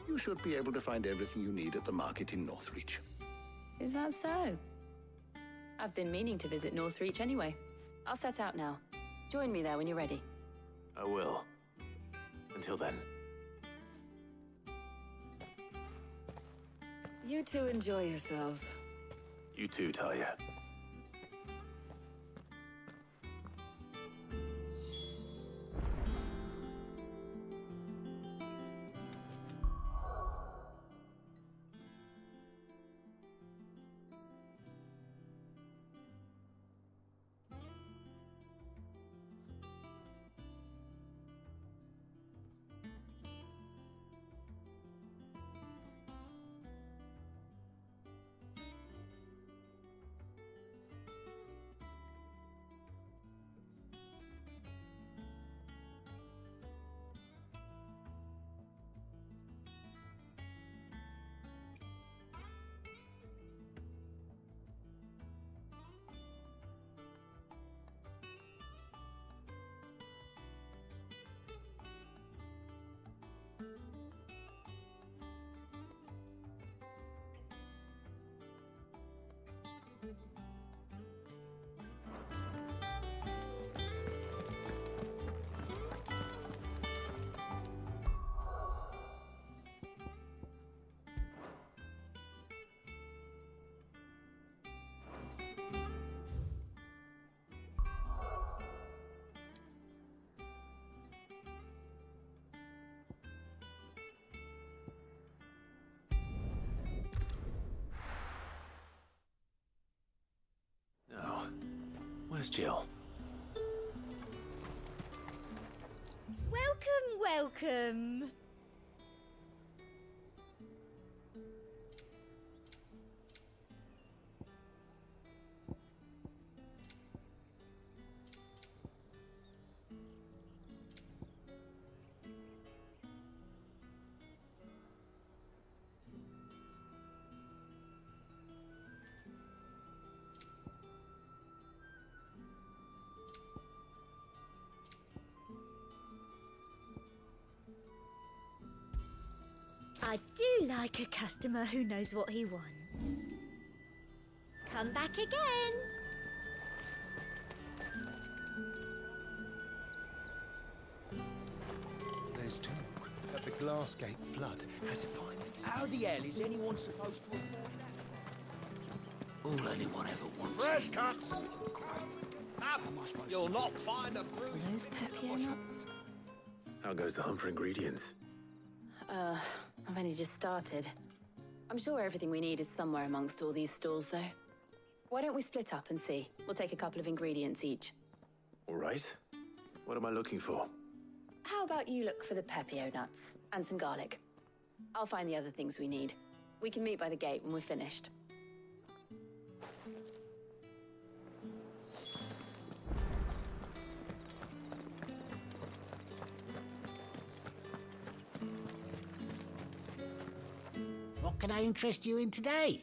You should be able to find everything you need at the market in Northreach. Is that so? I've been meaning to visit Northreach anyway. I'll set out now. Join me there when you're ready. I will. Until then. You two enjoy yourselves. You too, Talia. Where's Jill? Welcome, welcome. I do like a customer who knows what he wants. Come back again. There's talk that the Glassgate flood has finally... How the hell is anyone supposed to afford that? All anyone ever wants... Fresh cuts! You'll not find a bruise. Are those Pepio nuts? How goes the hunt for ingredients? I've only just started. I'm sure everything we need is somewhere amongst all these stalls, though. Why don't we split up and see? We'll take a couple of ingredients each. All right. What am I looking for? How about you look for the Pepio nuts and some garlic? I'll find the other things we need. We can meet by the gate when we're finished. What can I interest you in today?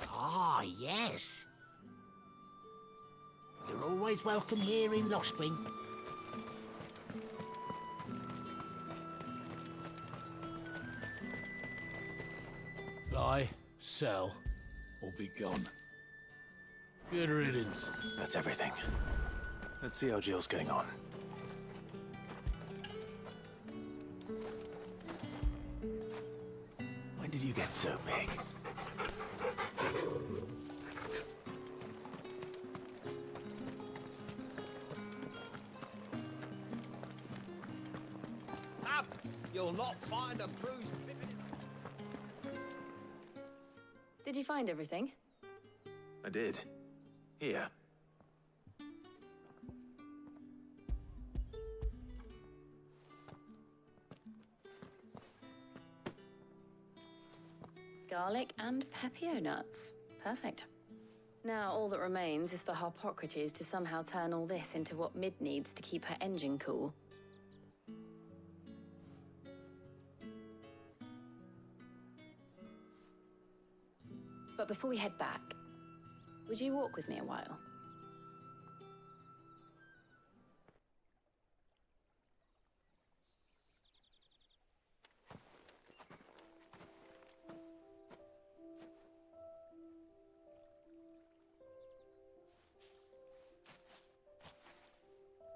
Ah, yes. You're always welcome here in Lostwing. Buy, sell, or be gone. Good riddance. That's everything. Let's see how Jill's getting on. When did you get so big? Up! You'll not find a bruised pippin. Did you find everything? I did. Here. Garlic and Pepio nuts. Perfect. Now all that remains is for Harpocrates to somehow turn all this into what Mid needs to keep her engine cool. But before we head back, would you walk with me a while?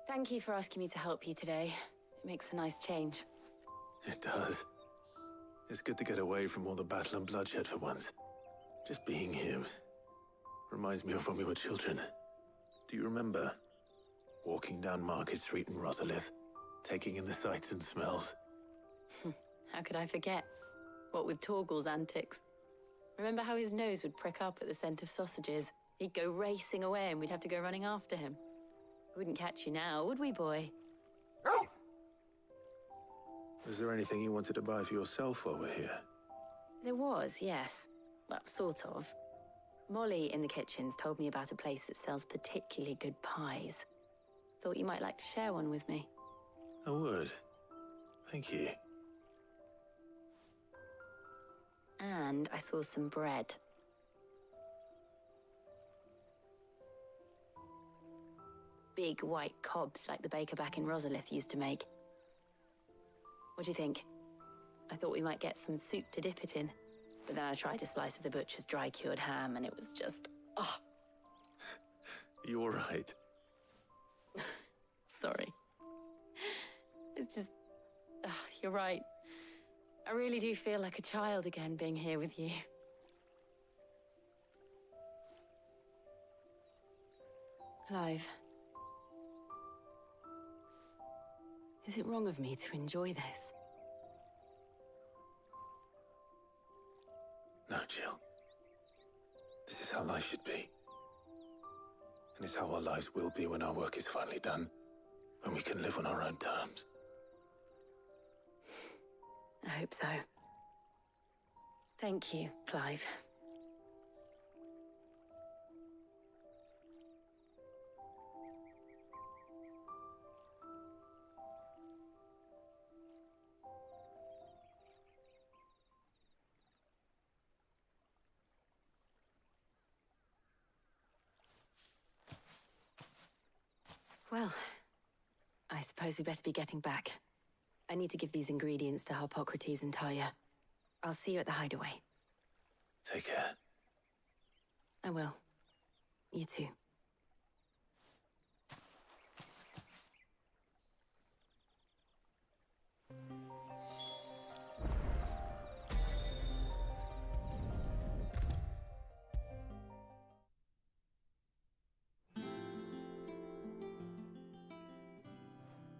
Thank you for asking me to help you today. It makes a nice change. It does. It's good to get away from all the battle and bloodshed for once. Just being here reminds me of when we were children. Do you remember? Walking down Market Street in Rosalith, taking in the sights and smells. How could I forget? What with Torgal's antics. Remember how his nose would prick up at the scent of sausages? He'd go racing away and we'd have to go running after him. We wouldn't catch you now, would we, boy? Is there anything you wanted to buy for yourself while we're here? There was, yes. Well, sort of. Molly in the kitchens told me about a place that sells particularly good pies. Thought you might like to share one with me. I would. Thank you. And I saw some bread. Big white cobs like the baker back in Rosalith used to make. What do you think? I thought we might get some soup to dip it in. But then I tried a slice of the butcher's dry-cured ham and it was just... oh. You all right? Sorry. It's just... you're right. I really do feel like a child again being here with you. Clive. Is it wrong of me to enjoy this? No. is how life should be. And it's how our lives will be when our work is finally done. When we can live on our own terms. I hope so. Thank you, Clive. Well, I suppose we better be getting back. I need to give these ingredients to Harpocrates and Talia. I'll see you at the hideaway. Take care. I will. You too.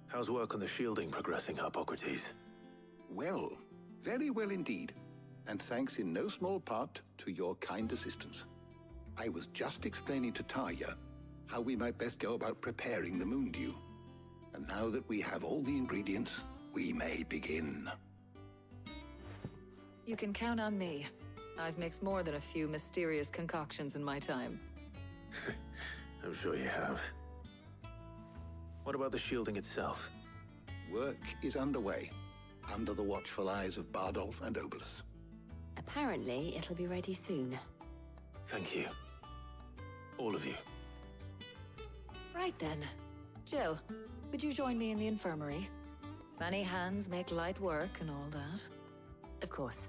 How's work on the shielding progressing, Harpocrates? Well, very well indeed. And thanks in no small part to your kind assistance. I was just explaining to Talia how we might best go about preparing the moon dew. And now that we have all the ingredients, we may begin. You can count on me. I've mixed more than a few mysterious concoctions in my time. I'm sure you have. What about the shielding itself? Work is underway, under the watchful eyes of Bardolph and Obolus. Apparently, it'll be ready soon. Thank you. All of you. Right then. Jill, would you join me in the infirmary? Many hands make light work and all that. Of course.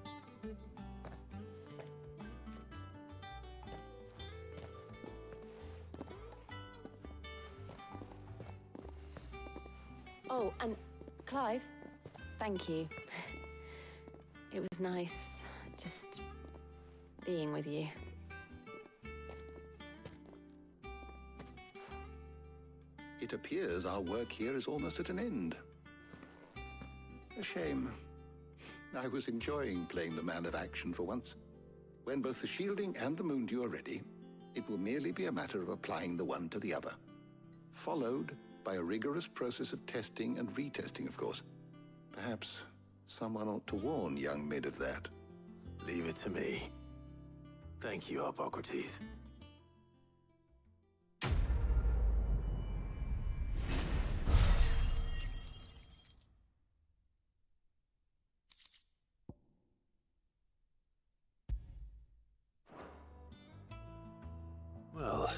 Oh, and Clive, thank you. It was nice just being with you. It appears our work here is almost at an end. A shame. I was enjoying playing the man of action for once. When both the shielding and the moon dew are ready, it will merely be a matter of applying the one to the other. Followed by a rigorous process of testing and retesting, of course. Perhaps someone ought to warn young Mid of that. Leave it to me. Thank you, Harpocrates. Well,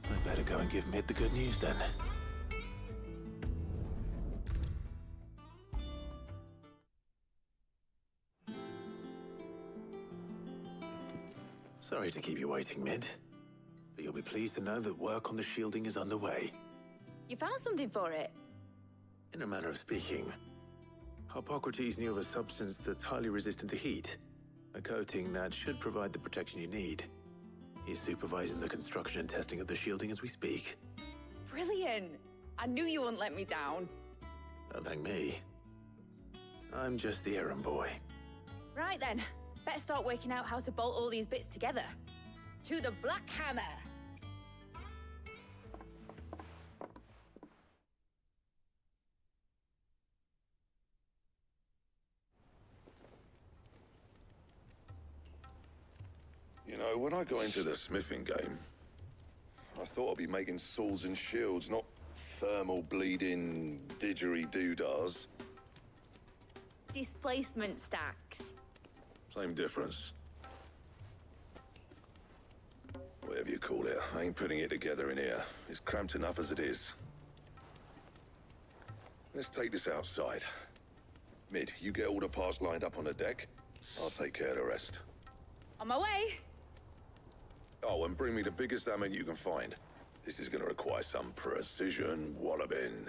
I better go and give Mid the good news then. Sorry to keep you waiting, Mid, but you'll be pleased to know that work on the shielding is underway. You found something for it? In a manner of speaking, Harpocrates knew of a substance that's highly resistant to heat, a coating that should provide the protection you need. He's supervising the construction and testing of the shielding as we speak. Brilliant! I knew you wouldn't let me down. Don't thank me. I'm just the errand boy. Right then, better start working out how to bolt all these bits together. To the Black Hammer! You know, when I got into the smithing game, I thought I'd be making swords and shields, not thermal bleeding didgeridoo-dahs. Displacement stacks. Same difference. Whatever you call it, I ain't putting it together in here. It's cramped enough as it is. Let's take this outside. Mid, you get all the parts lined up on the deck. I'll take care of the rest. On my way! Oh, and bring me the biggest hammer you can find. This is gonna require some precision walloping.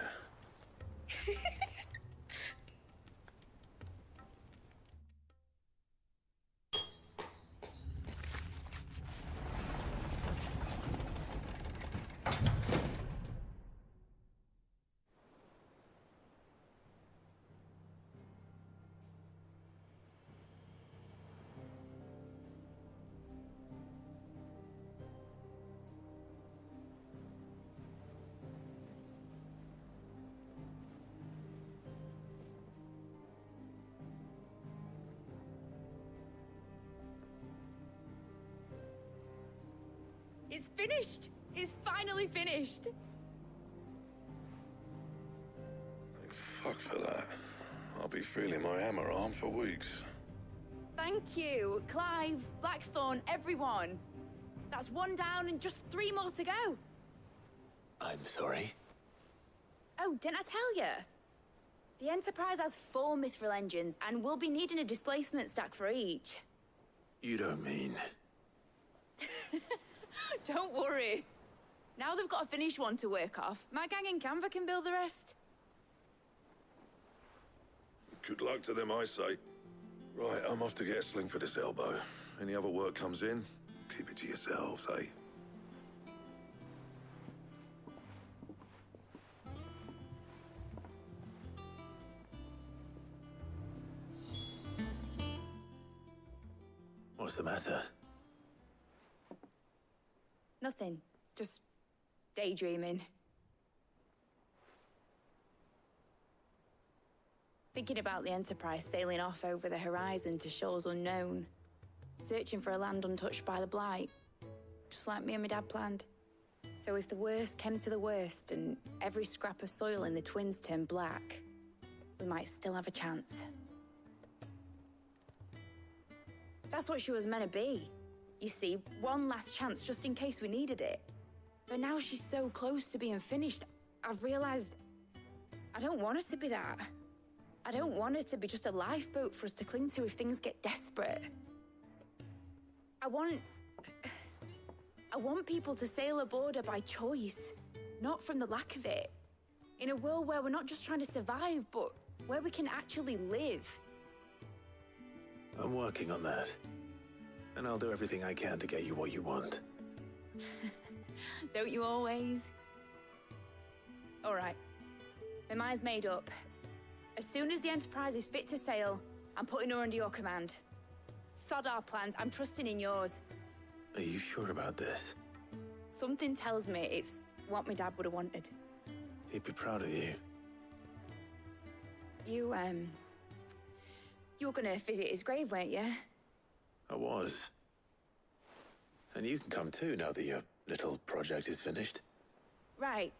It's finished! It's finally finished! Thank fuck for that. I'll be feeling my hammer arm for weeks. Thank you, Clive, Blackthorn, everyone. That's one down and just 3 more to go. I'm sorry. Oh, didn't I tell you? The Enterprise has 4 mithril engines, and we'll be needing a displacement stack for each. You don't mean... Don't worry. Now they've got a finished one to work off. My gang in Canva can build the rest. Good luck to them, I say. Right, I'm off to get a sling for this elbow. Any other work comes in, keep it to yourselves, eh? What's the matter? Nothing. Just daydreaming. Thinking about the Enterprise sailing off over the horizon to shores unknown. Searching for a land untouched by the Blight. Just like me and my dad planned. So if the worst came to the worst and every scrap of soil in the Twins turned black, we might still have a chance. That's what she was meant to be. You see, one last chance just in case we needed it. But now she's so close to being finished, I've realized I don't want her to be that. I don't want her to be just a lifeboat for us to cling to if things get desperate. I want people to sail aboard her by choice, not from the lack of it. In a world where we're not just trying to survive, but where we can actually live. I'm working on that. And I'll do everything I can to get you what you want. Don't you always? All right. My mind's made up. As soon as the Enterprise is fit to sail, I'm putting her under your command. Sod our plans, I'm trusting in yours. Are you sure about this? Something tells me it's what my dad would have wanted. He'd be proud of you. You were gonna visit his grave, weren't you? I was. And you can come too now that your little project is finished. Right.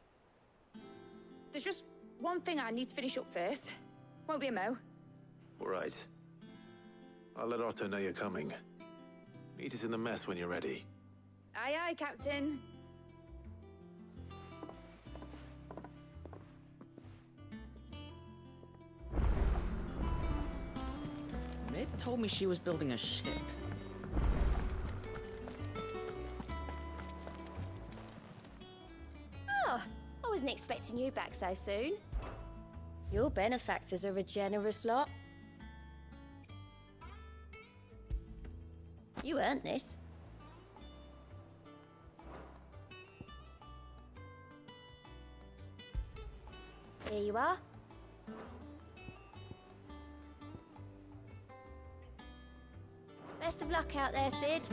There's just one thing I need to finish up first. Won't be a mo. All right. I'll let Otto know you're coming. Meet us in the mess when you're ready. Aye, aye, Captain. Mid told me she was building a ship. Oh, I wasn't expecting you back so soon. Your benefactors are a generous lot. You earned this. Here you are. Best of luck out there, Sid.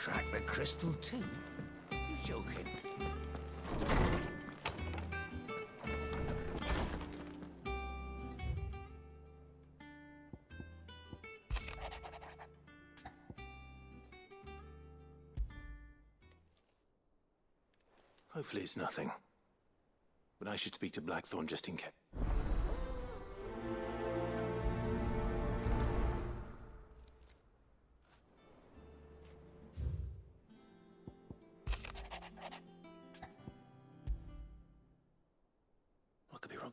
cracked the crystal too? You're joking. Hopefully it's nothing. But I should speak to Blackthorn just in case. What could be wrong?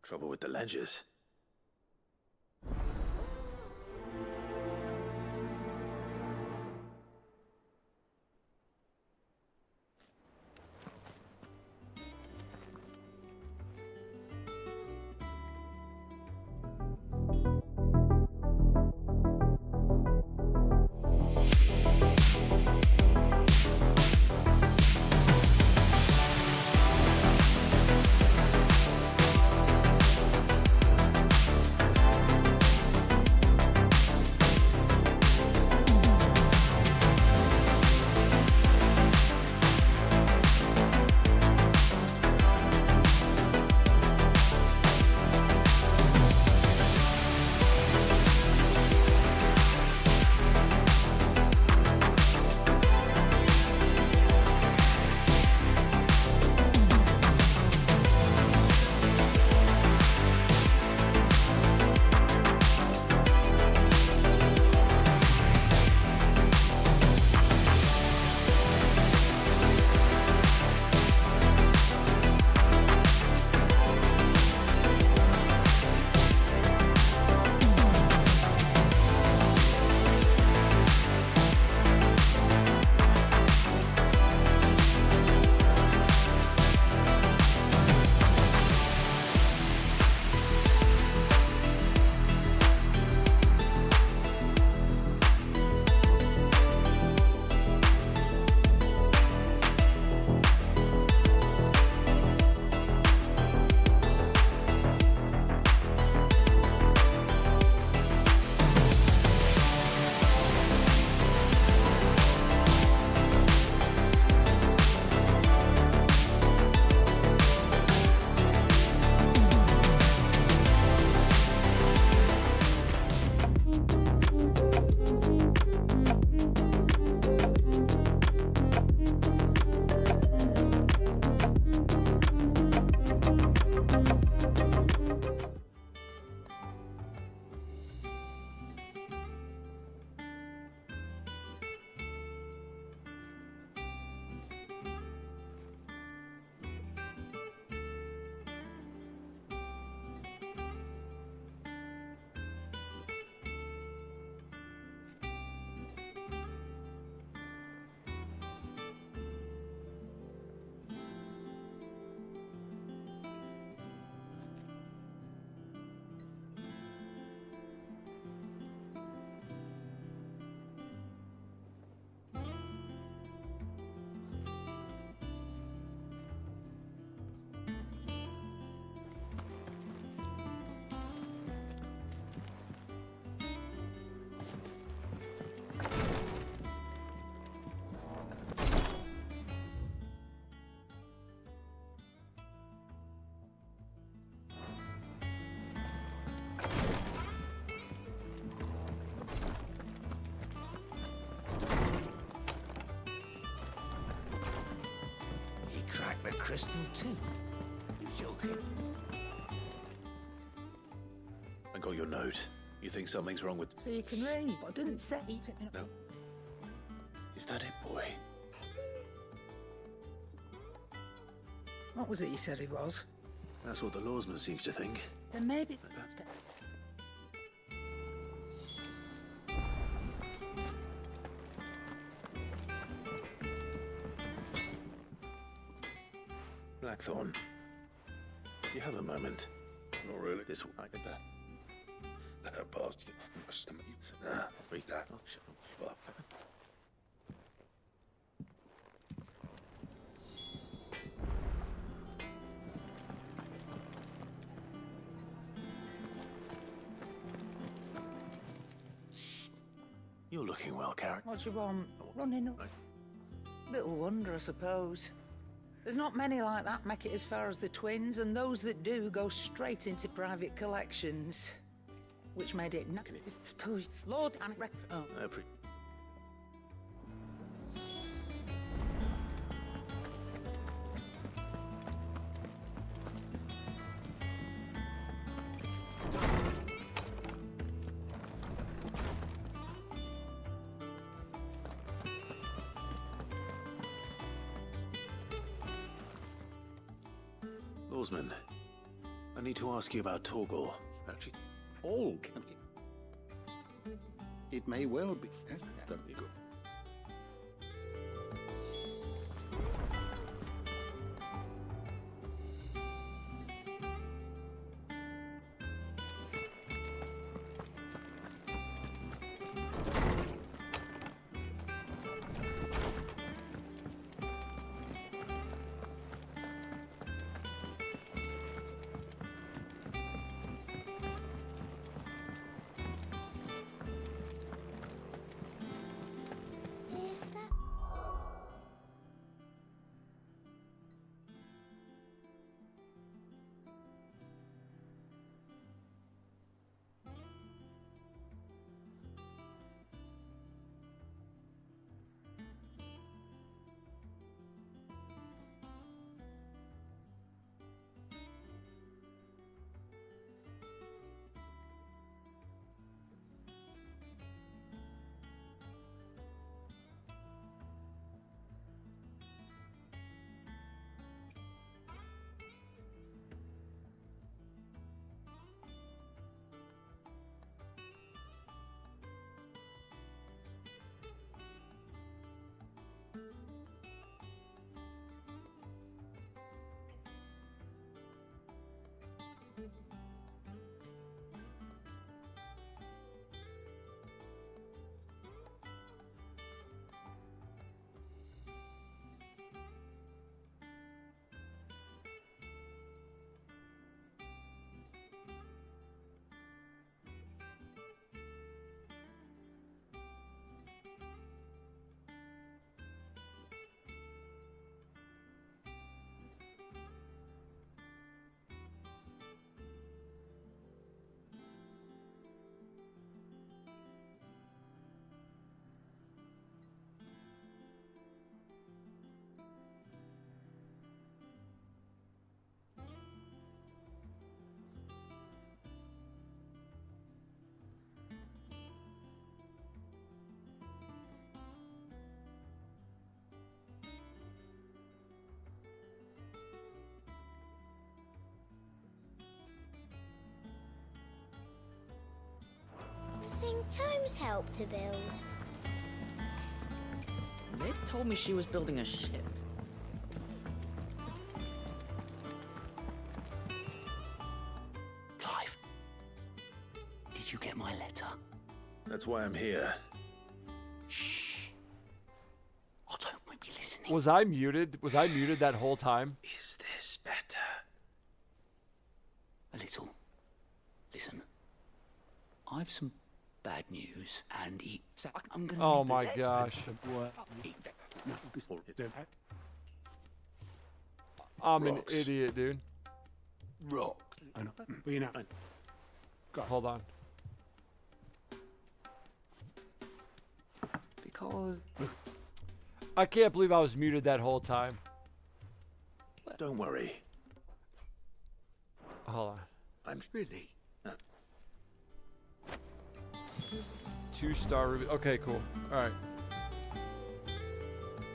Trouble with the ledgers. The crystal too? You're joking. I got your note. You think something's wrong with... So you can read. I didn't say... No. Is that it, boy? What was it you said he was? That's what the lawsman seems to think. Then maybe... Blackthorn. You have a moment. Not really. This will I get that. That bastard. You're looking well, Carrick. What do you want? Running up? Little wonder, I suppose. There's not many like that make it as far as the twins, and those that do go straight into private collections. Which made it suppose Lord and Oh, Lawsman, I need to ask you about Torgor. Actually, All can. It may well be. Very good. Is that... thing Tomes helped to build? They told me she was building a ship. Clive, did you get my letter? That's why I'm here. Shh. Otto might be listening. Was I muted? Was I muted that whole time? Is this better? A little. Listen. I've some bad news, and I'm gonna. Oh my gosh. I'm an idiot, dude. Rock. I know. But you know. Hold on. Because I can't believe I was muted that whole time. Don't worry. Hold on. I'm really. 2-star review. Okay, cool. All right.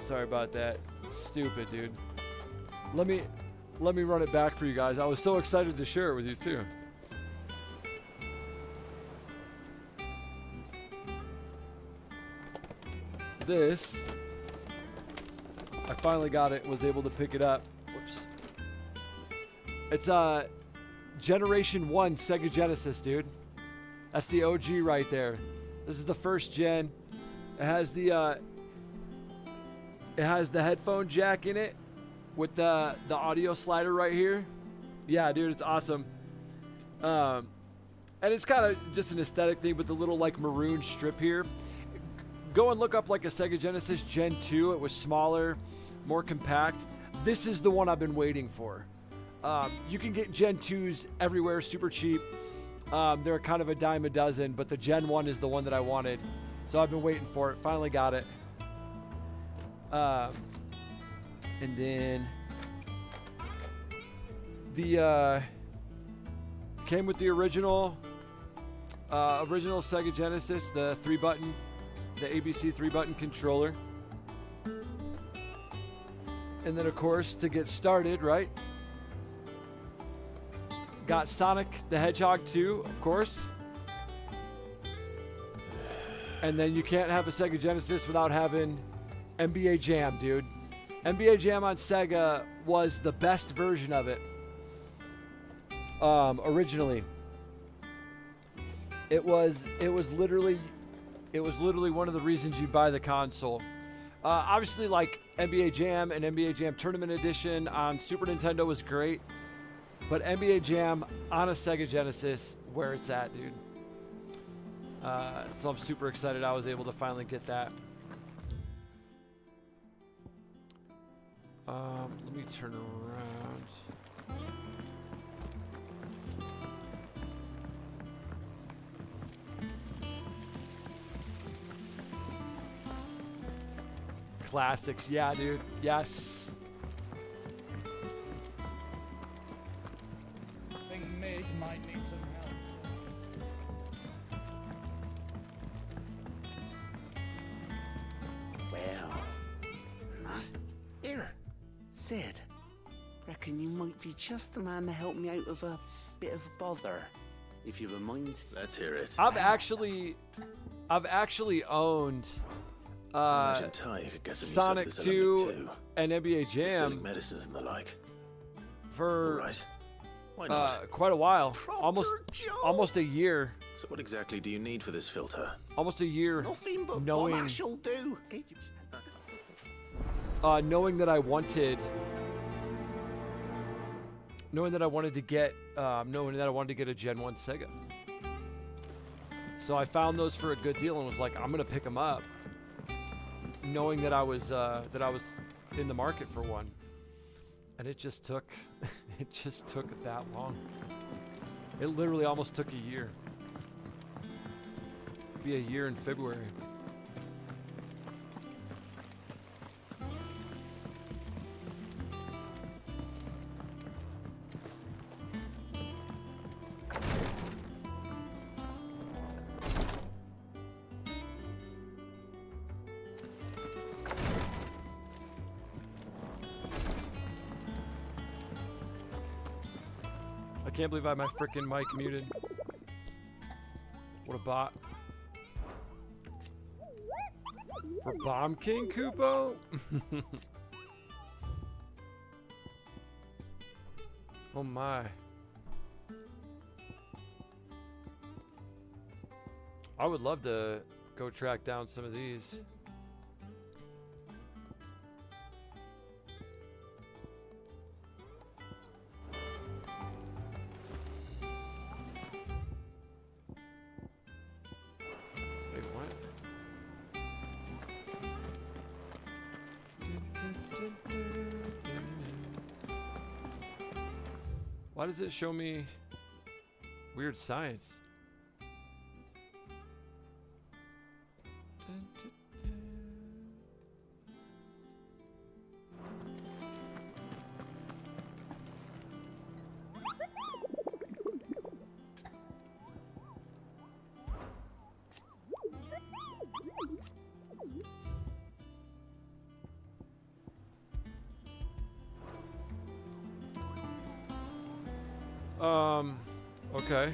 Sorry about that. Stupid, dude. Let me run it back for you guys. I was so excited to share it with you too. This, I finally got it. Was able to pick it up. Whoops. It's Generation 1 Sega Genesis, dude. That's the OG right there. This is the first gen. It has the headphone jack in it with the audio slider right here. Yeah, dude, it's awesome. And it's kind of just an aesthetic thing with the little like maroon strip here. Go and look up like a Sega Genesis Gen 2. It was smaller, more compact. This is the one I've been waiting for. You can get Gen 2s everywhere, super cheap. They're kind of a dime a dozen, but the Gen 1 is the one that I wanted. So I've been waiting for it. Finally got it. And then the came with the original Sega Genesis, the ABC 3-button controller. And then of course, to get started, right? Got Sonic the Hedgehog 2, of course. And then you can't have a Sega Genesis without having NBA Jam, dude. NBA Jam on Sega was the best version of it. Originally. It was literally one of the reasons you buy the console. Obviously, like NBA Jam and NBA Jam Tournament Edition on Super Nintendo was great. But NBA Jam on a Sega Genesis, where it's at, dude. So I'm super excited I was able to finally get that. Let me turn around. Classics, yeah, dude. Yes. I think Mig might need some help. Well, nice. Here, Sid. Reckon you might be just the man to help me out of a bit of bother, if you don't mind. Let's hear it. I've actually owned Imagine Ty could get some Sonic use out of this 2 element too. and NBA Jam Distilling medicines and the like. for Right. Why not? quite a while. Almost a year. So what exactly do you need for this filter? Almost a year. Nothing but knowing Bob Ash'll do. knowing that I wanted to get a Gen 1 Sega. So I found those for a good deal and was like, I'm gonna pick them up, knowing that I was in the market for one. And it just took that long. It literally almost took a year. It'll be a year in February. I can't believe I have my freaking mic muted. What a bot. For Bomb King Kupo? Oh my. I would love to go track down some of these. Wait, what? Why does it show me weird science? Okay.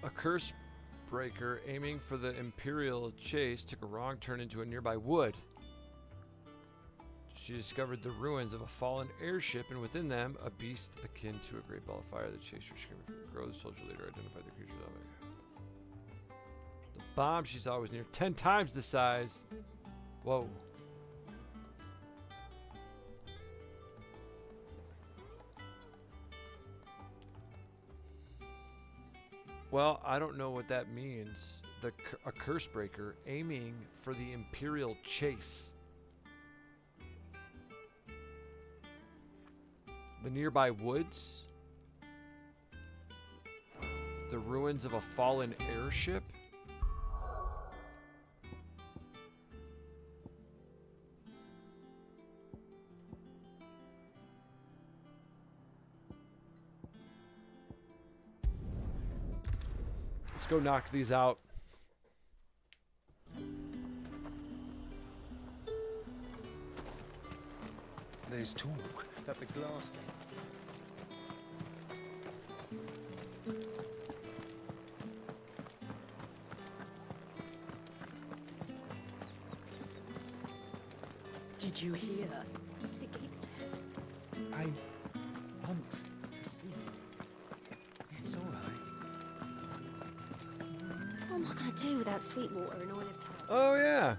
A curse breaker aiming for the Imperial chase took a wrong turn into a nearby wood. She discovered the ruins of a fallen airship, and within them, a beast akin to a great ball of fire. The chaser screamed from the grove. The soldier leader identified the creature. The bomb she saw was near 10 times the size. Whoa. Well, I don't know what that means. A curse breaker aiming for the Imperial chase. The nearby woods. The ruins of a fallen airship. Let's go knock these out. There's talk that the glass gate. Did you hear? The gates to heaven. I want to see. It's all right. What am I going to do without Sweetwater and Olive Tower? Oh, yeah.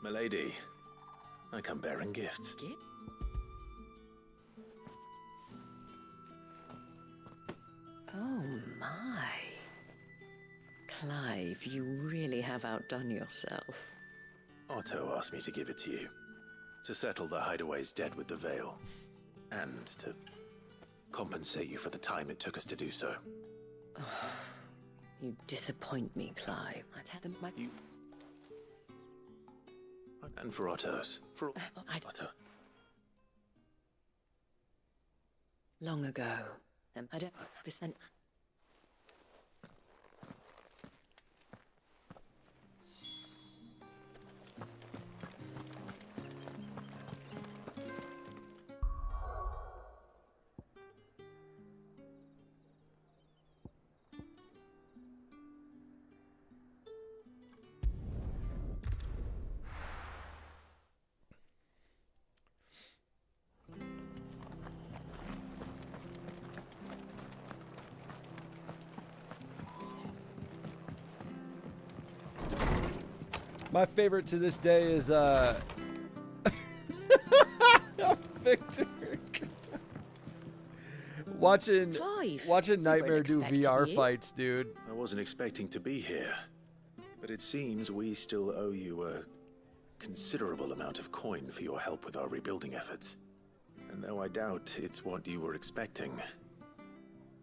Milady, I come bearing gifts. Gift? Oh, my. Clive, you really have outdone yourself. Otto asked me to give it to you. To settle the hideaway's debt with the Veil. And to compensate you for the time it took us to do so. You disappoint me, Clive. I tell them my... You... And for Otto's. For Otto. Long ago. I don't... My favorite to this day is Victor. watching Nightmare do VR fights, dude. I wasn't expecting to be here, but it seems we still owe you a considerable amount of coin for your help with our rebuilding efforts. And though I doubt it's what you were expecting,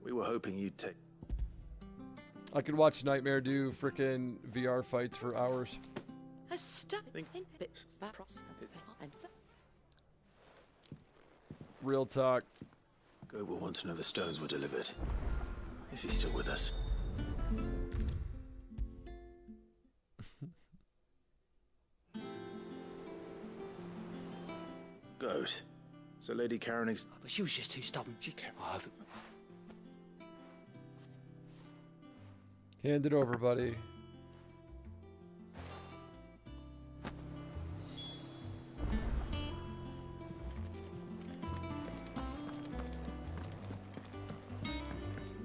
we were hoping you'd take... I could watch Nightmare do frickin' VR fights for hours. Real talk. Go will want to know the stones were delivered. If he's still with us. Goat. So Lady Karen But she was just too stubborn. She can't. Hand it over, buddy.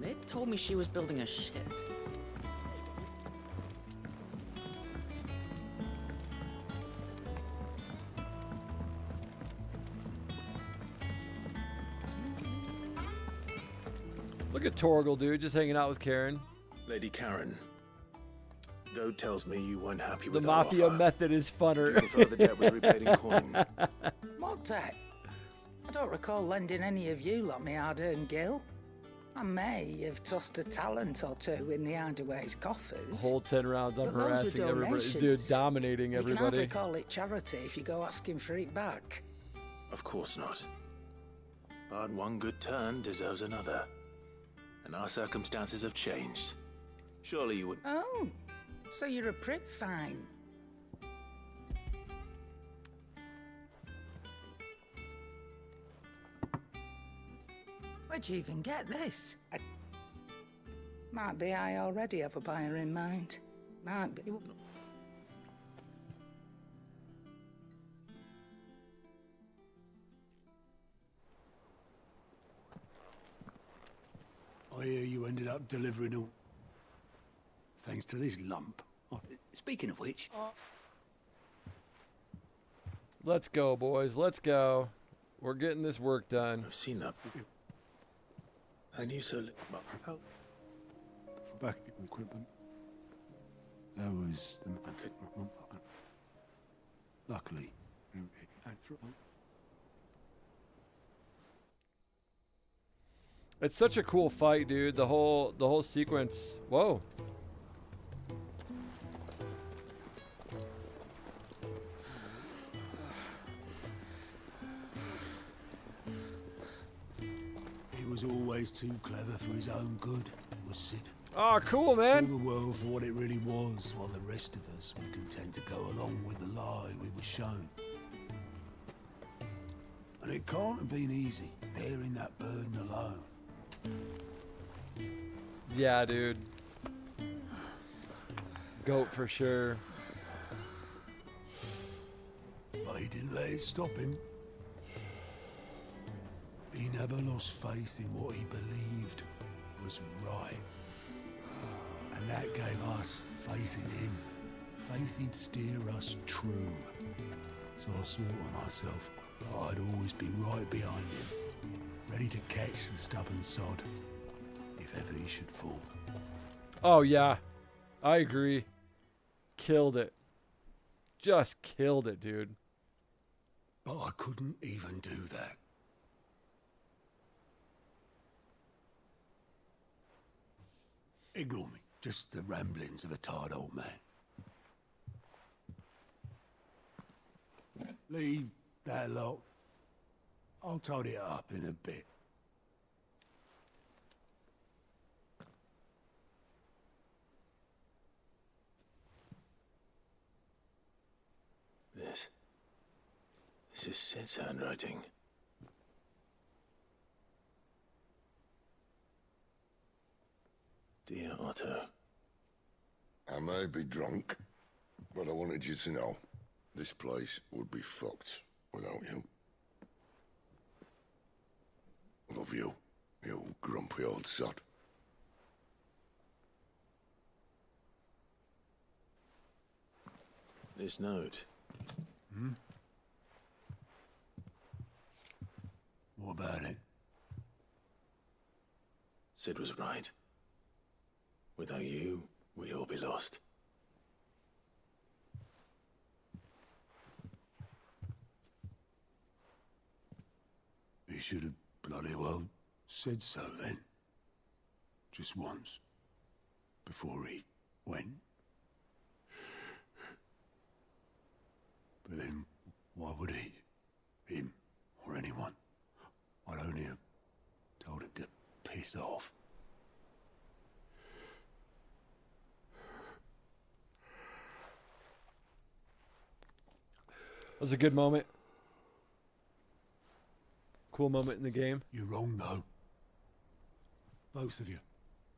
Nick told me she was building a ship. Look at Torgal, dude, just hanging out with Karen. Lady Karen. Goat tells me you weren't happy The with our mafia offer. method is funner. You prefer the debt was repaid in coin. What debt? I don't recall lending any of you lot me hard-earned gil. I may have tossed a talent or two in the Hideaway's coffers. Whole 10 rounds, I'm But those were harassing everybody. Dude, donations. dominating You can everybody. hardly call it charity if you go asking for it back. Of course not. But one good turn deserves another. And our circumstances have changed. Surely you would... Oh, so you're a prick fine. Where'd you even get this? Might be I already have a buyer in mind. Might be. I hear you ended up delivering all... thanks to this lump. Oh, speaking of which... Let's go, boys. Let's go. We're getting this work done. I've seen that. I knew so. For backup equipment. That was the... Luckily. It's such a cool fight, dude. The whole sequence. Whoa. He was always too clever for his own good, was Sid. Oh, cool, man. Saw the world for what it really was, while the rest of us were content to go along with the lie we were shown. And it can't have been easy, bearing that burden alone. Yeah, dude. Goat for sure. But he didn't let it stop him. He never lost faith in what he believed was right. And that gave us faith in him. Faith he'd steer us true. So I swore to myself that I'd always be right behind him, ready to catch the stubborn sod, if ever he should fall. Oh, yeah. I agree. Killed it. Just killed it, dude. But I couldn't even do that. Ignore me. Just the ramblings of a tired old man. Leave that lot. I'll tidy it up in a bit. This is Sid's handwriting. Dear Otto. I may be drunk, but I wanted you to know this place would be fucked without you. Love you, you grumpy old sod. This note. Hmm? What about it? Sid was right. Without you, we'd all be lost. He should have bloody well said so then. Just once. Before he went. But then, why would he? Him, or anyone? I'd only have told him to piss off. That was a good moment. Cool moment in the game. You're wrong, though. Both of you.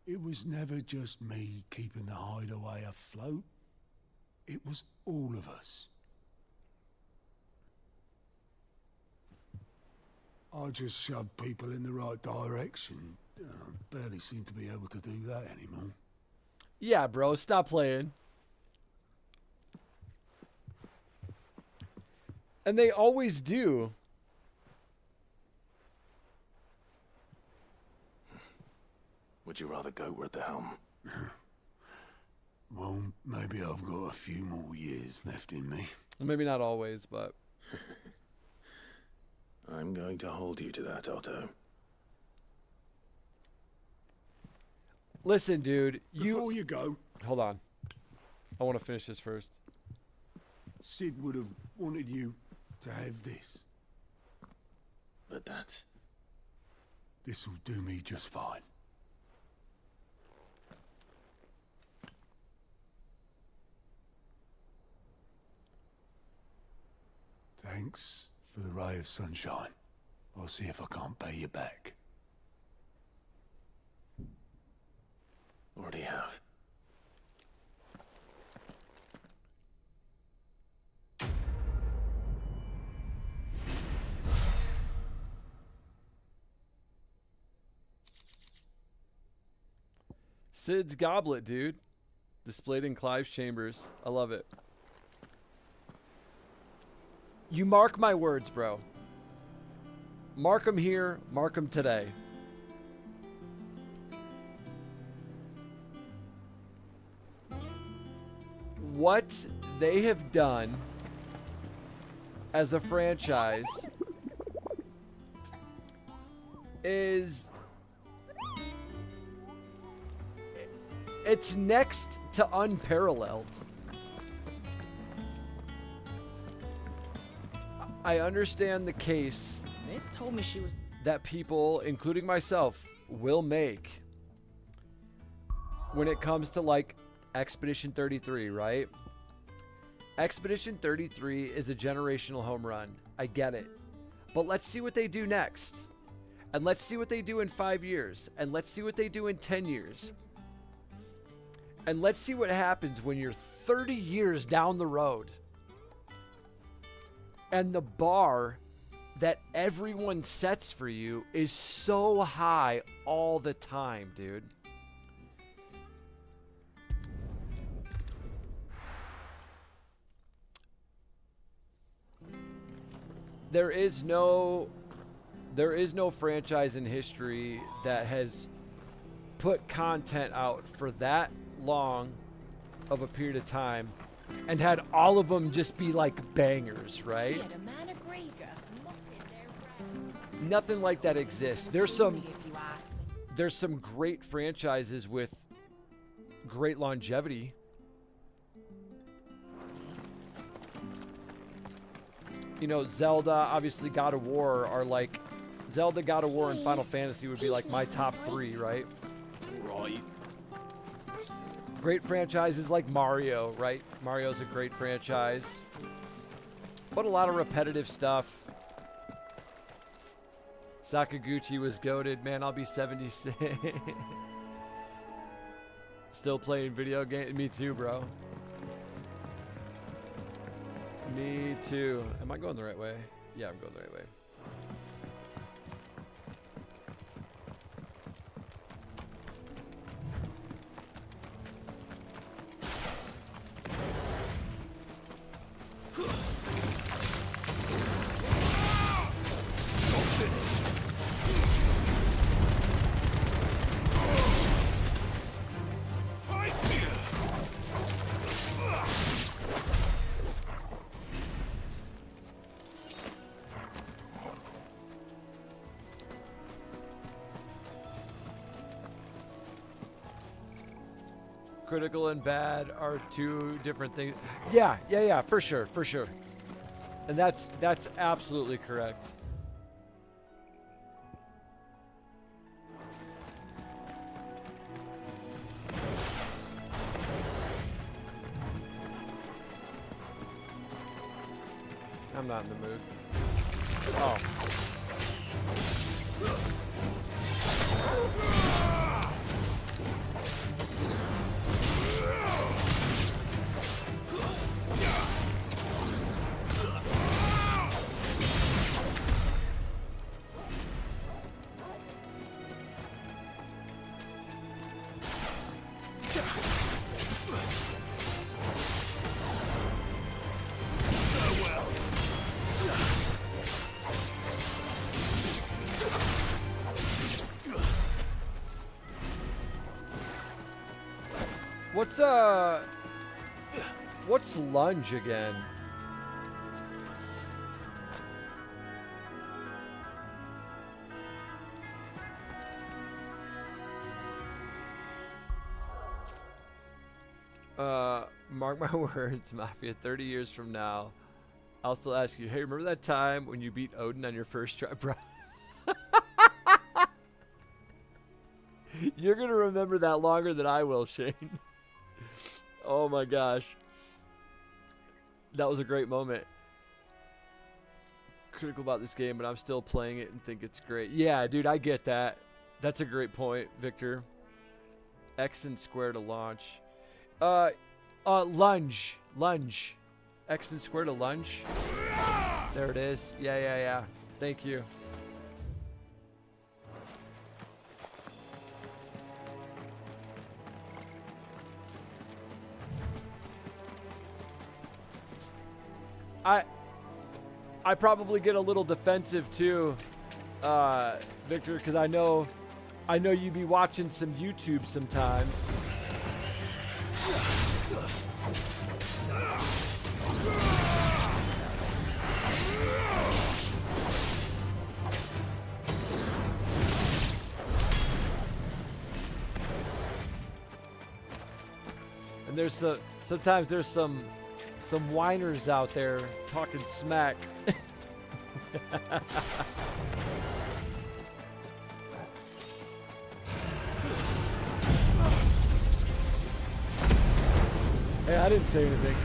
It was never just me keeping the hideaway afloat. It was all of us. I just shoved people in the right direction. I barely seem to be able to do that anymore. Yeah, bro, stop playing. And they always do. Would you rather go at the helm? Well, maybe I've got a few more years left in me. Maybe not always, but... I'm going to hold you to that, Otto. Listen, dude, Before you go... Hold on. I want to finish this first. Sid would have wanted you to have this. But that's... This'll do me just fine. Thanks for the ray of sunshine. I'll see if I can't pay you back. Already have. Sid's goblet, dude. Displayed in Clive's chambers. I love it. You mark my words, bro. Mark them here. Mark them today. What they have done as a franchise is... it's next to unparalleled. I understand the case They told me she was... that people, including myself, will make when it comes to like Expedition 33, right? Expedition 33 is a generational home run. I get it. But let's see what they do next. And let's see what they do in 5 years. And let's see what they do in 10 years. And let's see what happens when you're 30 years down the road. And the bar that everyone sets for you is so high all the time, dude. There is no franchise in history that has put content out for that long of a period of time and had all of them just be like bangers, right? Nothing like that exists. There's some great franchises with great longevity. You know, Zelda, obviously God of War are like... Zelda, God of War, and Final Fantasy would be like my top 3, right? Right. Great franchises like Mario, right? Mario's a great franchise. But a lot of repetitive stuff. Sakaguchi was goated. Man, I'll be 76. Still playing video games. Me too, bro. Me too. Am I going the right way? Yeah, I'm going the right way. Critical and bad are two different things. Yeah, for sure. And that's absolutely correct. I'm not in the mood. Oh. What's lunge again? Mark my words, Mafia, 30 years from now, I'll still ask you, hey, remember that time when you beat Odin on your first try, bro? You're gonna remember that longer than I will, Shane. Oh my gosh. That was a great moment. Critical about this game, but I'm still playing it and think it's great. Yeah, dude, I get that. That's a great point, Victor. X and square to launch. Lunge. X and square to lunge. There it is. Yeah. Thank you. I probably get a little defensive too, Victor, because I know you be watching some YouTube sometimes. And there's sometimes there's some whiners out there talking smack. Hey, I didn't say anything.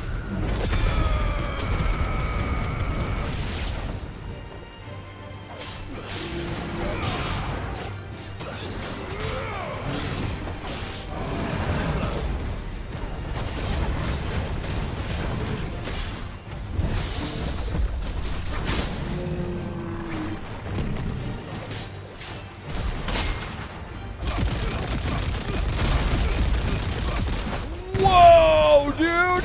Whoa, dude!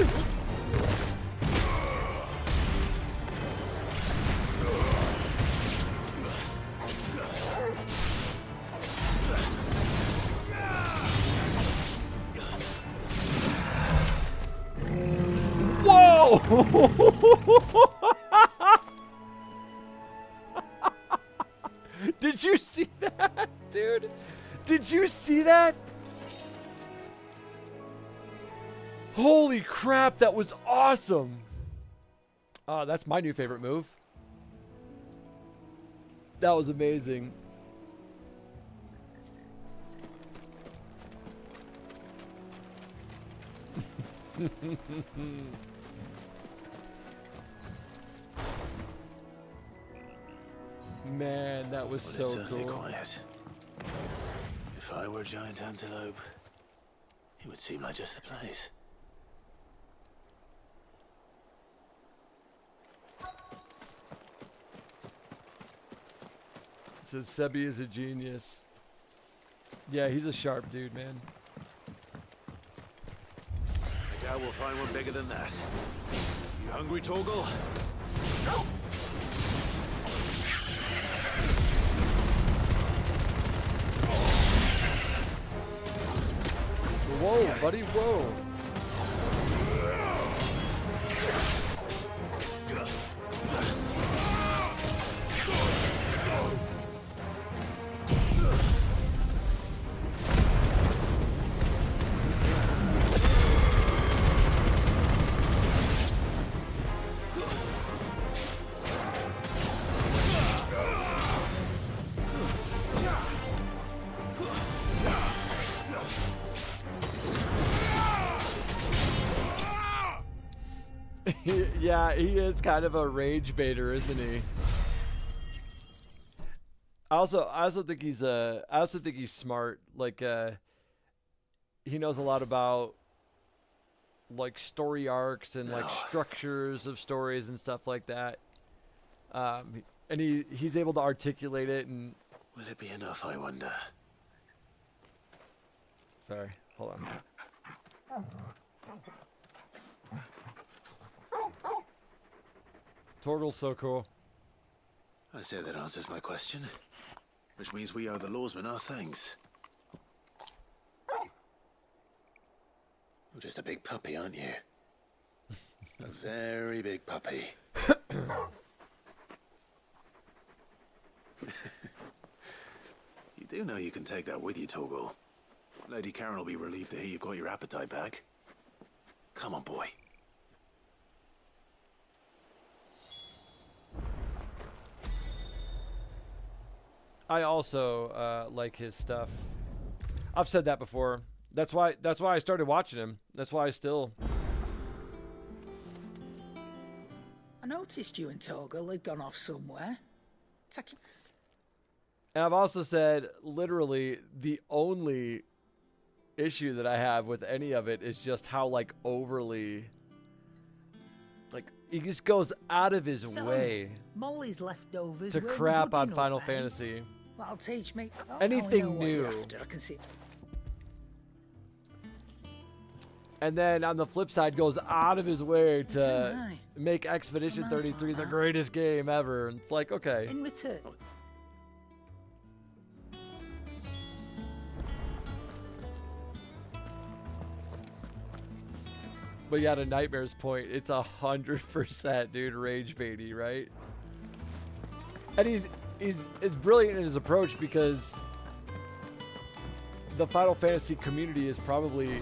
Whoa! Did you see that, dude? Did you see that? Holy crap, that was awesome. That's my new favorite move. That was amazing. Man, that was Well, so it's certainly cool. quiet. If I were a giant antelope, it would seem like just the place. It says Sebi is a genius. Yeah, he's a sharp dude, man. I doubt we'll find one bigger than that. You hungry, Torgal? Whoa, buddy, whoa. Yeah, he is kind of a rage baiter, isn't he? I also think he's smart. Like, he knows a lot about like story arcs and like structures of stories and stuff like that. And he's able to articulate it. And will it be enough, I wonder? Sorry, hold on. Torgal's so cool. I say that answers my question. Which means we owe the lawsmen our thanks. You're just a big puppy, aren't you? A very big puppy. You do know you can take that with you, Torgal. Lady Karen will be relieved to hear you've got your appetite back. Come on, boy. I also like his stuff. I've said that before. That's why I started watching him. That's why I still. I noticed you and Torgal had gone off somewhere. And I've also said literally the only issue that I have with any of it is just how like overly, like he just goes out of his So, way Molly's leftovers to weren't crap good on enough, Final eh? Fantasy. That'll teach me. Oh, Anything I know what you're new. after. I can see it's And then on the flip side, goes out of his way to Okay, make Expedition Nice like 33 the that. greatest game ever. And it's like, okay. in return. But yeah, to Nightmare's point, it's 100%, dude, rage baity, right? And it's brilliant in his approach because the Final Fantasy community is probably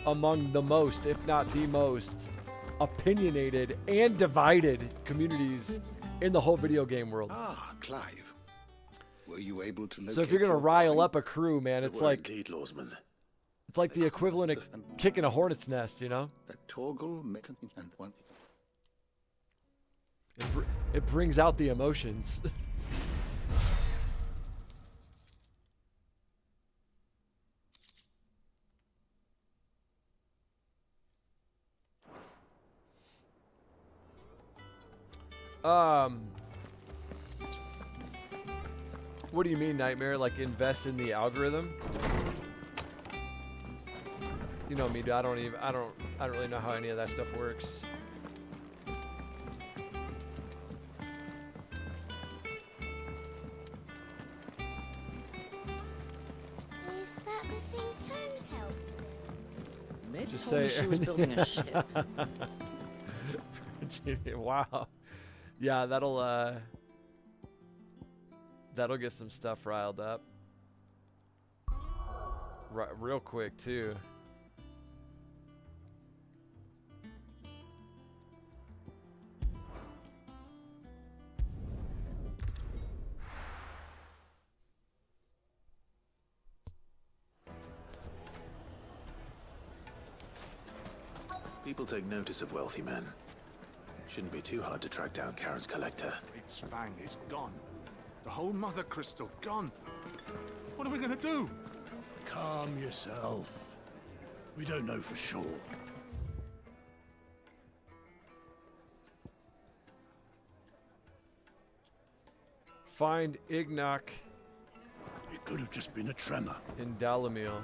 among the most, if not the most, opinionated and divided communities in the whole video game world. Ah, Clive. Were you able to locate So if you're gonna your rile quarry? up a crew, man, it's Were like indeed, Lawsman. it's like the equivalent of kicking a hornet's nest, you know? That Torgal, Mekan, and one. It brings out the emotions. What do you mean, Nightmare? Like invest in the algorithm? You know me, dude. I don't really know how any of that stuff works. Is that the thing Tomes helped with? Mid Just told me say she was building a ship. Virginia, wow. Yeah, that'll get some stuff riled up. Real quick too. People take notice of wealthy men. Shouldn't be too hard to track down Karen's collector. Its fang is gone. The whole mother crystal gone. What are we gonna do? Calm yourself. We don't know for sure. Find Ignoc It could have just been a tremor. in Dalamil.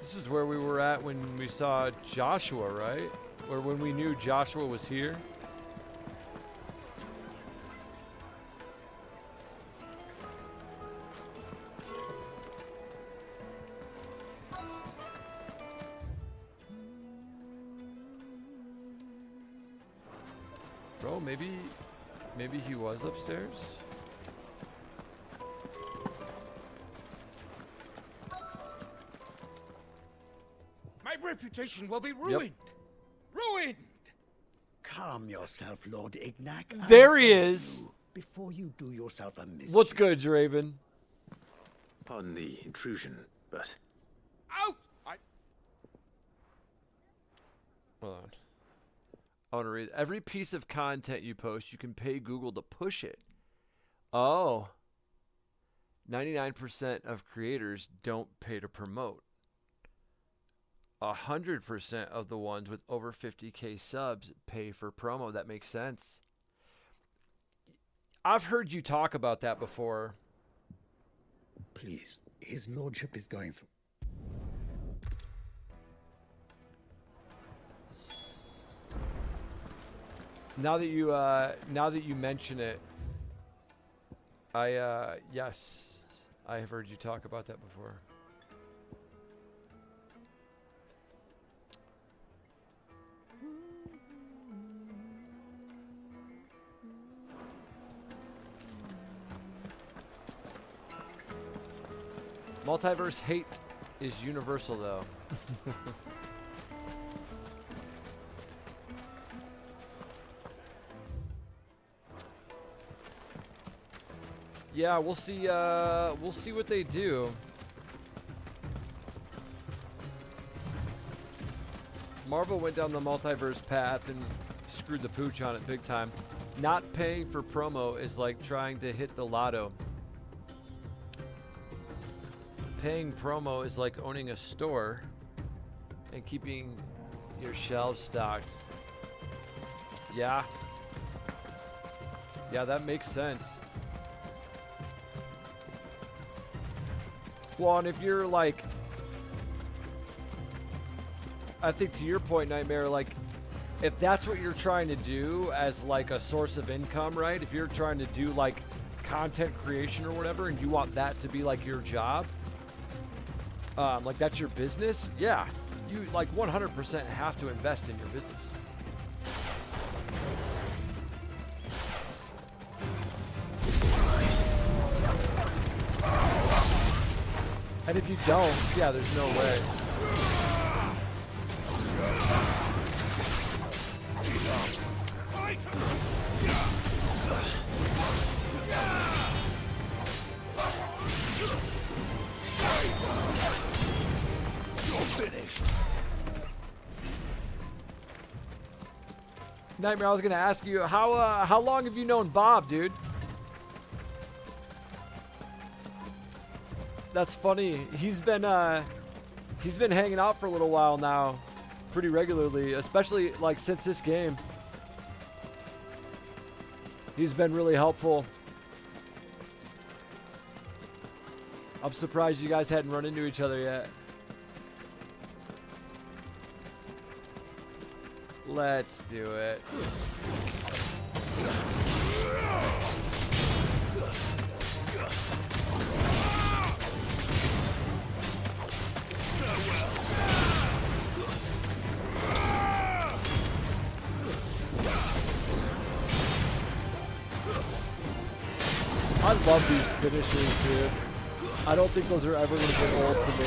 This is where we were at when we saw Joshua, right? Or when we knew Joshua was here. Bro, maybe he was upstairs. My reputation will be ruined. Ruined! Calm yourself, Lord Ignac. There he is. Before you do yourself a mischief. What's good, Draven? Pardon the intrusion, but Out! Hold on. I want to read. Every piece of content you post, you can pay Google to push it. Oh. 99% of creators don't pay to promote. 100% of the ones with over 50k subs pay for promo. That makes sense. I've heard you talk about that before. Please, his lordship is going through. Now that you mention it, yes, I have heard you talk about that before. Multiverse hate is universal, though. Yeah, we'll see. We'll see what they do. Marvel went down the multiverse path and screwed the pooch on it big time. Not paying for promo is like trying to hit the lotto. Paying promo is like owning a store and keeping your shelves stocked. Yeah. Yeah, that makes sense. Well, and if you're like, I think to your point, Nightmare, like, if that's what you're trying to do as like a source of income, right? If you're trying to do like content creation or whatever, and you want that to be like your job, like that's your business, yeah, you like 100% have to invest in your business. And if you don't, yeah, there's no way. You're finished. Nightmare, I was gonna ask you, how long have you known Bob, dude? That's funny. He's been hanging out for a little while now, pretty regularly, especially like since this game. He's been really helpful. I'm surprised you guys hadn't run into each other yet. Let's do it. I love these finishes, dude. I don't think those are ever going to get old to me.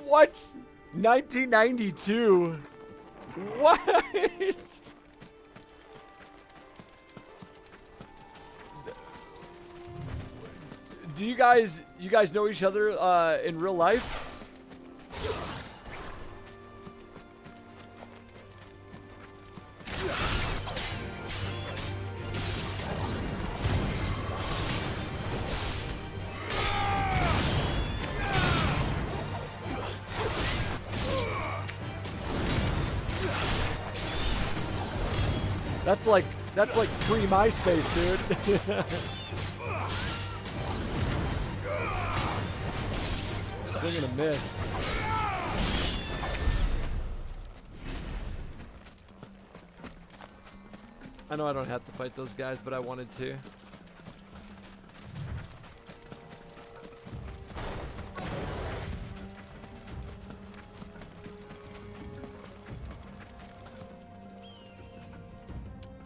What? 1992? What? Do you guys know each other in real life? That's like pre-MySpace, dude. Swing and a miss. I know I don't have to fight those guys, but I wanted to.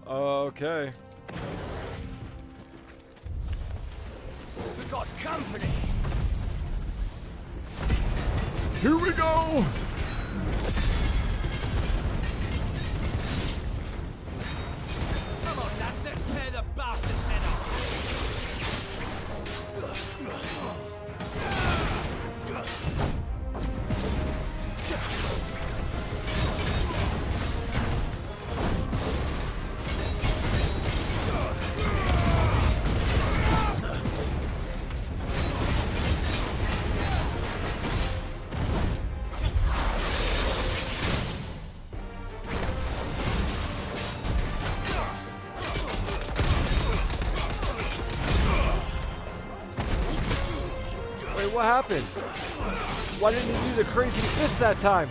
Okay. We got company. Here we go. Come on, lads, let's tear the bastard's head off. What happened? Why didn't he do the crazy fist that time?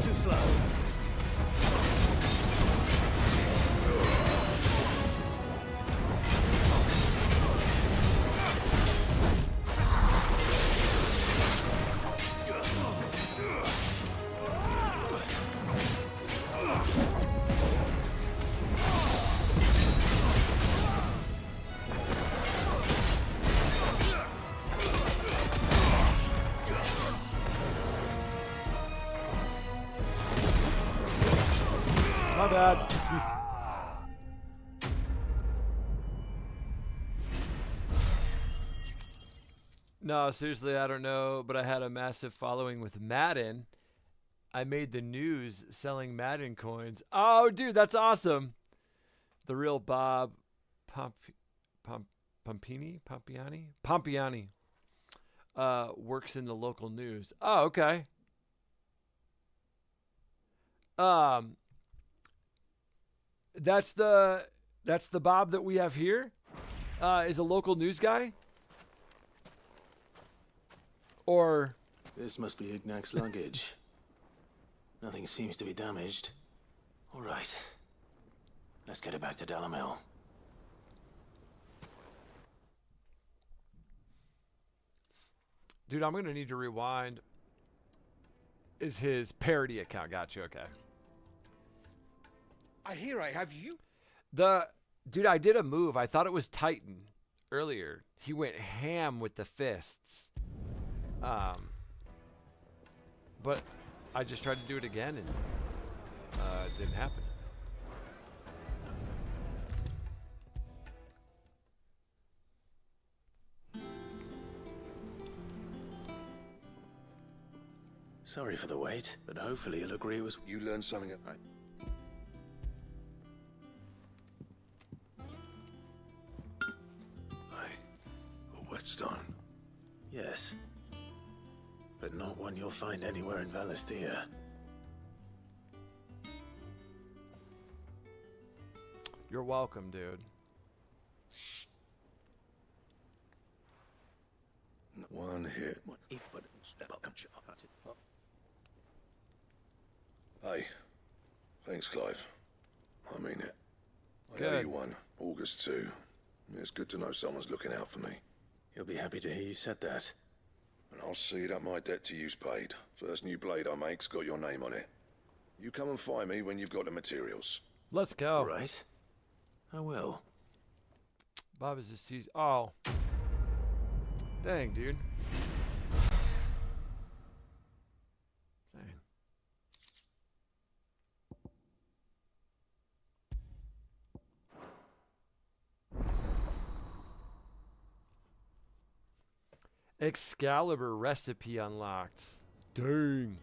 Too slow. God. No, seriously, I don't know, but I had a massive following with Madden. I made the news selling Madden coins. Oh, dude, that's awesome. The real Bob Pompiani works in the local news. Oh, okay. That's the Bob that we have here. Is a local news guy. Or this must be Ignac's luggage. Nothing seems to be damaged. All right. Let's get it back to Dalamel. Dude, I'm going to need to rewind. Is his parody account. Gotcha, okay. I hear I have you. Dude, I did a move. I thought it was Titan earlier. He went ham with the fists. But I just tried to do it again and it didn't happen. Sorry for the wait, but hopefully you'll agree it was... You learned something at... A whetstone? Yes. But not one you'll find anywhere in Valisthea. You're welcome, dude. One hit. Hey, thanks, Clive. I mean it. I owe you one. August 2. It's good to know someone's looking out for me. You'll be happy to hear you said that. And I'll see that my debt to you's paid. First new blade I make's got your name on it. You come and find me when you've got the materials. Let's go. All right. I will. Bob is a season. Oh. Dang, dude. Dang. Excalibur recipe unlocked. Dang.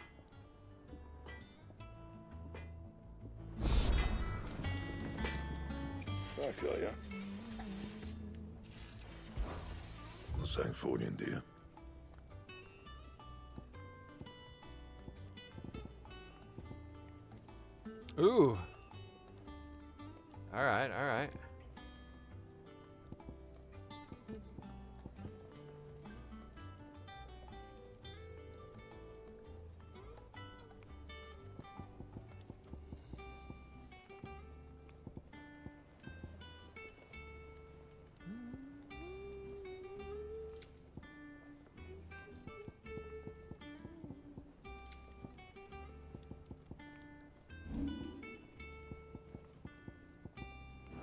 Back, are ya? Not saying Fordian, do you? Ooh. All right, all right.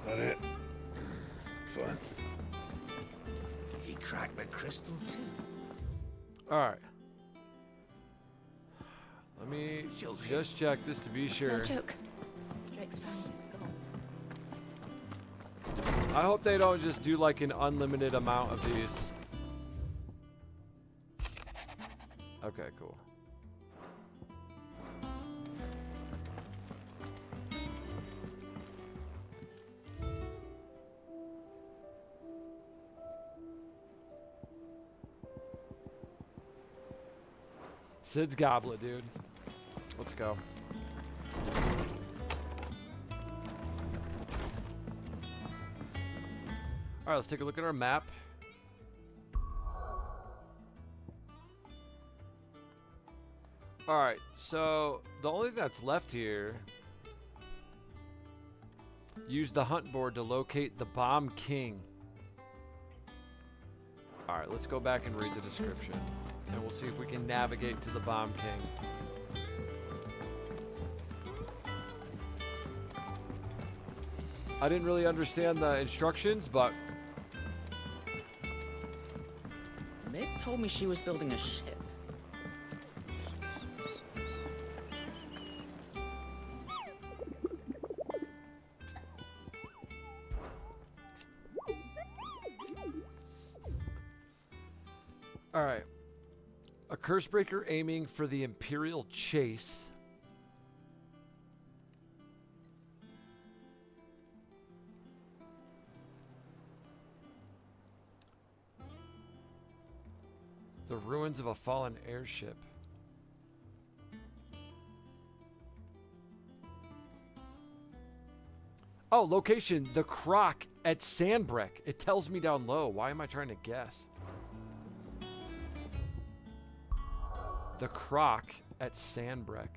That it? Fine. He cracked the crystal too. All right. Let me just check this to be sure. No joke. Drake's family is gone. I hope they don't just do like an unlimited amount of these. Okay, cool. Sid's goblet, dude. Let's go. All right, let's take a look at our map. All right, so the only thing that's left here, use the hunt board to locate the Bomb King. All right, let's go back and read the description, and we'll see if we can navigate to the Bomb King. I didn't really understand the instructions, but Nick told me she was building a ship. All right. A Cursebreaker aiming for the Imperial Chase. The ruins of a fallen airship. Oh, location, the Croc at Sandbreck. It tells me down low. Why am I trying to guess? The Croc at Sandbreck.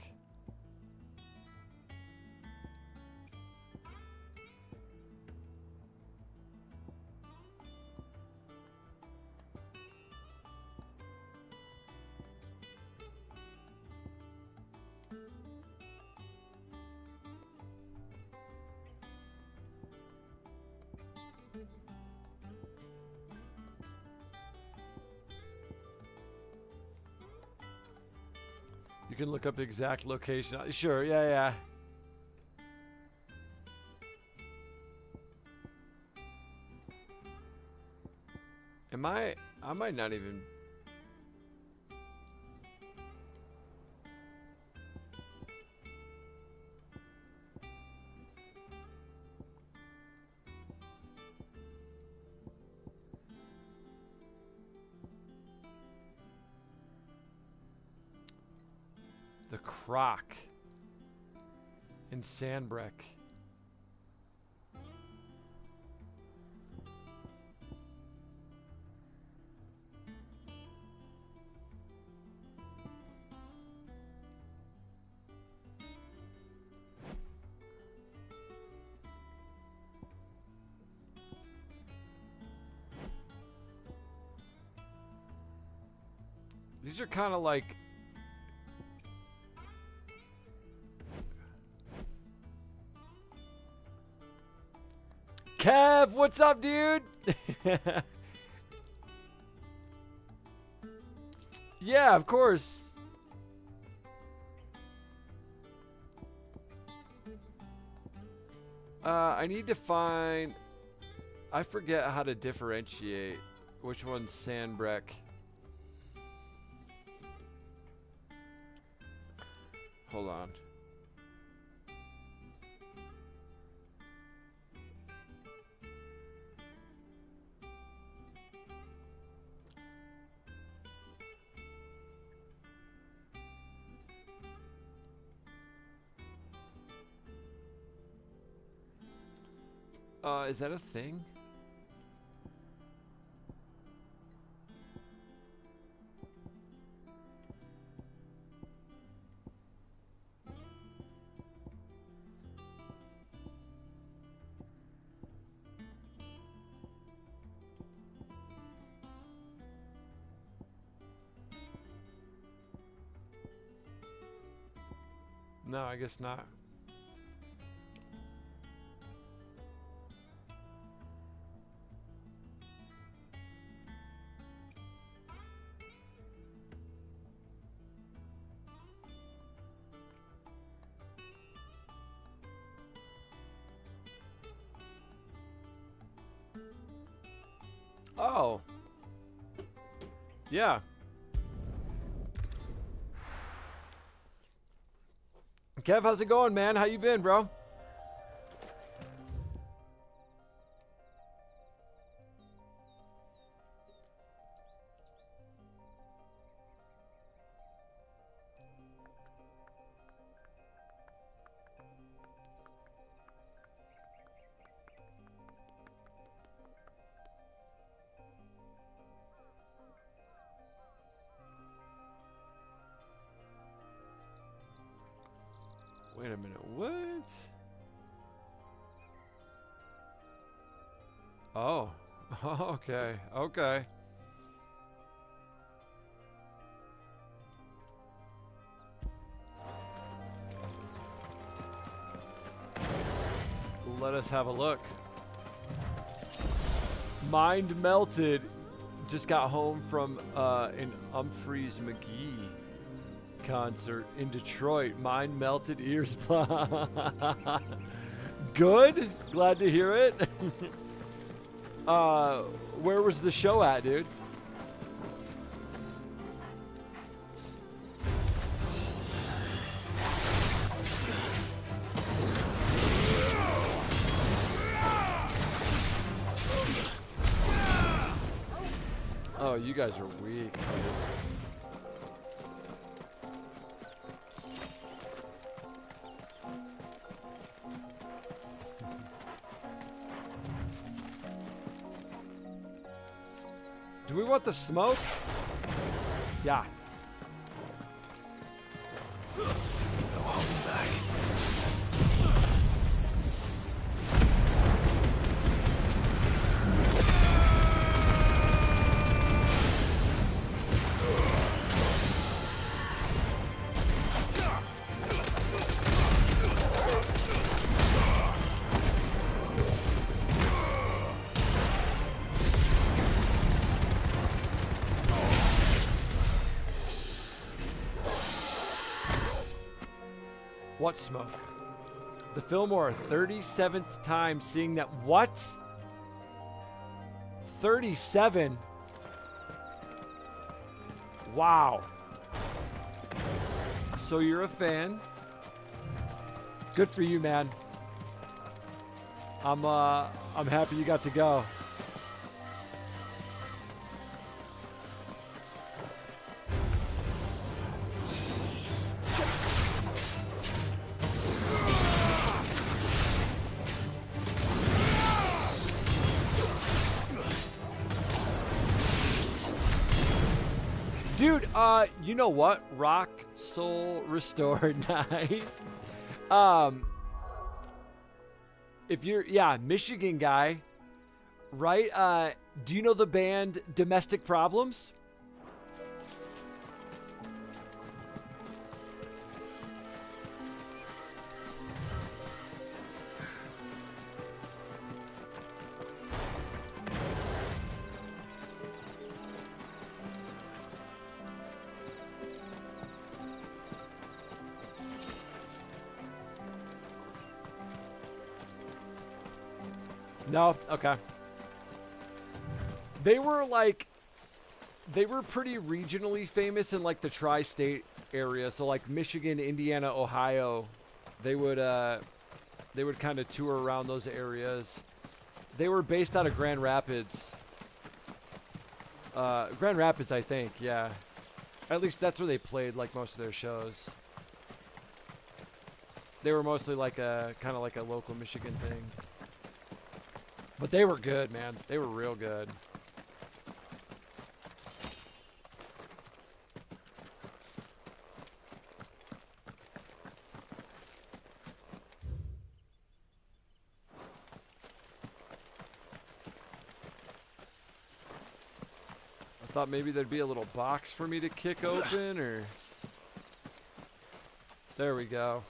You can look up the exact location. Sure, yeah. I might not even... The Croc in Sandbreck. These are kind of like... Kev, what's up, dude? Yeah, of course. I need to find... I forget how to differentiate which one's Sandbreck. Hold on. Is that a thing? No, I guess not. Oh. Yeah. Kev, how's it going, man? How you been, bro? Wait a minute, what? Oh, okay, okay. Let us have a look. Mind melted. Just got home from an Humphreys McGee concert in Detroit. Mind melted, ears good. Glad to hear it. Where was the show at, dude? Oh, you guys are weak. Do we want the smoke? Yeah. No holding back. What smoke? The Fillmore, 37th time seeing that. What? 37? Wow. So you're a fan. Good for you, man. I'm happy you got to go. Dude, you know what? Rock, soul, restored. Nice. If you're, yeah, Michigan guy, right? Do you know the band Domestic Problems? No? Okay. They were pretty regionally famous in like the tri-state area. So like Michigan, Indiana, Ohio, they would kind of tour around those areas. They were based out of Grand Rapids. Grand Rapids, I think, yeah. At least that's where they played like most of their shows. They were mostly like kind of like a local Michigan thing. But they were good, man. They were real good. I thought maybe there'd be a little box for me to kick open, or... There we go.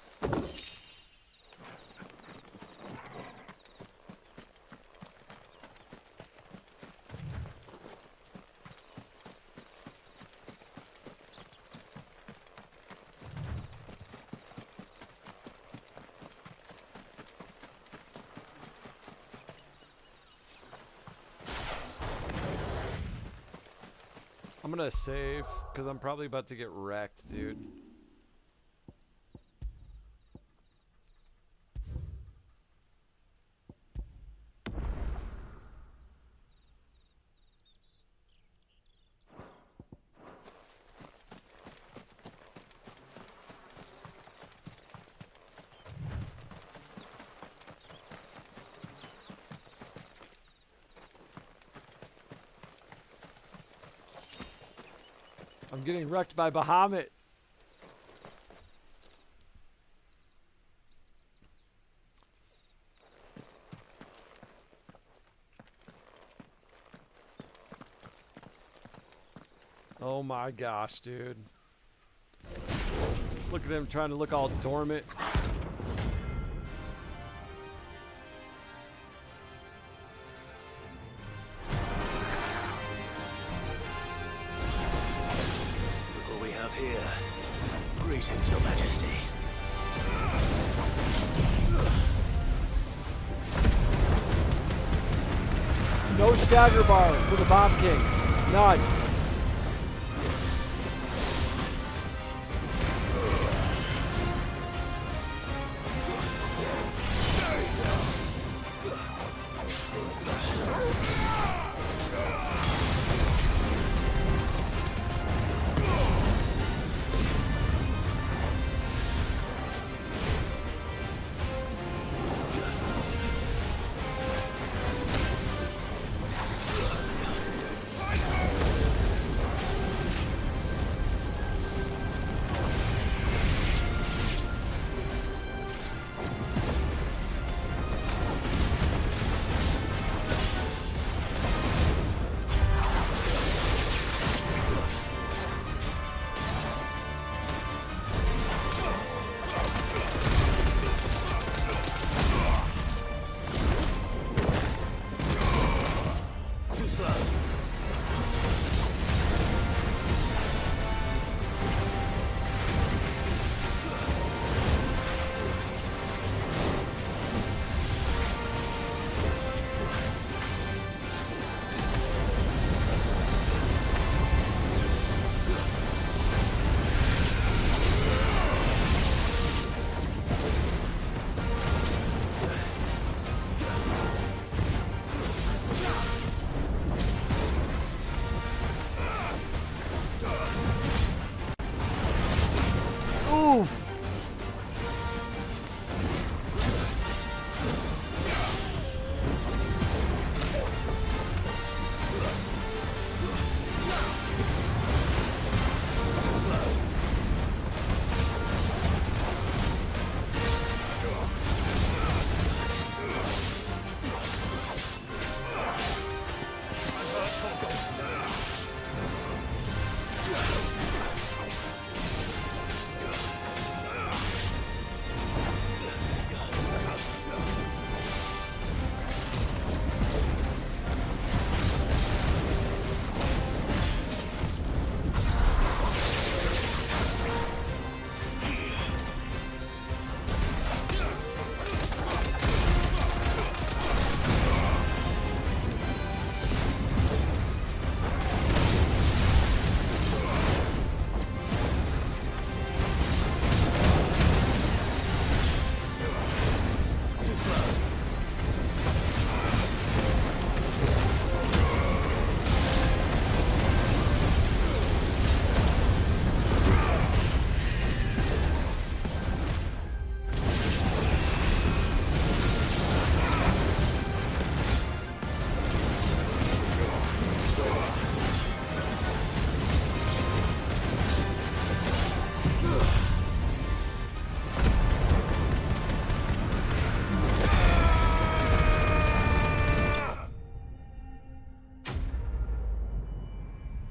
I'm gonna save, because I'm probably about to get wrecked, dude. I'm getting wrecked by Bahamut. Oh my gosh, dude. Look at him trying to look all dormant. Greetings, Your Majesty. No stagger bar for the Bomb King. None. slow. Oof.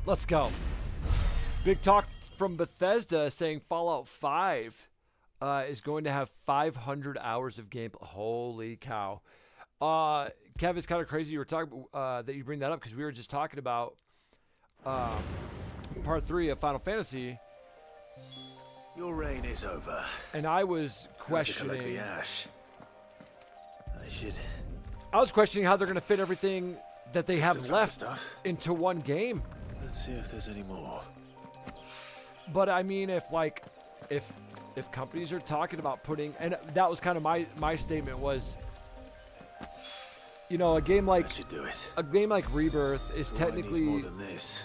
Let's go. Big talk from Bethesda saying Fallout 5 is going to have 500 hours of gameplay. Holy cow. Kev, it's kind of crazy you were talking that you bring that up because we were just talking about part 3 of Final Fantasy. Your reign is over. And I was questioning. Collect the ash. I was questioning how they're going to fit everything that they have left into one game. Let's see if there's any more. But I mean, if companies are talking about putting, and that was kind of my statement was, you know, a game like Rebirth is technically more than this.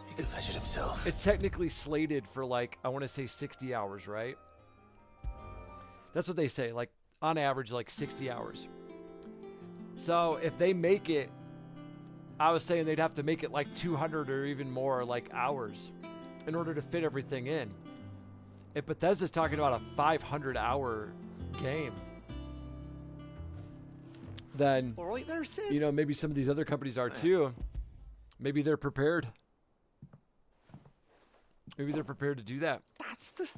He can fetch it himself. It's technically slated for like I want to say 60 hours, right? That's what they say, like on average, like 60 hours. So if they make it, I was saying they'd have to make it like 200 or even more like hours in order to fit everything in. If Bethesda's talking about a 500-hour game, then all right there, Sid. You know, maybe some of these other companies are too. Maybe they're prepared. Maybe they're prepared to do that. That's the...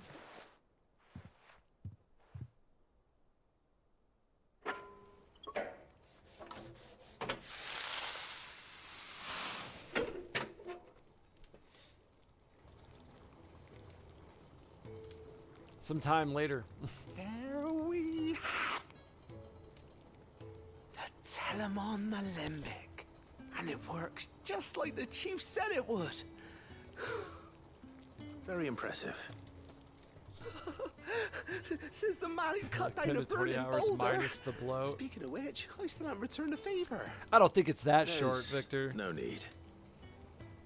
Sometime later. There we have the Telemon Alembic. And it works just like the chief said it would. Very impressive. Says the man who cut down 10 the to 20 burning hours boulder. minus the blow. Speaking of which, I still haven't returned the favor. I don't think it's that short, There's Victor. No need.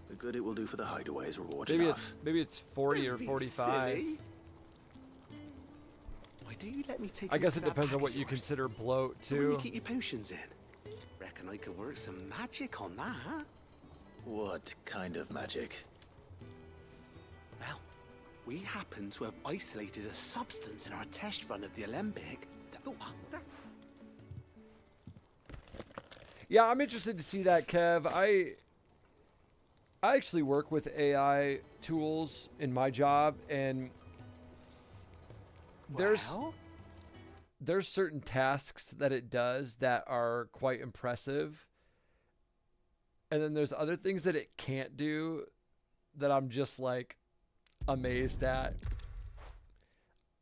The good it will do for the hideaway is rewarded enough. Maybe it's 40 or 45. Silly. Why do you let me take I a guess look it at that depends on pack what of you yours? consider bloat When you too. keep your potions in. Reckon I could work some magic on that, huh? What kind of magic? Well, we happen to have isolated a substance in our test run of the Alembic that... Yeah, I'm interested to see that, Kev. I actually work with AI tools in my job, and there's certain tasks that it does that are quite impressive. And then there's other things that it can't do that I'm just like amazed at.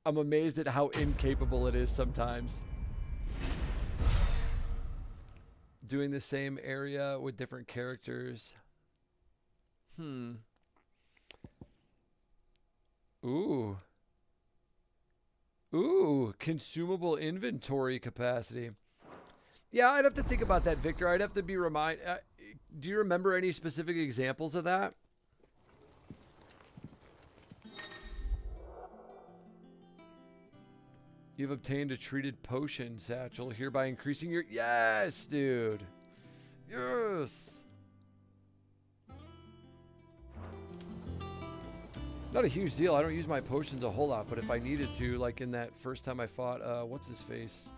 I'm amazed at how incapable it is sometimes. Doing the same area with different characters. Ooh. Ooh, consumable inventory capacity. Yeah, I'd have to think about that, Victor. I'd have to be do you remember any specific examples of that? You've obtained a treated potion satchel, hereby increasing your... Yes, dude. Yes. Not a huge deal. I don't use my potions a whole lot, but if I needed to, like in that first time I fought, what's his face?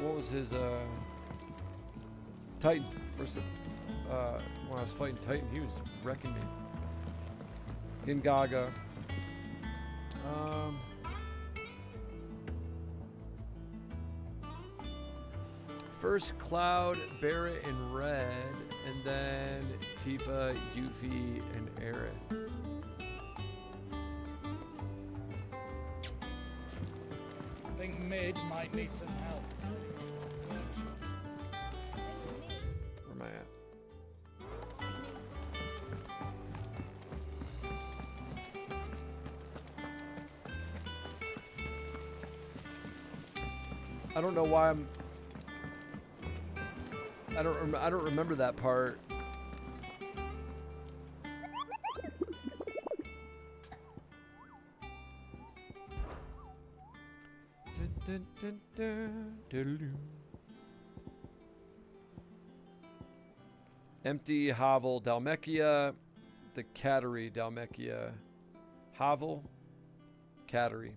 What was his, Titan. First, when I was fighting Titan, he was wrecking me. Gingaga. First Cloud, Barret, and Red, and then Tifa, Yuffie, and Aerith. I think mid might need some help. Where am I at? I don't know why I don't remember that part. Empty Hovel Dhalmekia, the Cattery Dhalmekia. Hovel, Cattery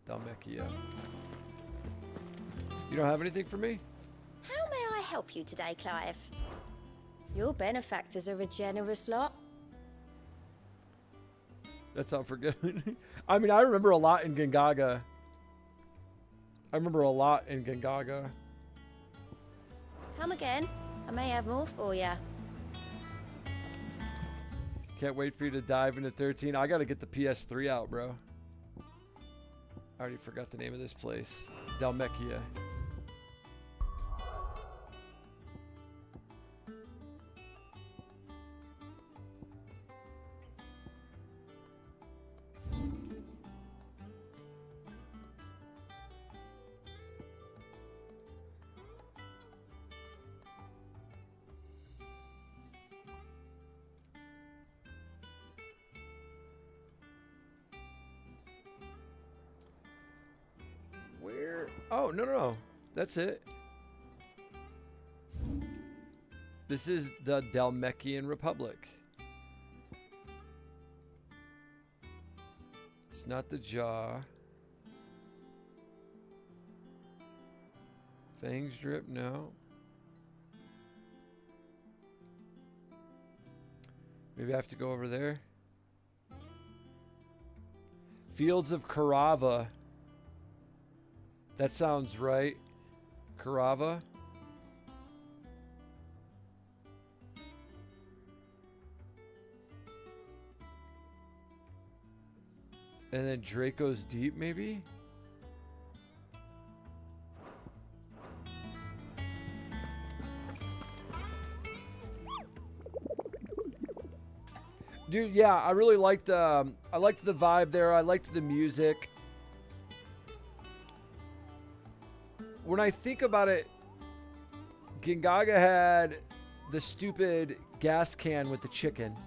Dhalmekia. You don't have anything for me? How may I help you today, Clive? Your benefactors are a generous lot. That's not forgetting. I mean, I remember a lot in Gingaga. Come again. I may have more for you. Can't wait for you to dive into 13. I gotta get the PS3 out, bro. I already forgot the name of this place. Dhalmekia. Where? Oh, no. That's it. This is the Dhalmekian Republic. It's not the jaw. Fangs drip, no. Maybe I have to go over there. Fields of Karava. That sounds right. Karava. And then Draco's Deep, maybe? Dude, yeah, I really liked I liked the vibe there. I liked the music. When I think about it, Gingaga had the stupid gas can with the chicken.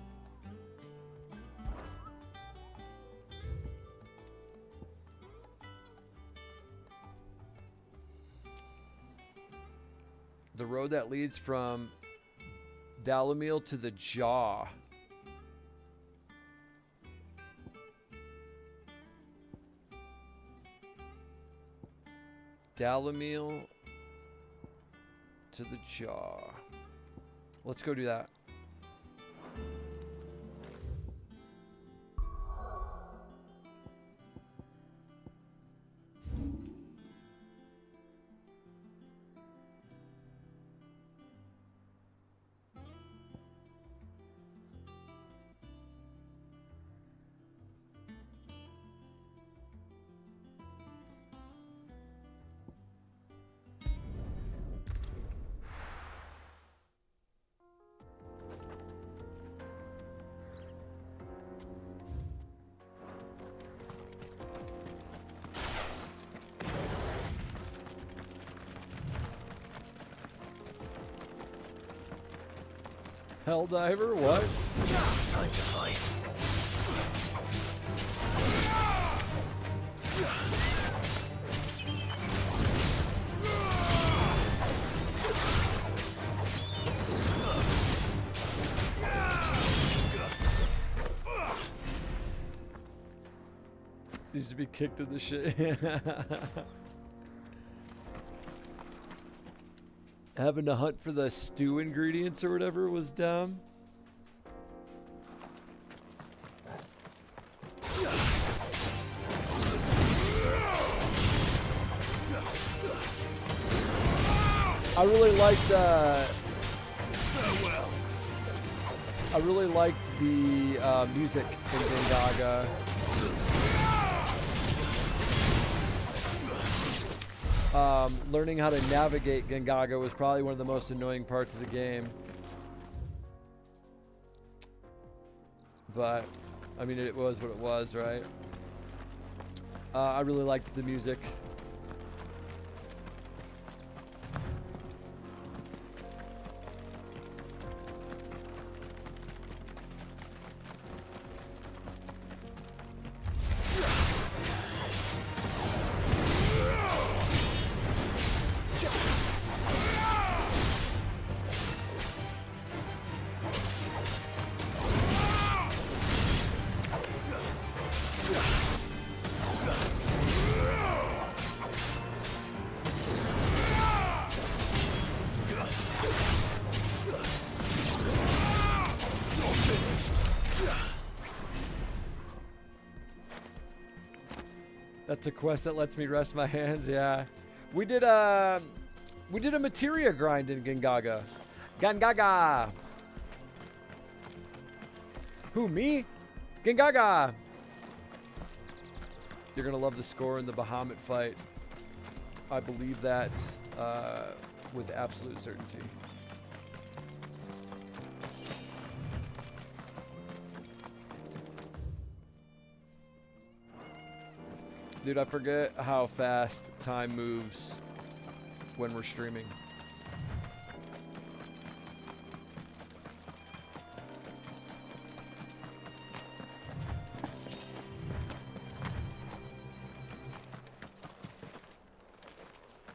The road that leads from Dalamil to the Jaw. Dalamil to the Jaw. Let's go do that. Helldiver? What? Time to fight. Needs to be kicked in the shit. Having to hunt for the stew ingredients or whatever was dumb. I really liked the music in Gingaga. Learning how to navigate Gingaga was probably one of the most annoying parts of the game. But, I mean, it was what it was, right? I really liked the music. That's a quest that lets me rest my hands. Yeah, we did a materia grind in Gingaga. Gingaga. Who, me? Gingaga. You're gonna love the score in the Bahamut fight. I believe that with absolute certainty. Dude, I forget how fast time moves when we're streaming.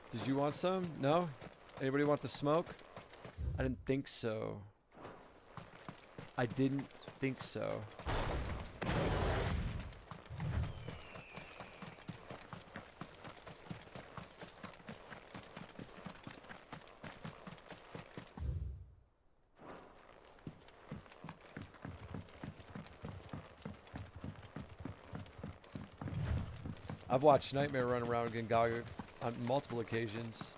Did you want some? No? Anybody want the smoke? I didn't think so. I didn't think so. I've watched Nightmare run around Gingaga on multiple occasions.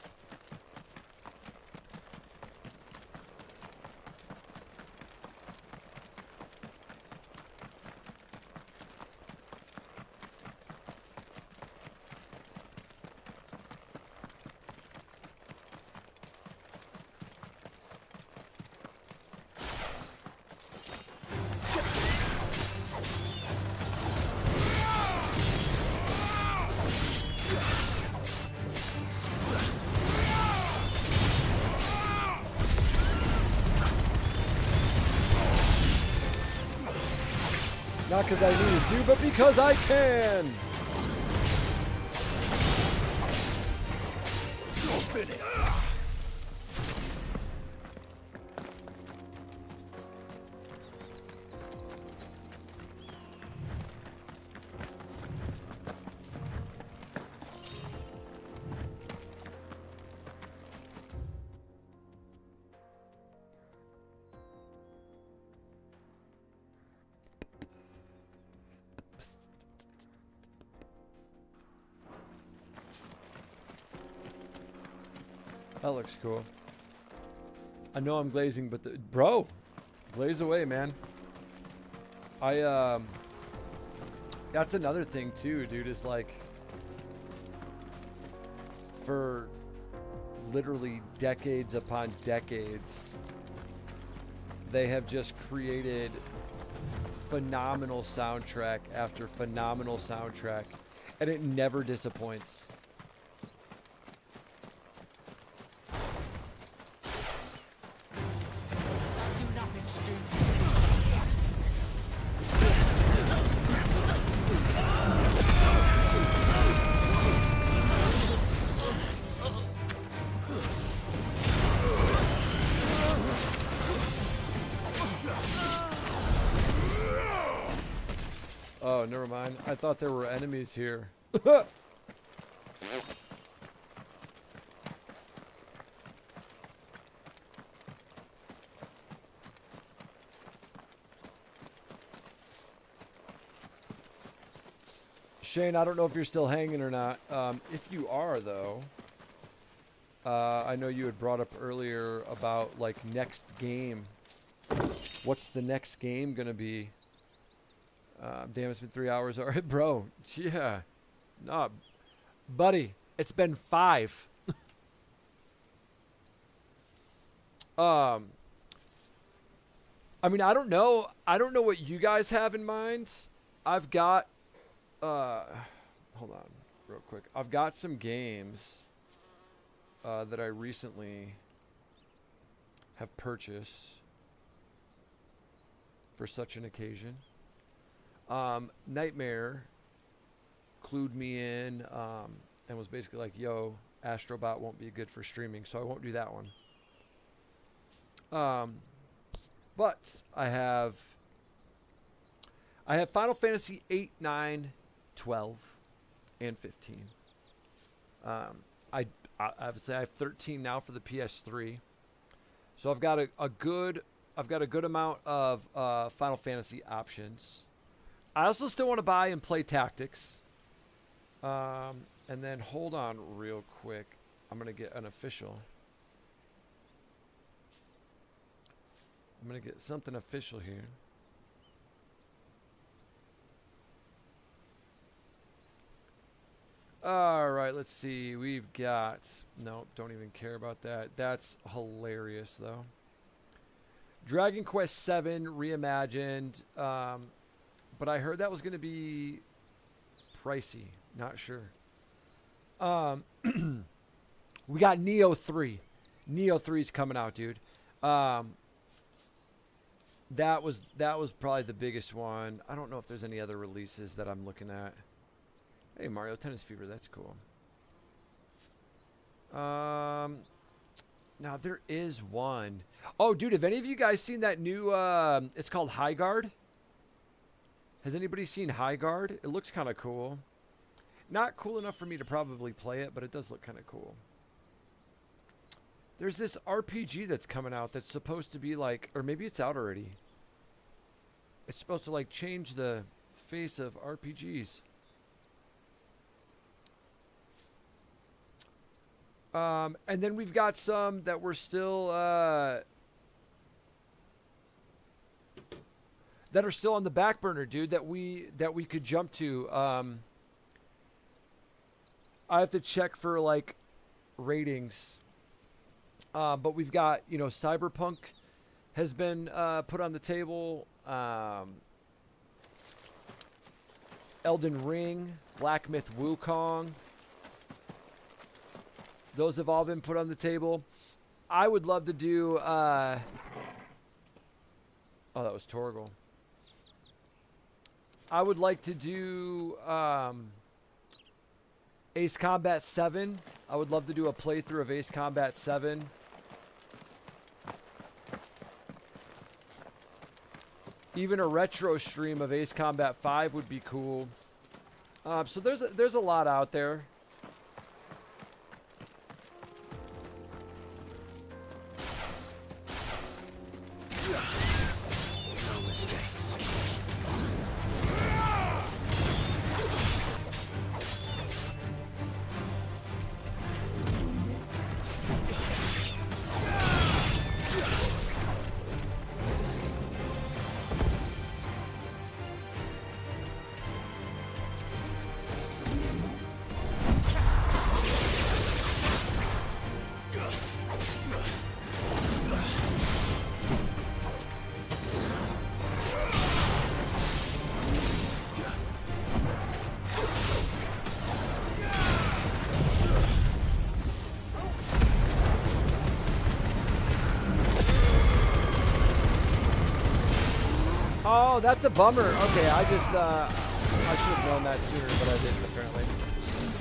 Not because I needed to, but because I can! You're finished. That looks cool. I know I'm glazing, but bro, glaze away, man. That's another thing too, dude, is like, for literally decades upon decades, they have just created phenomenal soundtrack after phenomenal soundtrack, and it never disappoints. Oh, never mind. I thought there were enemies here. Shane, I don't know if you're still hanging or not. If you are, though, I know you had brought up earlier about, like, next game. What's the next game gonna be? Damn, it's been 3 hours already. Bro, yeah. Nah, buddy, it's been 5. I mean, I don't know what you guys have in mind. I've got... hold on real quick. I've got some games that I recently have purchased for such an occasion. Nightmare clued me in and was basically like, yo, Astrobot won't be good for streaming, so I won't do that one. But I have Final Fantasy 8, 9, 12, and 15. I obviously I have 13 now for the PS3, so I've got a good amount of Final Fantasy options. I also still want to buy and play Tactics. And then hold on real quick. I'm gonna get an official. I'm gonna get something official here. All right, let's see. We've got... No, don't even care about that. That's hilarious, though. Dragon Quest VII Reimagined. But I heard that was going to be pricey. Not sure. We got Neo 3. Neo 3's coming out, dude. That was probably the biggest one. I don't know if there's any other releases that I'm looking at. Hey, Mario Tennis Fever, that's cool. Now there is one. Oh, dude, have any of you guys seen that new, it's called High Guard? Has anybody seen High Guard? It looks kind of cool. Not cool enough for me to probably play it, but it does look kind of cool. There's this RPG that's coming out that's supposed to be like, or maybe it's out already. It's supposed to like change the face of RPGs. And then we've got some that we're still that are still on the back burner, dude, that we could jump to. I have to check for like ratings. But we've got, you know, Cyberpunk has been put on the table. Elden Ring, Black Myth Wukong. Those have all been put on the table. I would love to do... oh, that was Torgal. I would like to do Ace Combat 7. I would love to do a playthrough of Ace Combat 7. Even a retro stream of Ace Combat 5 would be cool. So there's a lot out there. No mistakes. Oh, that's a bummer. Okay, I should have known that sooner, but I didn't apparently.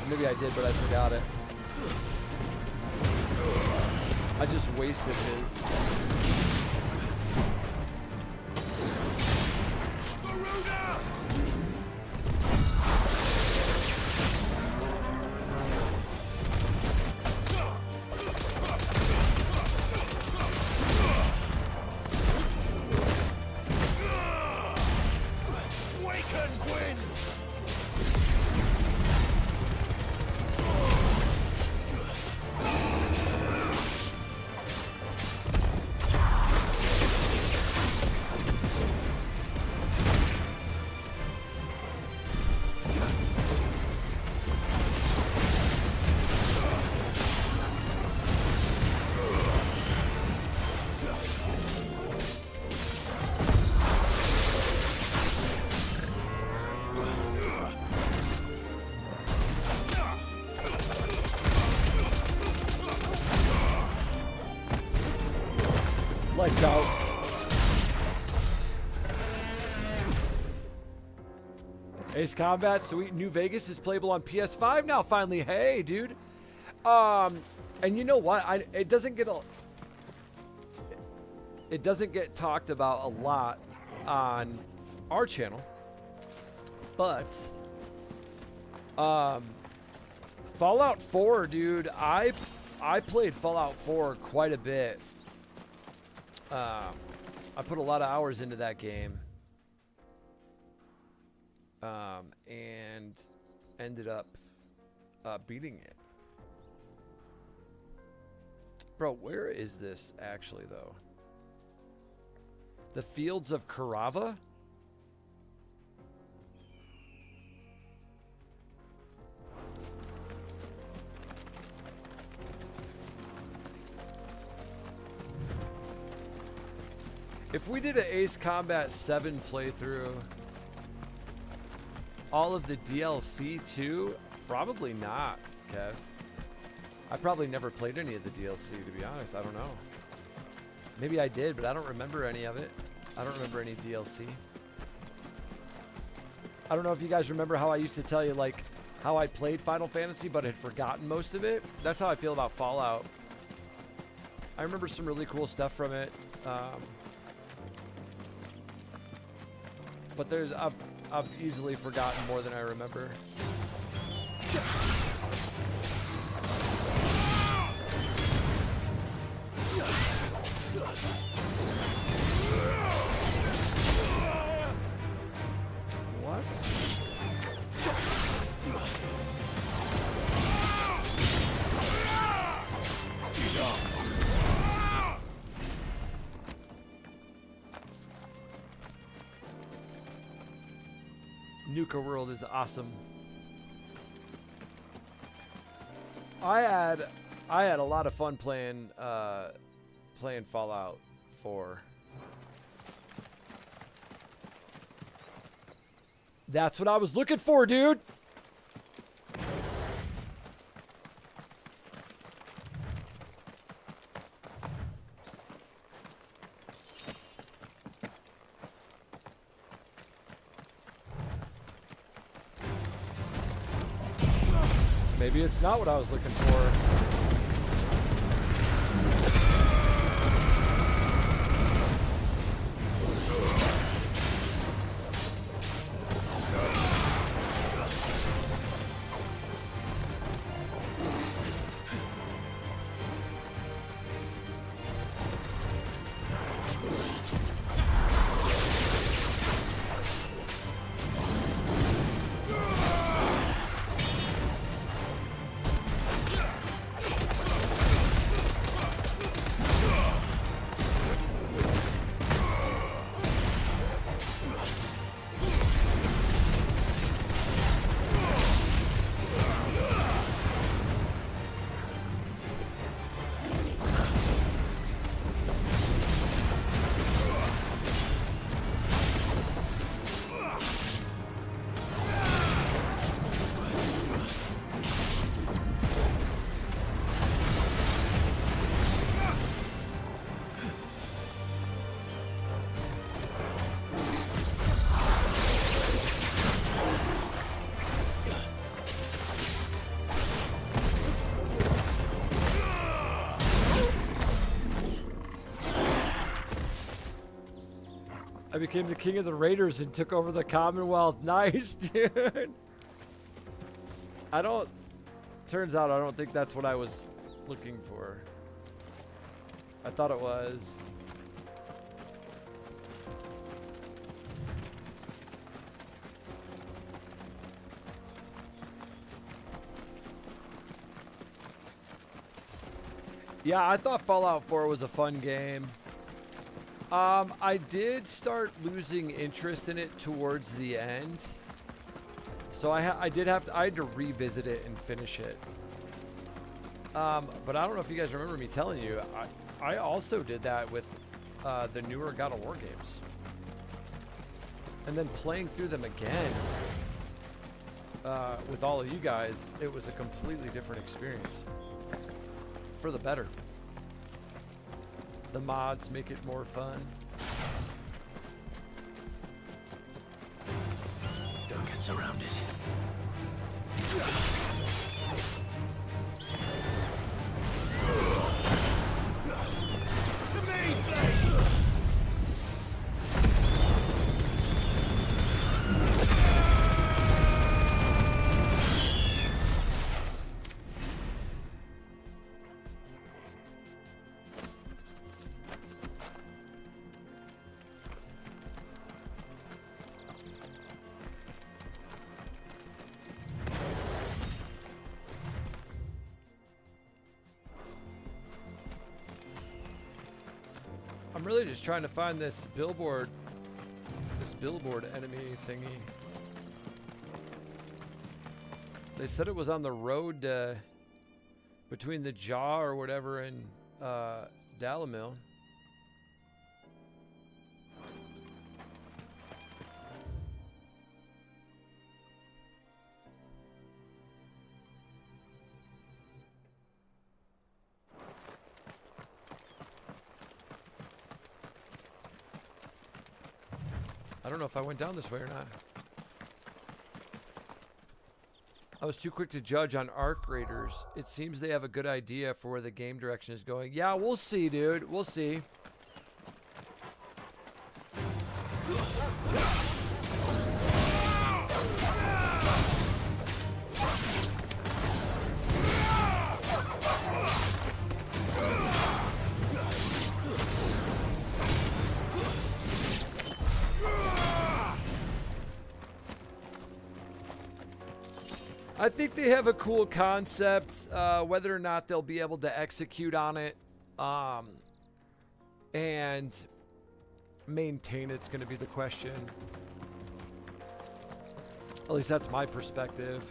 Maybe I did, but I forgot it. I just wasted his. Lights out. Ace Combat, sweet. New Vegas is playable on PS5 now. Finally, hey, dude. And you know what? It doesn't get talked about a lot on our channel, but Fallout 4, dude. I played Fallout 4 quite a bit. I put a lot of hours into that game. And ended up beating it. Bro, where is this actually, though? The Fields of Karava? If we did an Ace Combat 7 playthrough, all of the DLC too? Probably not, Kev. I probably never played any of the DLC, to be honest. I don't know. Maybe I did, but I don't remember any of it. I don't remember any DLC. I don't know if you guys remember how I used to tell you, like, how I played Final Fantasy, but had forgotten most of it. That's how I feel about Fallout. I remember some really cool stuff from it. But I've easily forgotten more than I remember. What? Nuka World is awesome. I had a lot of fun playing Fallout 4. That's what I was looking for, dude. Maybe it's not what I was looking for. I became the king of the raiders and took over the Commonwealth. Nice, dude. Turns out I don't think that's what I was looking for. I thought it was. Yeah, I thought Fallout 4 was a fun game. I did start losing interest in it towards the end, so I had to revisit it and finish it. But I don't know if you guys remember me telling you, I also did that with the newer God of War games, and then playing through them again with all of you guys. It was a completely different experience, for the better. the mods make it more fun. Don't get surrounded. To me, Blade! I'm really just trying to find this billboard enemy thingy. They said it was on the road between the Jaw or whatever and Dalamil. I don't know if I went down this way or not. I was too quick to judge on Arc Raiders. It seems they have a good idea for where the game direction is going. Yeah, we'll see, dude. We'll see. I think they have a cool concept. Whether or not they'll be able to execute on it and maintain it's going to be the question. At least that's my perspective.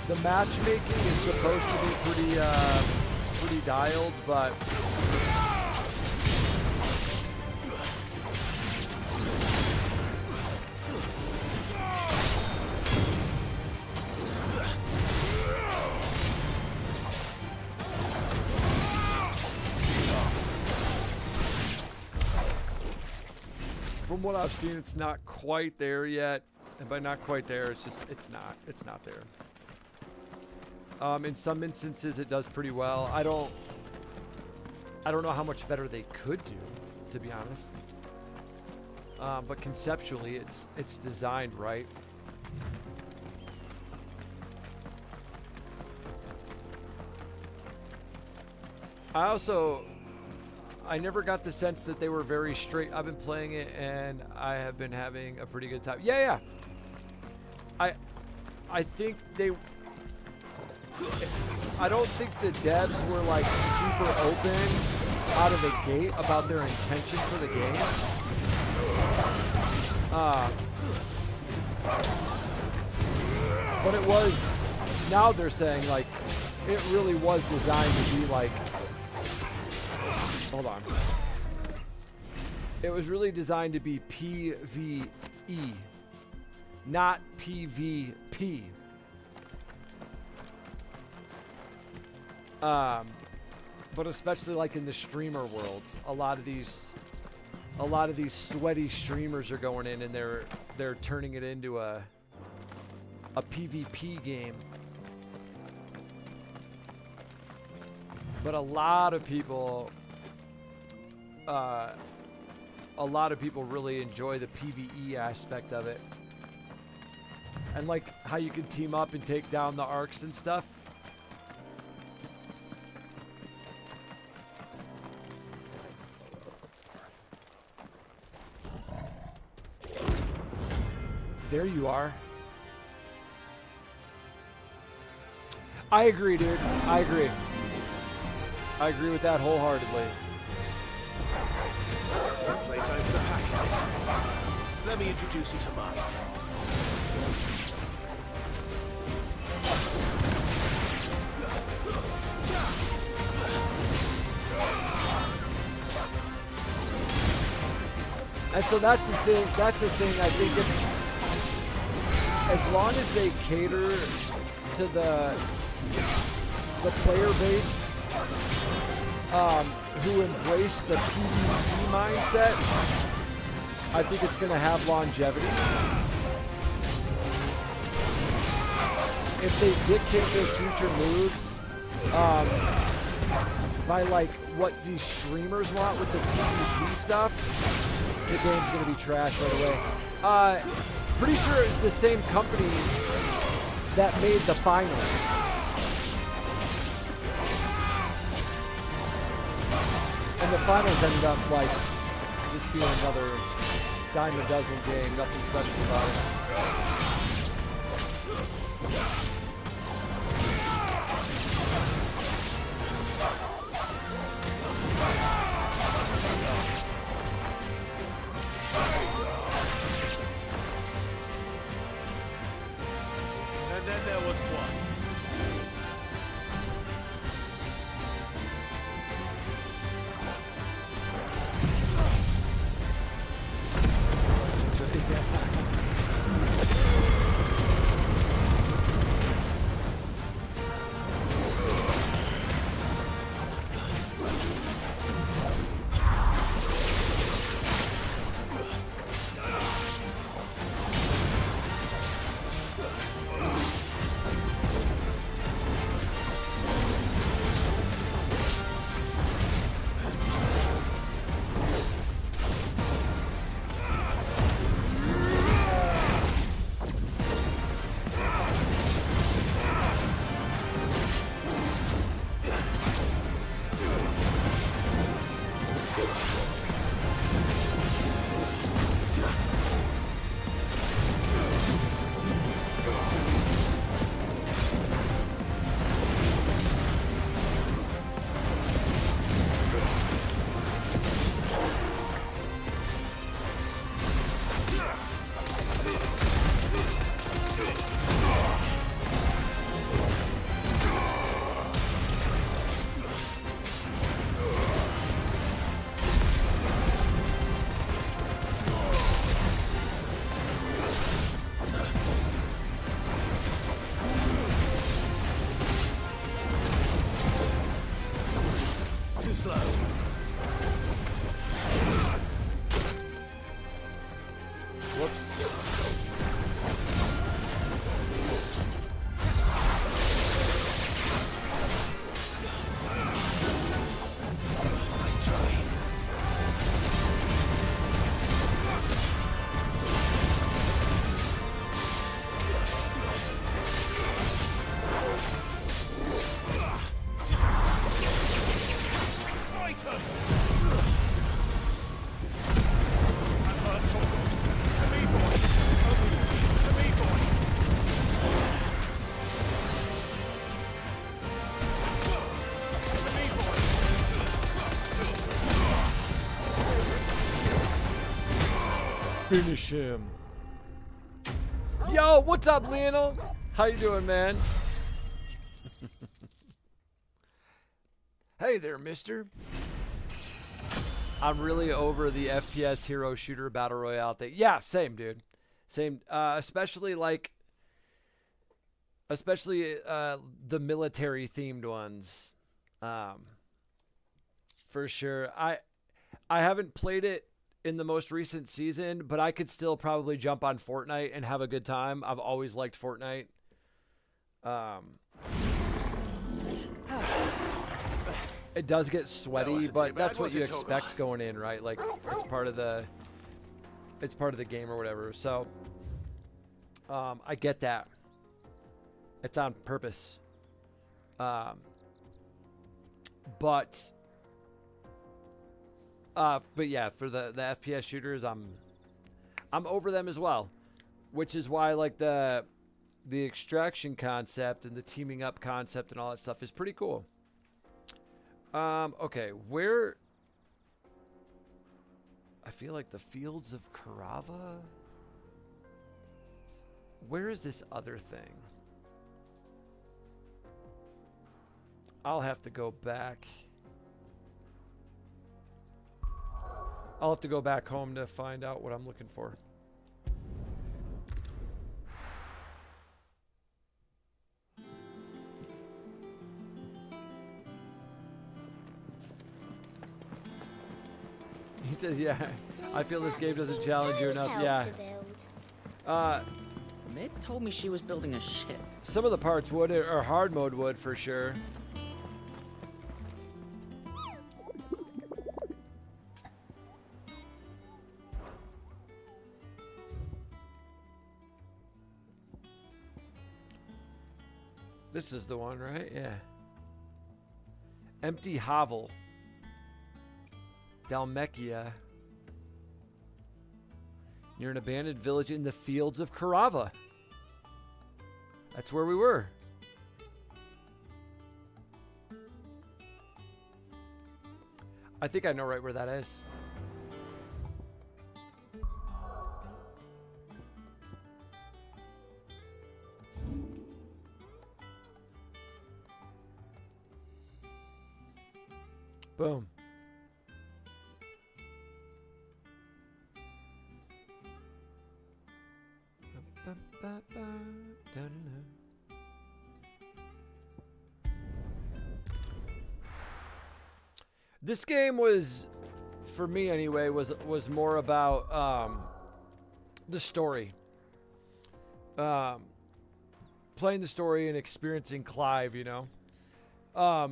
The matchmaking is supposed to be pretty dialed, but from what I've seen, it's not quite there yet. And by not quite there, it's just, it's not there. In some instances, it does pretty well. I don't know how much better they could do, to be honest. But conceptually, it's designed right. I never got the sense that they were very straight. I've been playing it and I have been having a pretty good time. Yeah. I think I don't think the devs were like super open out of the gate about their intention for the game. But it was, now they're saying like, it really was designed to be like, hold on. It was really designed to be PvE, not PvP. But especially like in the streamer world, a lot of these sweaty streamers are going in and they're turning it into a PvP game. But a lot of people really enjoy the PvE aspect of it. And like how you can team up and take down the arcs and stuff. There you are. I agree, dude. I agree. I agree with that wholeheartedly. Playtime for the pack, is it? Let me introduce you to mine. And so that's the thing. That's the thing. I think as long as they cater to the player base who embrace the PvP mindset, I think it's going to have longevity. If they dictate their future moves by like what these streamers want with the PvP stuff, the game's going to be trash right away. Pretty sure it's the same company that made the finals. And the finals ended up like just being another dime a dozen game, nothing special about it. And then there was one. Slow. Finish him. Yo, what's up, Lionel? How you doing, man? Hey there, mister. I'm really over the FPS hero shooter battle royale thing. Yeah, same, dude. Same. Especially the military themed ones. For sure. I haven't played it in the most recent season, but I could still probably jump on Fortnite and have a good time. I've always liked Fortnite. It does get sweaty, but that's what you expect going in, right? Like it's part of the game or whatever. So I get that. It's on purpose. But yeah, for the FPS shooters, I'm over them as well, which is why like the extraction concept and the teaming up concept and all that stuff is pretty cool. Okay, where I feel like the fields of Karava. Where is this other thing? I'll have to go back. I'll have to go back home to find out what I'm looking for. He said, yeah. I feel this game doesn't challenge you enough. Yeah. Mid told me she was building a ship. Some of the parts would, or hard mode would for sure. This is the one, right? Yeah. Empty hovel. Dalmekia. Near an abandoned village in the fields of Karava. That's where we were. I think I know right where that is. Boom. This game was, for me anyway, was more about the story. Playing the story and experiencing Clive, you know. But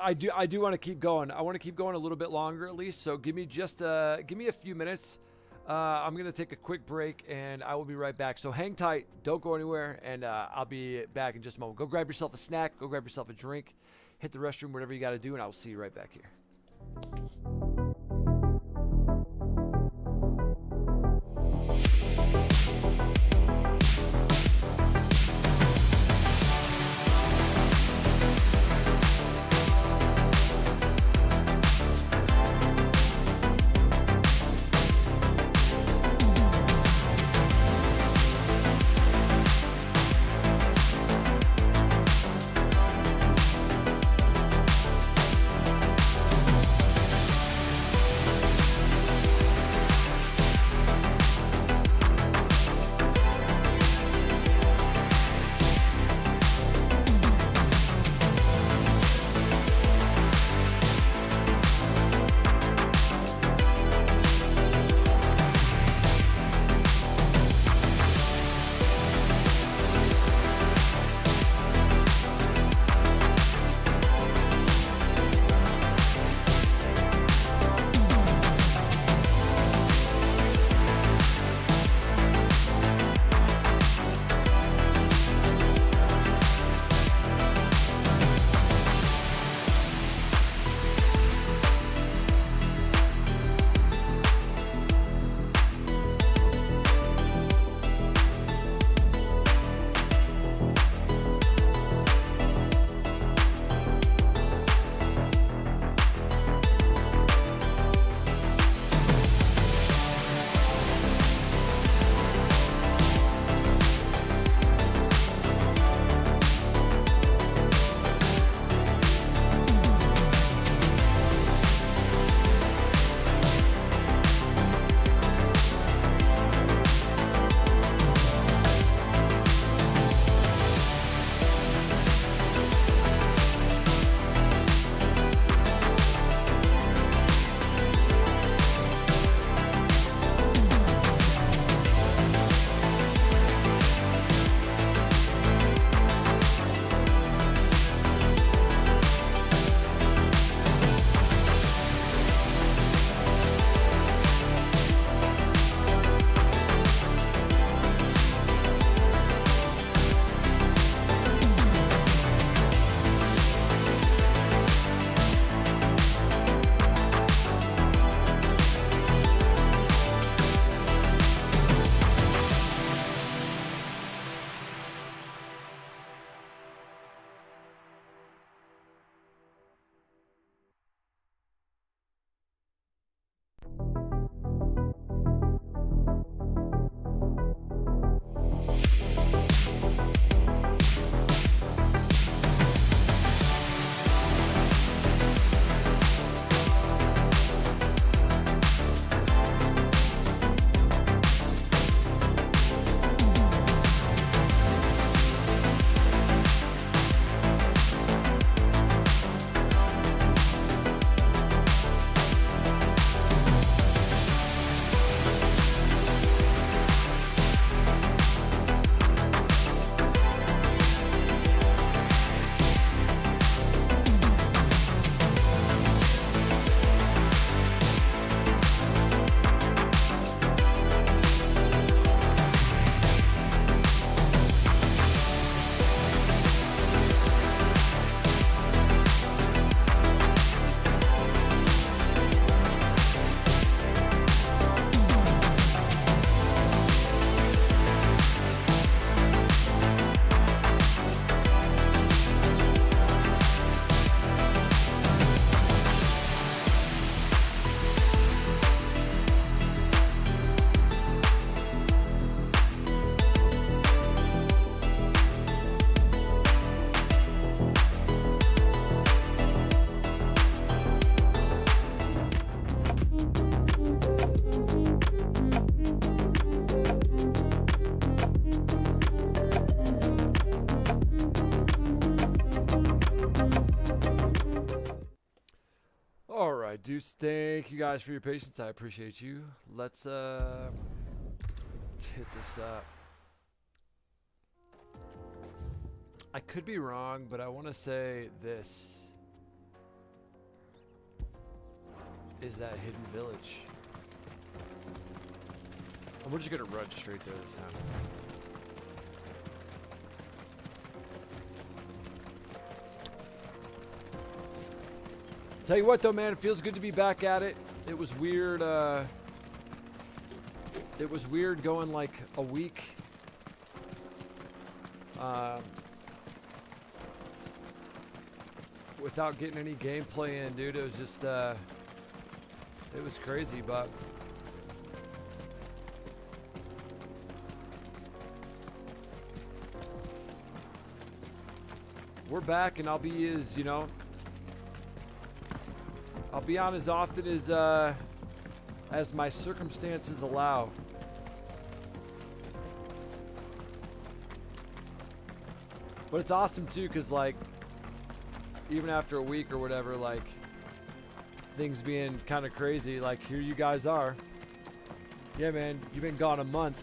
I do want to keep going. I want to keep going a little bit longer at least. So give me a few minutes. I'm gonna take a quick break and I will be right back. So hang tight, don't go anywhere, and I'll be back in just a moment. Go grab yourself a snack, go grab yourself a drink, hit the restroom, whatever you got to do, and I will see you right back here. Deuce, thank you guys for your patience. I appreciate you. Let's hit this up. I could be wrong, but I want to say this is that hidden village. And we're just gonna run straight there this time. Tell you what though, man, it feels good to be back at it. It was weird, going like a week. Without getting any gameplay in, dude. It was just, it was crazy, but we're back, and I'll be as, you know, I'll be on as often as my circumstances allow. But it's awesome too, cause like, even after a week or whatever, like, things being kind of crazy, like, here you guys are. Yeah, man, you've been gone a month.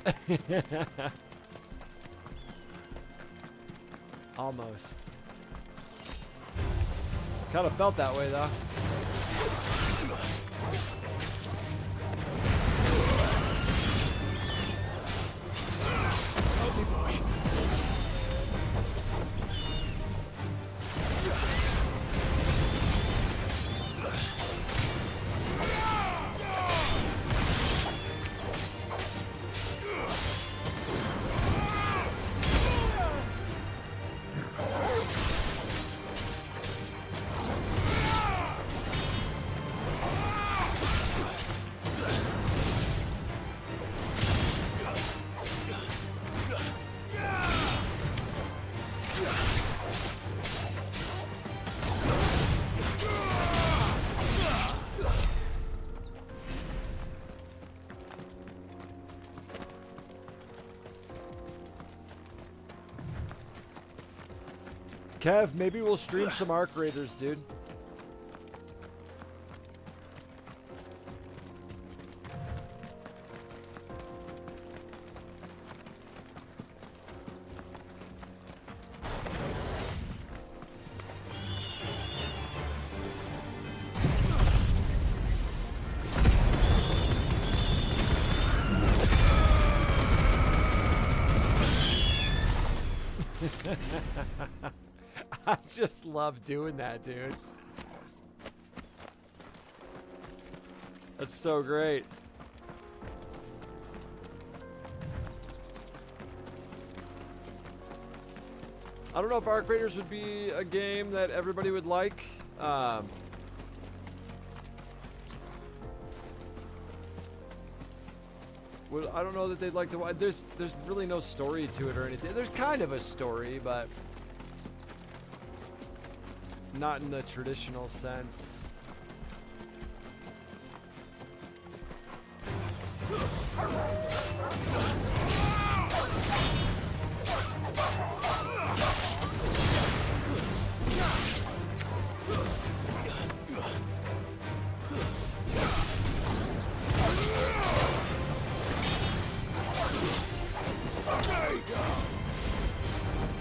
Almost. Kind of felt that way, though. Help me, boys. Kev, maybe we'll stream some Arc Raiders, dude. I just love doing that, dude. That's so great. I don't know if Arc Raiders would be a game that everybody would like. I don't know that they'd like to watch. There's really no story to it or anything. There's kind of a story, but not in the traditional sense.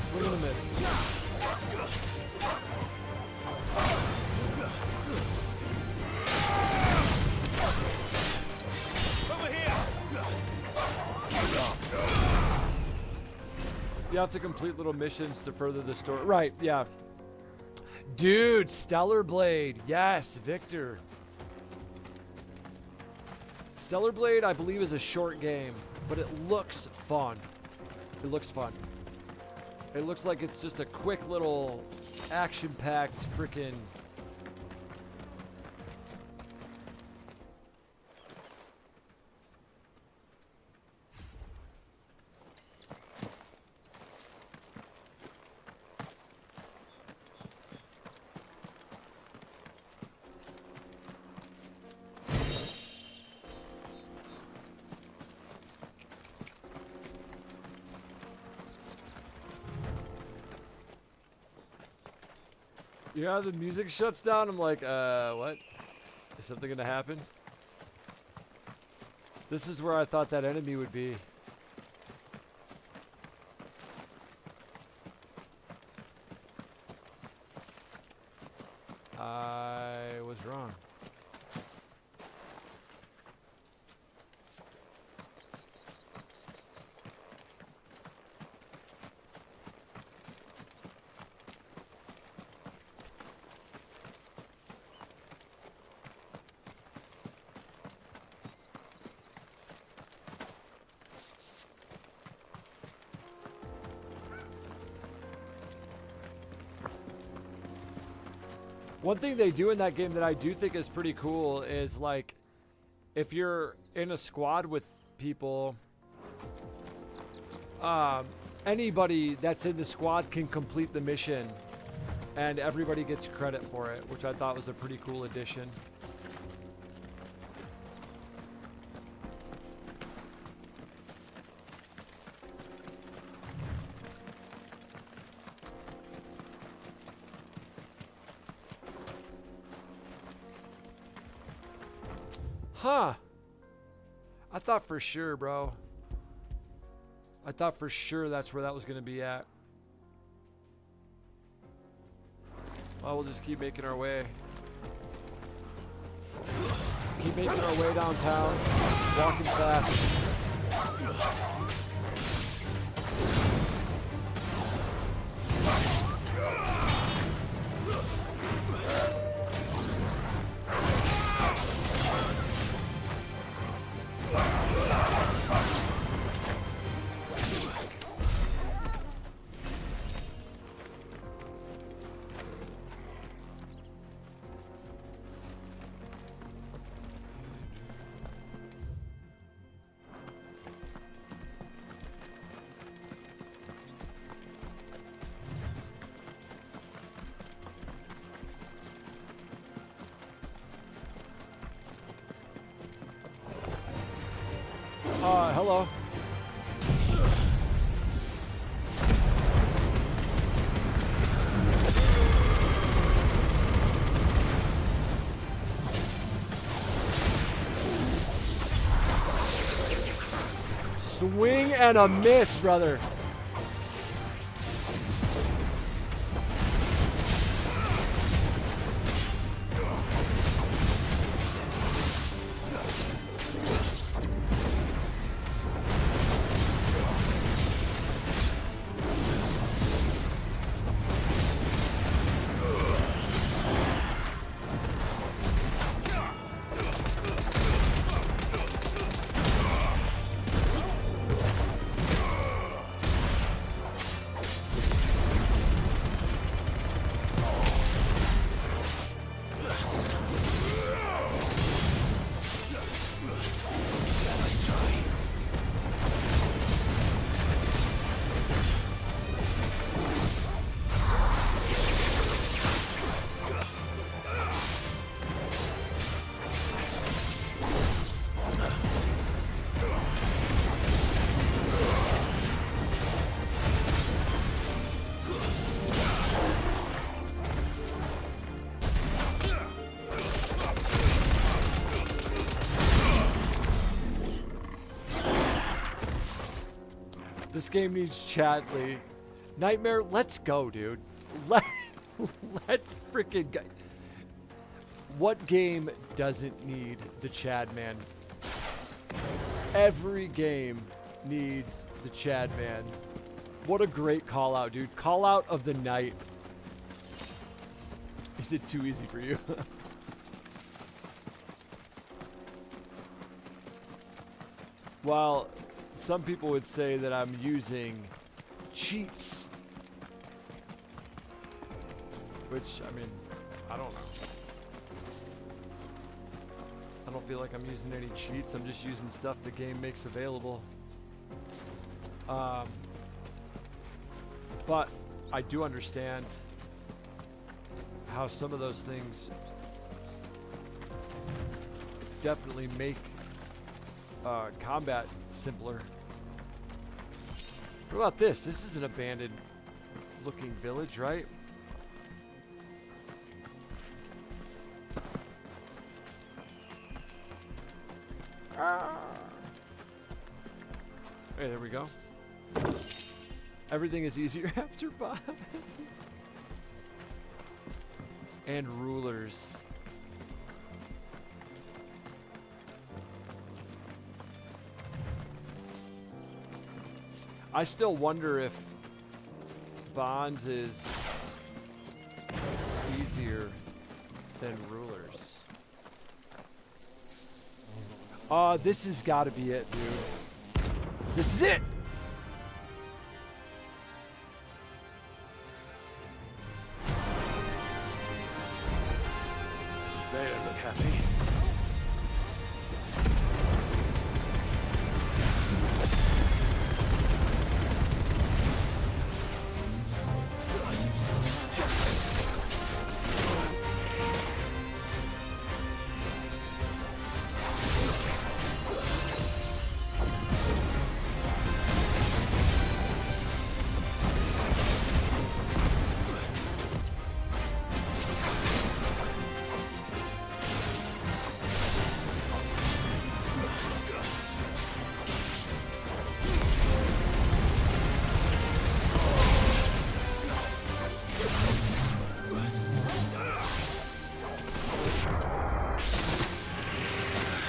Swing and a miss. You have to complete little missions to further the story. Right, yeah. Dude, Stellar Blade. Yes, Victor. Stellar Blade, I believe, is a short game, but it looks fun. It looks fun. It looks like it's just a quick little action-packed freaking... Yeah, the music shuts down. I'm like, what? Is something gonna happen? This is where I thought that enemy would be. I was wrong. One thing they do in that game that I do think is pretty cool is, like, if you're in a squad with people, anybody that's in the squad can complete the mission, and everybody gets credit for it, which I thought was a pretty cool addition. Huh. I thought for sure, bro. I thought for sure that's where that was going to be at. Well, we'll just keep making our way. Keep making our way downtown. Walking fast. Hello. Swing and a miss, brother. This game needs Chadley. Nightmare, let's go, dude. Let's freaking go. What game doesn't need the Chad man? Every game needs the Chad man. What a great call out, dude. Call out of the night. Is it too easy for you? Well, some people would say that I'm using cheats. Which, I mean, I don't know. I don't feel like I'm using any cheats. I'm just using stuff the game makes available. But I do understand how some of those things definitely make combat simpler. What about this? This is an abandoned looking village, right? Hey, there we go. Everything is easier after bonds. And rulers. I still wonder if bonds is easier than rulers. Oh, this has got to be it, dude. This is it! They don't look happy.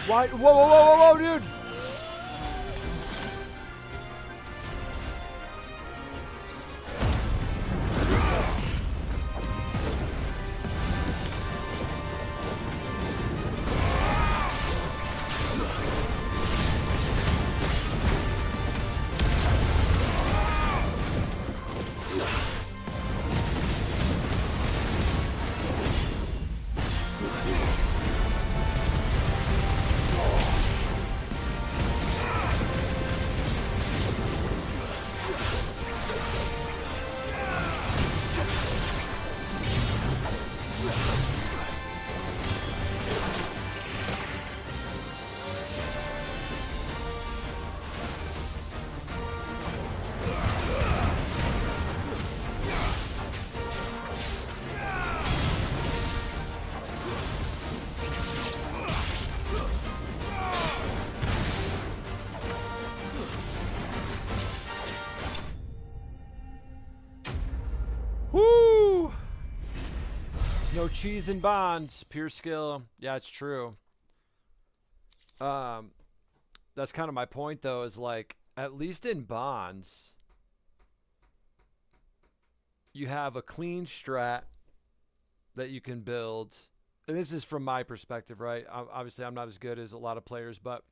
Why? Whoa, whoa, whoa, whoa, whoa, dude! Woo! No cheese and bonds, pure skill. Yeah, it's true. That's kind of my point, though, is like, at least in bonds, you have a clean strat that you can build. And this is from my perspective, right? Obviously, I'm not as good as a lot of players, but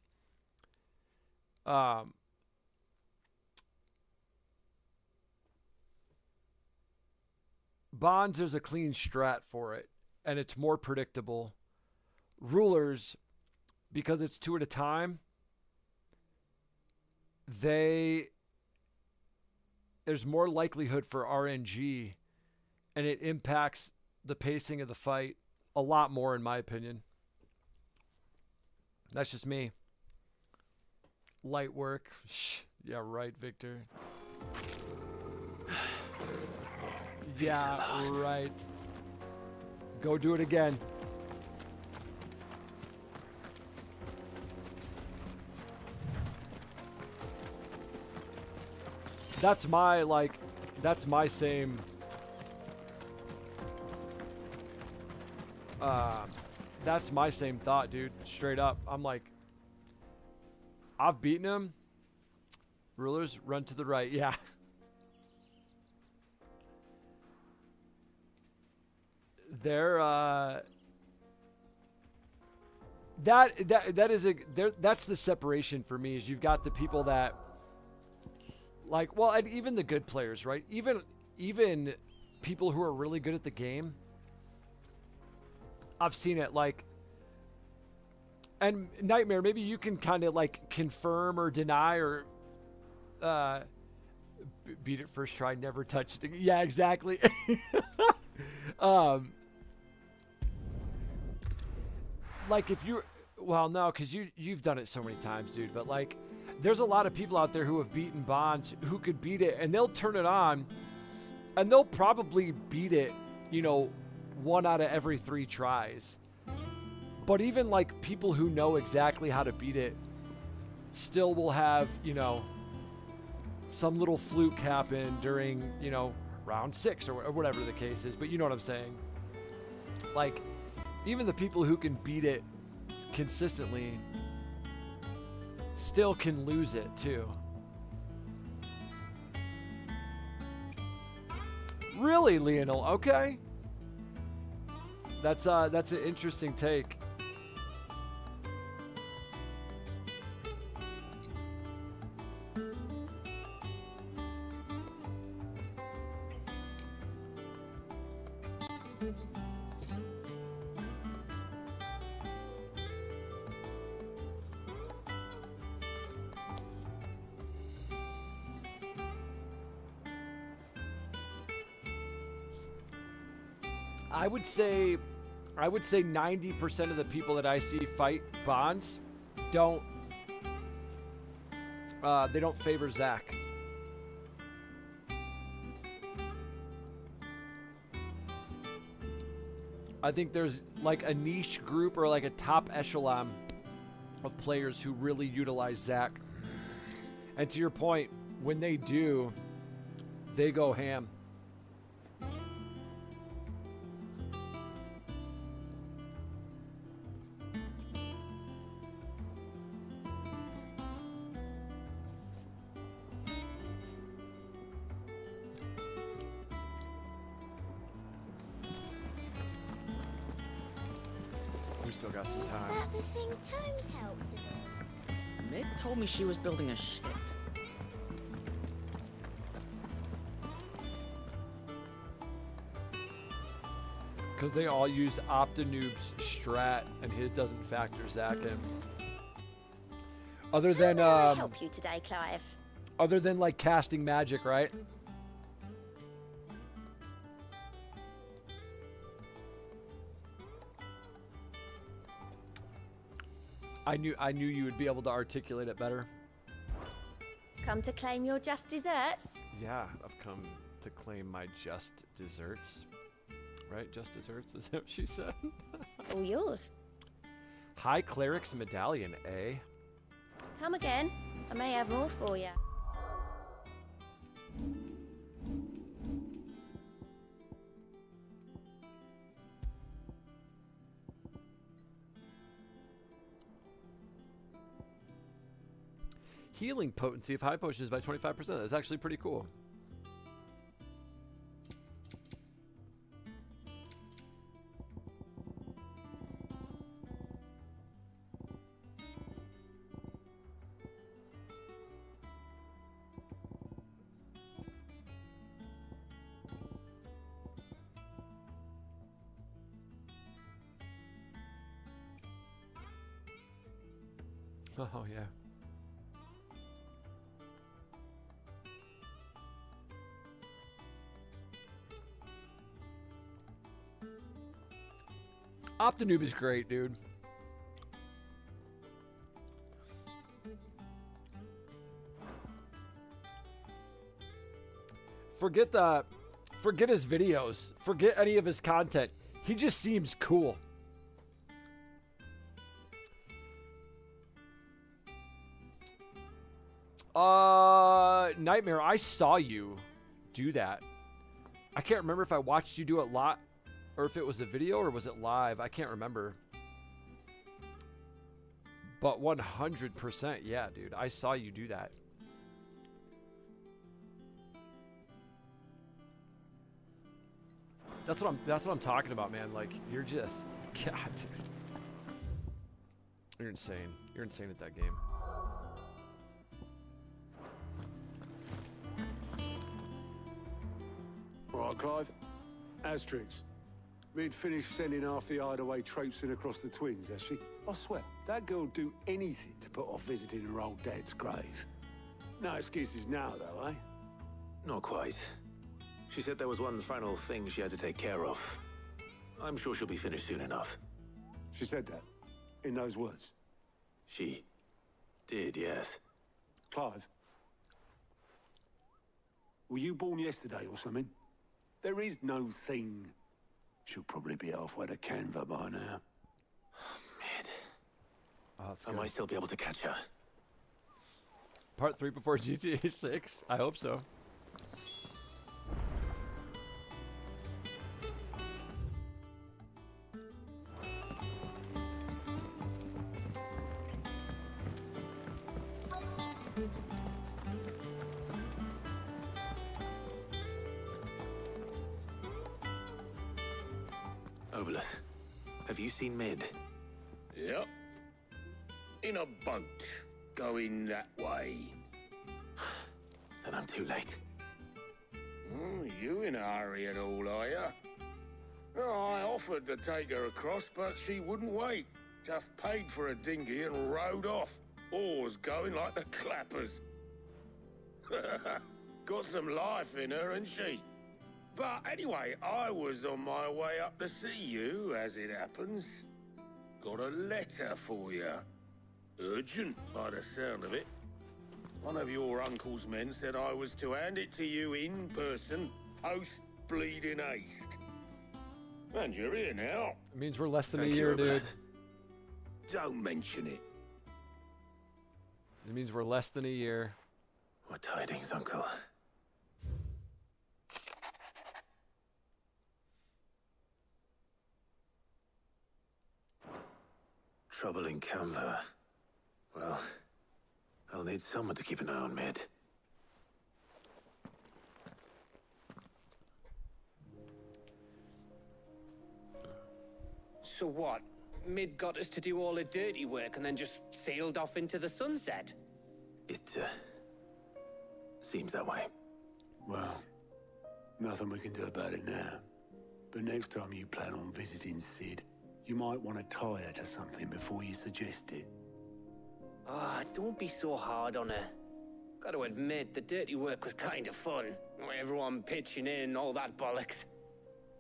bonds, there's a clean strat for it, and it's more predictable. Rulers, because it's 2 at a time, there's more likelihood for RNG, and it impacts the pacing of the fight a lot more, in my opinion. That's just me. Light work. Yeah, right, Victor. Yeah, right. Go do it again. That's my, like, that's my same, that's my same thought, dude. Straight up. I'm like, I've beaten him. Rulers, run to the right. Yeah. They're, that's the separation for me, is you've got the people that, like, well, and even the good players, right? Even people who are really good at the game. I've seen it, like, and Nightmare, maybe you can kind of like confirm or deny or beat it first try, never touched it. Yeah, exactly. Like if you, well, no, because you've done it so many times, dude. But like, there's a lot of people out there who have beaten bonds who could beat it, and they'll turn it on, and they'll probably beat it, you know, 1 out of every 3 tries. But even like people who know exactly how to beat it still will have, you know, some little fluke happen during, you know, round 6 or whatever the case is. But you know what I'm saying? Like, even the people who can beat it consistently still can lose it too. Really, Lionel? Okay. That's an interesting take. I would say 90% of the people that I see fight Bonds don't favor Zach. I think there's like a niche group or like a top echelon of players who really utilize Zach. And to your point, when they do, they go ham. We still got some Is time. that the thing Tomes helped with? Mick told me she was building a ship. Because they all used Optinoob's strat, and his doesn't factor Zach in. Other than How may I help you today, Clive? other than like casting magic, right? I knew you would be able to articulate it better. Come to claim your just desserts? Yeah, I've come to claim my just desserts. Right? Just desserts? Is that what she said? All yours. High Cleric's Medallion, eh? Come again. I may have more for you. Healing potency of high potions by 25%. That's actually pretty cool. Oh, yeah. Optinoob is great, dude. Forget his videos. Forget any of his content. He just seems cool. Nightmare, I saw you do that. I can't remember if I watched you do it lot or if it was a video or was it live. I can't remember. But 100%, yeah, dude. I saw you do that. That's what I'm talking about, man. Like, you're just, God, dude. You're insane. You're insane at that game. All right, Clive. Asterix. We'd finished sending half the hideaway traipsing across the twins, has she? I swear, that girl'd do anything to put off visiting her old dad's grave. No excuses now, though, eh? Not quite. She said there was one final thing she had to take care of. I'm sure she'll be finished soon enough. She said that? In those words? She did, yes. Clive? Were you born yesterday or something? There is no thing. She'll probably be halfway to Canva by now. Oh, that's I good. might still be able to catch her. Part 3 before GTA 6. I hope so. Obolus, have you seen Mid? Yep. In a boat, going that way. Then I'm too late. You in a hurry at all, are you? Oh, I offered to take her across, but she wouldn't wait. Just paid for a dinghy and rowed off. Oars going like the clappers. Got some life in her, ain't she? But anyway, I was on my way up to see you, as it happens. Got a letter for you. Urgent, by the sound of it. One of your uncle's men said I was to hand it to you in person, post-bleeding haste. And you're here now. It means we're less than Thank a year, you, dude. Obolus. Don't mention it. It means we're less than a year. What tidings, Uncle? Trouble in Canva. Well, I'll need someone to keep an eye on Mid. So what? Mid got us to do all the dirty work and then just sailed off into the sunset? It, seems that way. Well, nothing we can do about it now. But next time you plan on visiting Sid, you might want to tie her to something before you suggest it. Ah, don't be so hard on her. Gotta admit, the dirty work was kind of fun. Everyone pitching in and all that bollocks.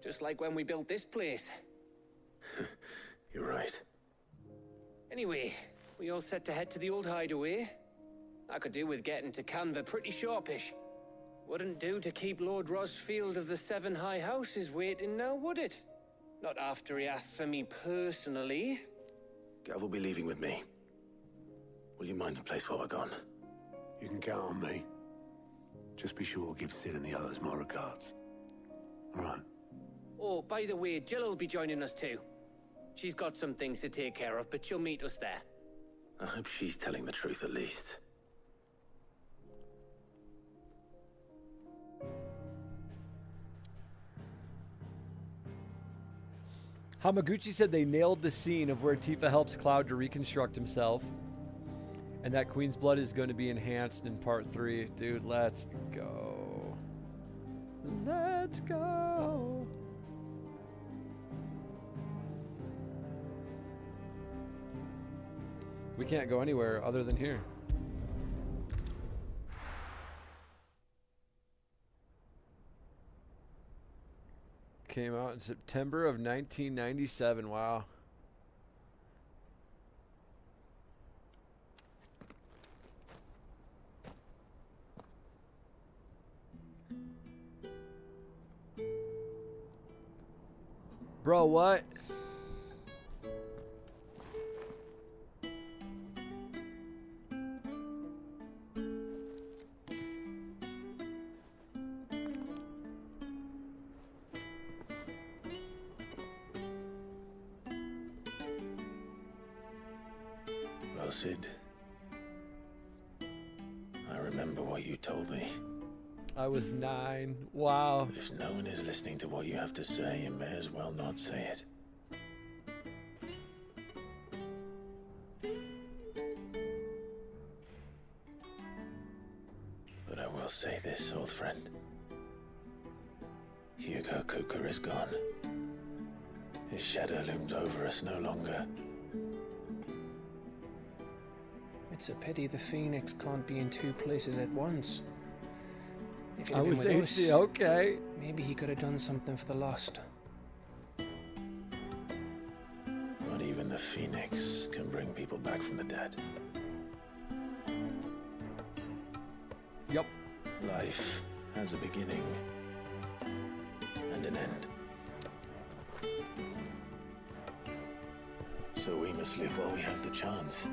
Just like when we built this place. You're right. Anyway, we all set to head to the old hideaway. I could do with getting to Canva pretty sharpish. Wouldn't do to keep Lord Rosfield of the Seven High Houses waiting now, would it? Not after he asked for me personally. Gav will be leaving with me. Will you mind the place while we're gone? You can count on me. Just be sure to give Sid and the others my regards. All right. Oh, by the way, Jill will be joining us too. She's got some things to take care of, but she'll meet us there. I hope she's telling the truth at least. Hamaguchi said they nailed the scene of where Tifa helps Cloud to reconstruct himself. And that Queen's blood is going to be enhanced in part 3. Dude, let's go. Let's go. We can't go anywhere other than here. Came out in September of 1997. Wow. Bro, what? Well, Sid, I remember what you told me. I was 9. Wow. But if no one is listening to what you have to say, you may as well not say it. But I will say this, old friend. Hugo Cooker is gone. His shadow looms over us no longer. It's a pity the Phoenix can't be in 2 places at once. If he'd I have been was with us, okay. maybe he could have done something for the Lost. Not even the Phoenix can bring people back from the dead. Yep. Life has a beginning and an end. So we must live while we have the chance.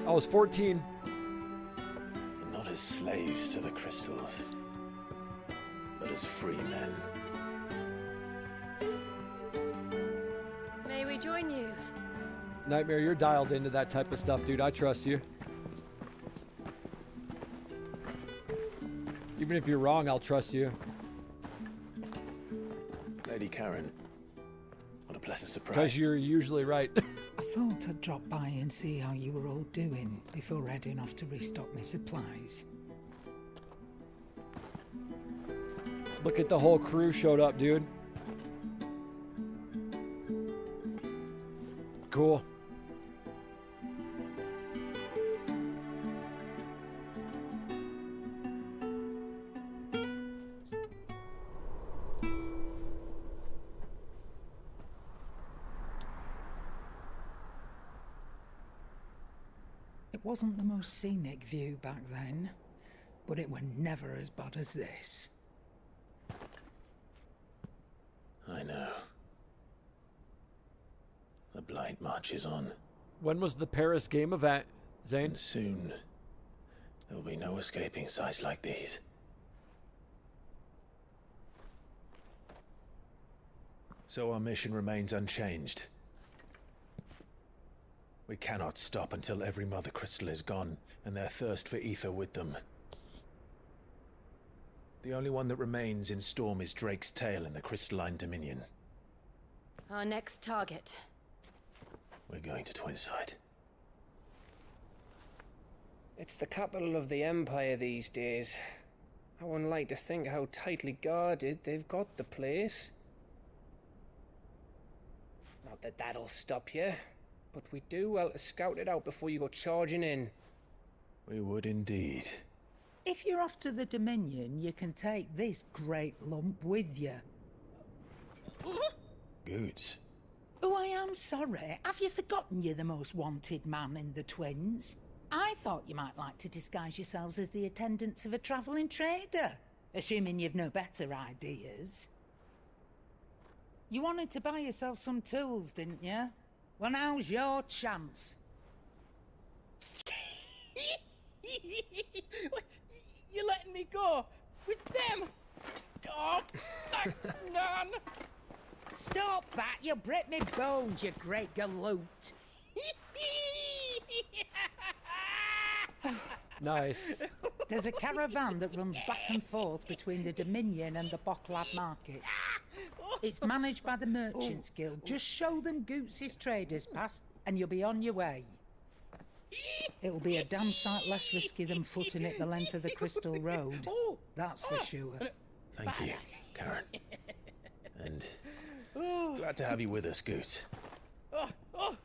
I was 14. And not as slaves to the crystals, but as free men. May we join you? Nightmare, you're dialed into that type of stuff, dude. I trust you. Even if you're wrong, I'll trust you. Lady Karen, what a pleasant surprise. Because you're usually right. I thought I'd drop by and see how you were all doing before heading off to restock my supplies. Look at the whole crew showed up, dude. Cool. It wasn't the most scenic view back then, but it were never as bad as this. I know. The Blight marches on. When was the Paris game event, Zane? And soon, there'll be no escaping sights like these. So our mission remains unchanged. We cannot stop until every Mother Crystal is gone, and their thirst for ether with them. The only one that remains in Storm is Drake's tail in the Crystalline Dominion. Our next target. We're going to Twinside. It's the capital of the Empire these days. I wouldn't like to think how tightly guarded they've got the place. Not that that'll stop you, but we do well to scout it out before you go charging in. We would indeed. If you're off to the Dominion, you can take this great lump with you. Goods. Oh, I am sorry. Have you forgotten you're the most wanted man in the Twins? I thought you might like to disguise yourselves as the attendants of a travelling trader, assuming you've no better ideas. You wanted to buy yourself some tools, didn't you? Well, now's your chance. You're letting me go with them? Oh, thanks, Nan. Stop that! You'll break me bones, you great galoot. Nice. There's a caravan that runs back and forth between the Dominion and the Bocklad markets. It's managed by the Merchants Guild. Just show them Goots' traders pass and you'll be on your way. It'll be a damn sight less risky than footing it the length of the Crystal Road. That's for sure. Thank you, Karen. And glad to have you with us, Goots.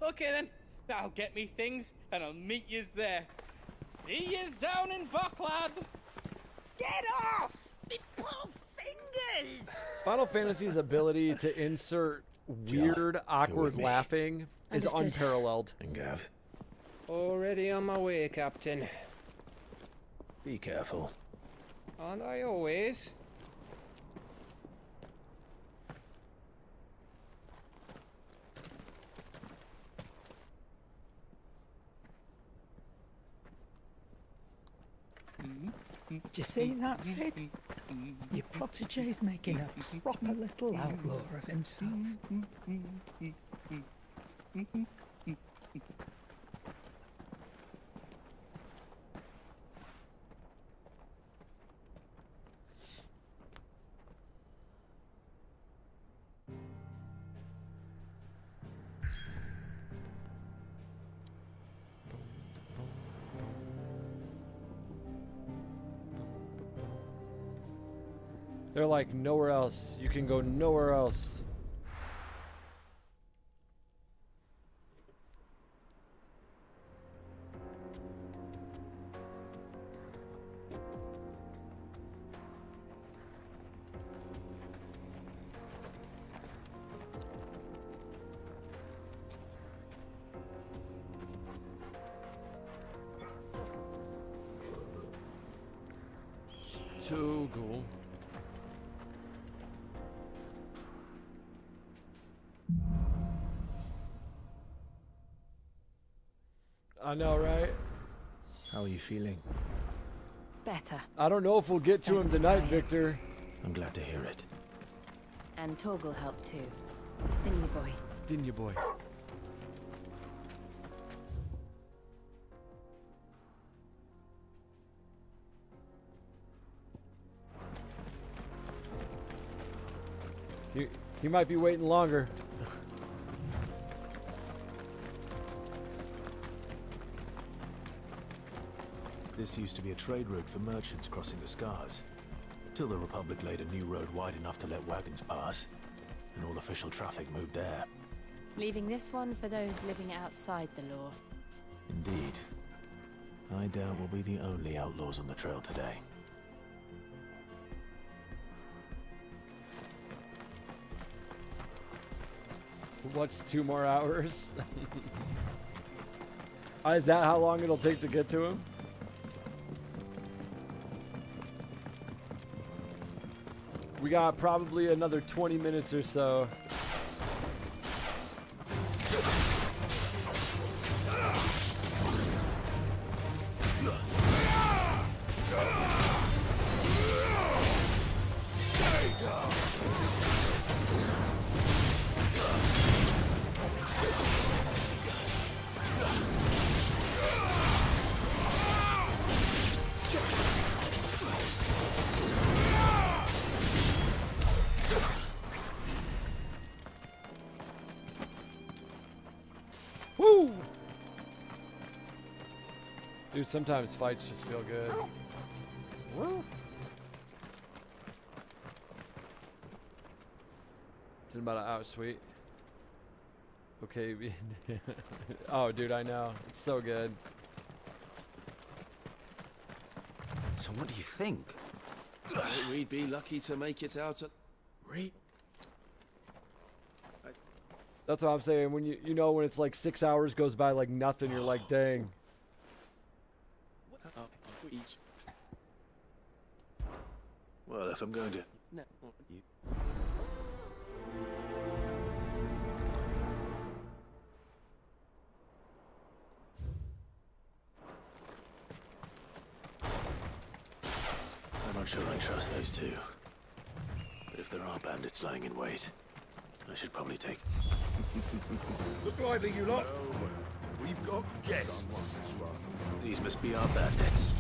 Okay then. I'll get me things and I'll meet yous there. See yous down in Bocklad. Get off! Me poor fingers! Final Fantasy's ability to insert weird, awkward laughing is unparalleled. And Gav. Already on my way, Captain. Be careful. Aren't I always? Do you see that, Sid? Your protege's making a proper little outlaw of himself. They're like, nowhere else. You can go nowhere else. Too cool. I know, right? How are you feeling? Better. I don't know if we'll get to him tonight, Victor. I'm glad to hear it. And Torgal helped too. Didn't you, boy? Didn't you, boy? He might be waiting longer. This used to be a trade route for merchants crossing the Scars, till the Republic laid a new road wide enough to let wagons pass, and all official traffic moved there. Leaving this one for those living outside the law. Indeed. I doubt we'll be the only outlaws on the trail today. What's 2 more hours? Is that how long it'll take to get to him? We got probably another 20 minutes or so. Woo! Dude, sometimes fights just feel good. Woo! It's about an out sweet. Okay. Oh, dude, I know. It's so good. So what do you think? We'd be lucky to make it out at... That's what I'm saying. When you know when it's like 6 hours goes by like nothing, you're like, dang. Well, if I'm going to... No. I'm not sure I trust those two. But if there are bandits lying in wait, I should probably take... Look lively, you lot. We've got guests. These must be our bandits.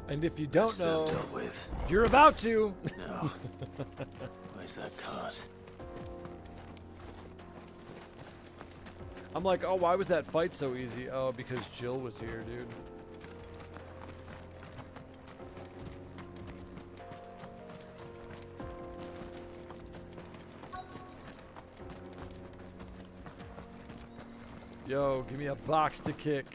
And if you don't know, dealt with. You're about to. No. Where's that cart? I'm like, oh, why was that fight so easy? Oh, because Jill was here, dude. Yo, give me a box to kick.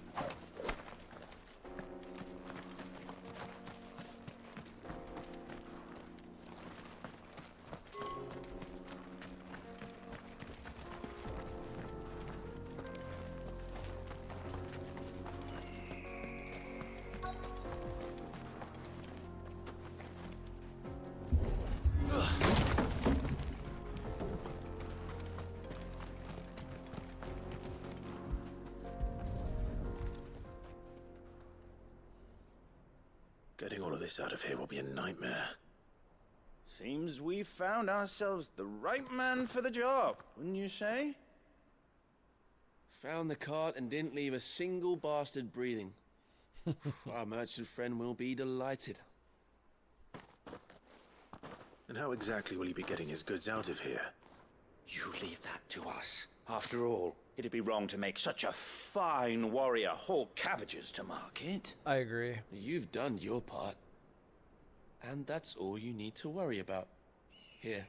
this out of here will be a nightmare. Seems we've found ourselves the right man for the job, wouldn't you say? Found the cart and didn't leave a single bastard breathing. Our merchant friend will be delighted. And how exactly will he be getting his goods out of here? You leave that to us. After all, it'd be wrong to make such a fine warrior haul cabbages to market. I agree. You've done your part. And that's all you need to worry about. Here.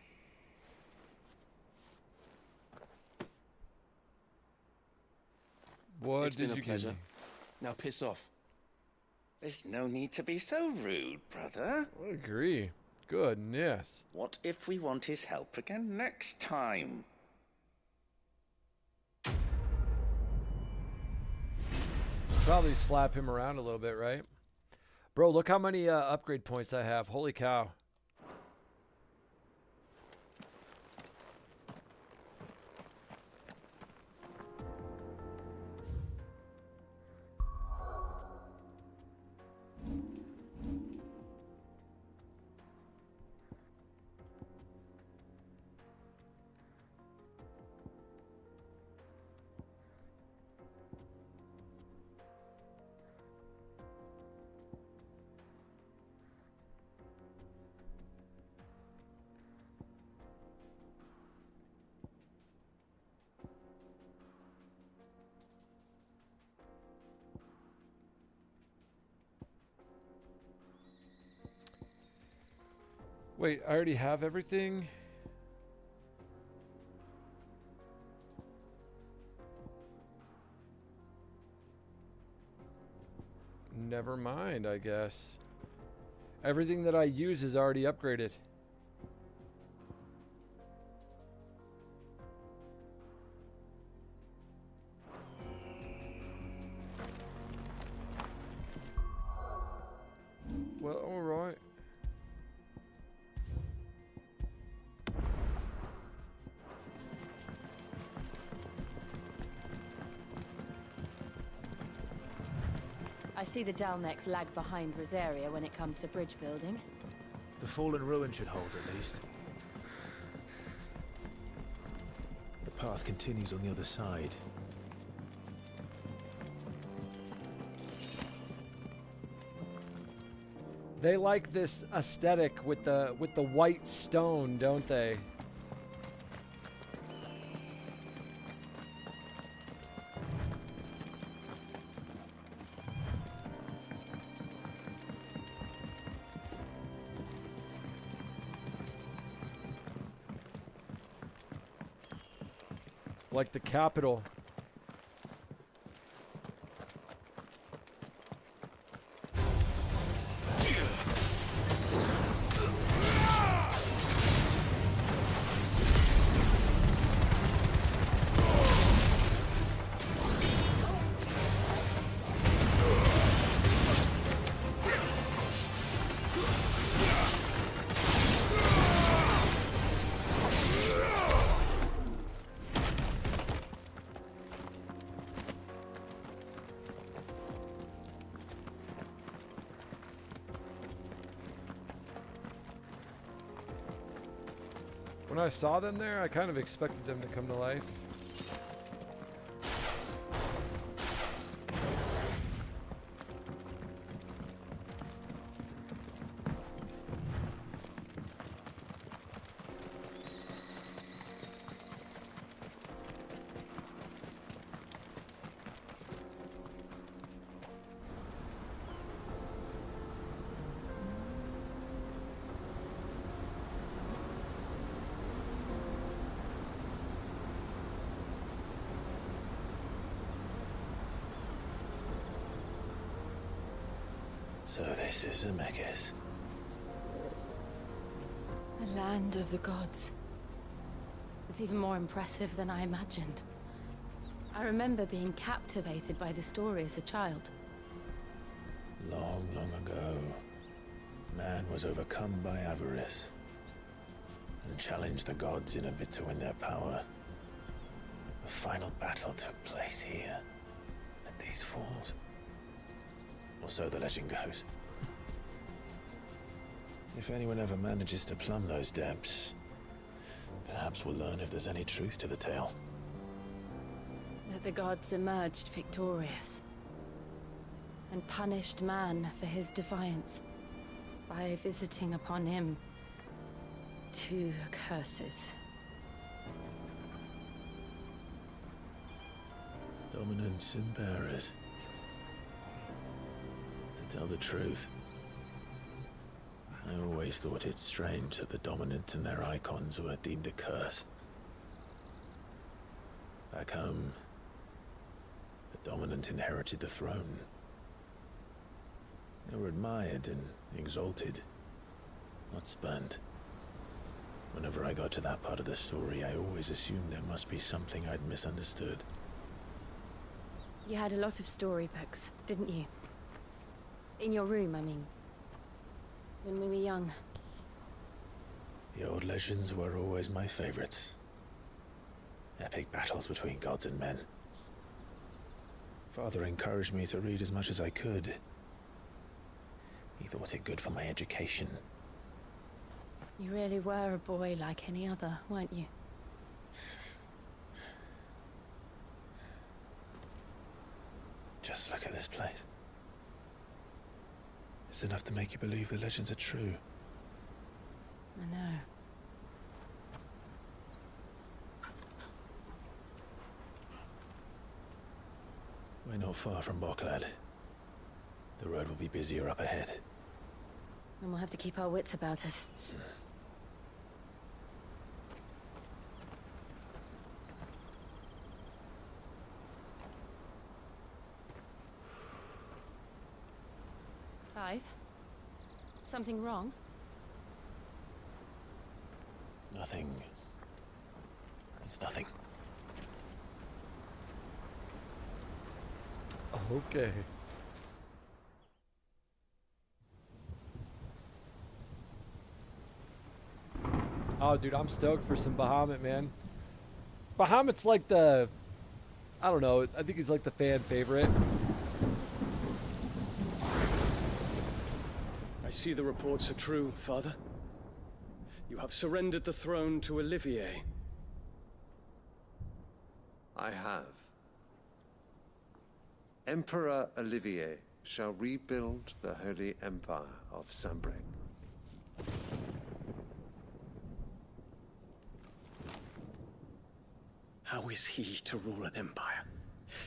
What It's been did a you pleasure. give me? Now piss off. There's no need to be so rude, brother. I agree. Goodness. What if we want his help again next time? Probably slap him around a little bit, right? Bro, look how many upgrade points I have. Holy cow. Wait, I already have everything? Never mind, I guess. Everything that I use is already upgraded. Well, alright. I see the Dalmex lag behind Rosaria when it comes to bridge building. The fallen ruin should hold, at least. The path continues on the other side. They like this aesthetic with the white stone, don't they? Like the capital. When I saw them there, I kind of expected them to come to life. So this is Zemeckis. The land of the gods. It's even more impressive than I imagined. I remember being captivated by the story as a child. Long, long ago, man was overcome by avarice and challenged the gods in a bid to win their power. The final battle took place here, at these falls. Or so the legend goes. If anyone ever manages to plumb those depths, perhaps we'll learn if there's any truth to the tale. That the gods emerged victorious and punished man for his defiance by visiting upon him 2 curses. Dominants and bearers. To tell the truth, I always thought it strange that the dominants and their icons were deemed a curse. Back home, the dominant inherited the throne. They were admired and exalted, not spurned. Whenever I got to that part of the story, I always assumed there must be something I'd misunderstood. You had a lot of storybooks, didn't you? In your room, I mean. When we were young. The old legends were always my favorites. Epic battles between gods and men. Father encouraged me to read as much as I could. He thought it good for my education. You really were a boy like any other, weren't you? Just look at this place. It's enough to make you believe the legends are true. I know. We're not far from Boklad. The road will be busier up ahead. And we'll have to keep our wits about us. Clive? Something wrong? Nothing. It's nothing. Okay. Oh, dude, I'm stoked for some Bahamut, man. Bahamut's like the... I don't know. I think he's like the fan favorite. I see the reports are true, Father. You have surrendered the throne to Olivier. I have. Emperor Olivier shall rebuild the Holy Empire of Sanbreque. How is he to rule an empire?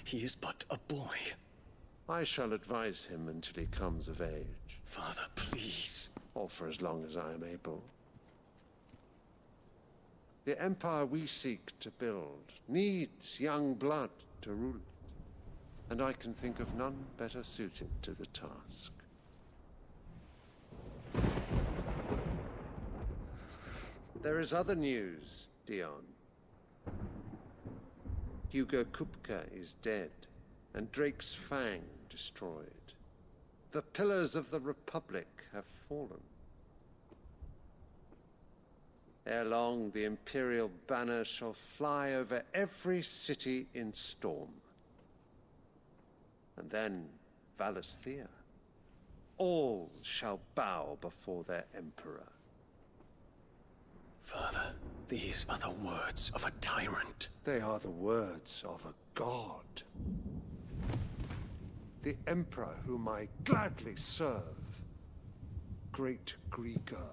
He is but a boy. I shall advise him until he comes of age. Father, please. Or for as long as I am able. The empire we seek to build needs young blood to rule it, and I can think of none better suited to the task. There is other news, Dion. Hugo Kupka is dead, and Drake's Fang destroyed. The pillars of the Republic have fallen. Ere long, the Imperial banner shall fly over every city in Storm. And then, Valisthea. All shall bow before their Emperor. Father, these are the words of a tyrant. They are the words of a god. The Emperor whom I gladly serve. Great Greeker,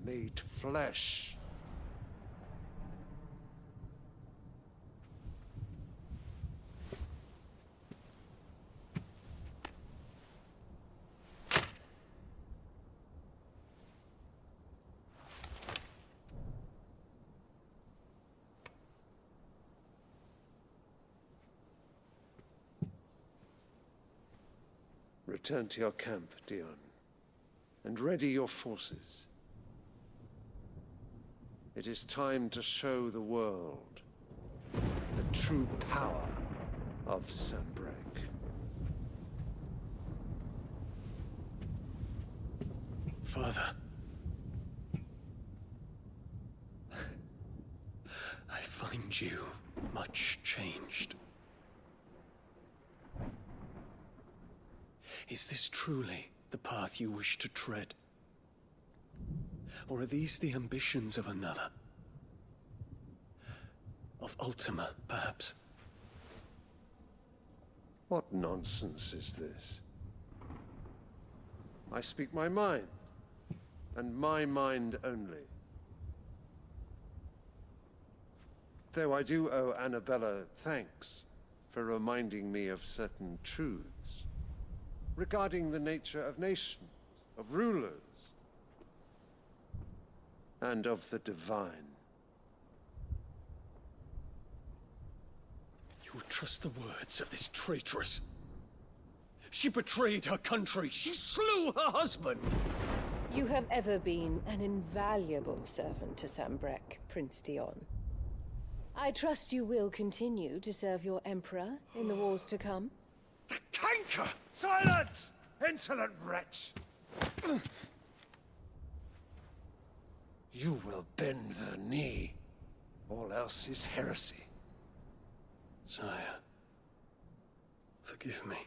made flesh. Return to your camp, Dion, and ready your forces. It is time to show the world the true power of Sanbreque. Father. I find you much changed. Is this truly the path you wish to tread? Or are these the ambitions of another? Of Ultima, perhaps? What nonsense is this? I speak my mind, and my mind only. Though I do owe Annabella thanks for reminding me of certain truths regarding the nature of nations, of rulers, and of the divine. You would trust the words of this traitress? She betrayed her country. She slew her husband. You have ever been an invaluable servant to Sambrek, Prince Dion. I trust you will continue to serve your Emperor in the wars to come. The canker! Silence! Insolent wretch! You will bend the knee. All else is heresy. Sire, forgive me.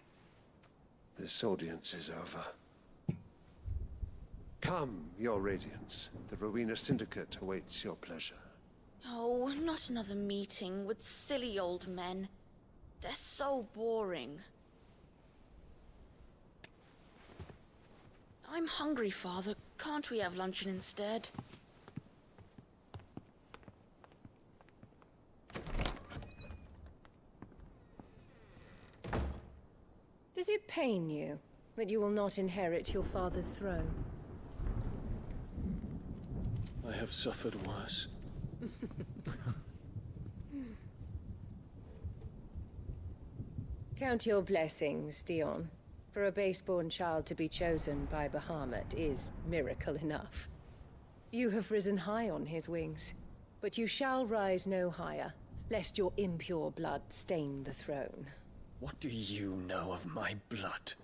This audience is over. Come, your Radiance. The Rowena Syndicate awaits your pleasure. Oh, not another meeting with silly old men. They're so boring. I'm hungry, Father. Can't we have luncheon instead? Does it pain you that you will not inherit your father's throne? I have suffered worse. Count your blessings, Dion. For a base-born child to be chosen by Bahamut is miracle enough. You have risen high on his wings, but you shall rise no higher, lest your impure blood stain the throne. What do you know of my blood?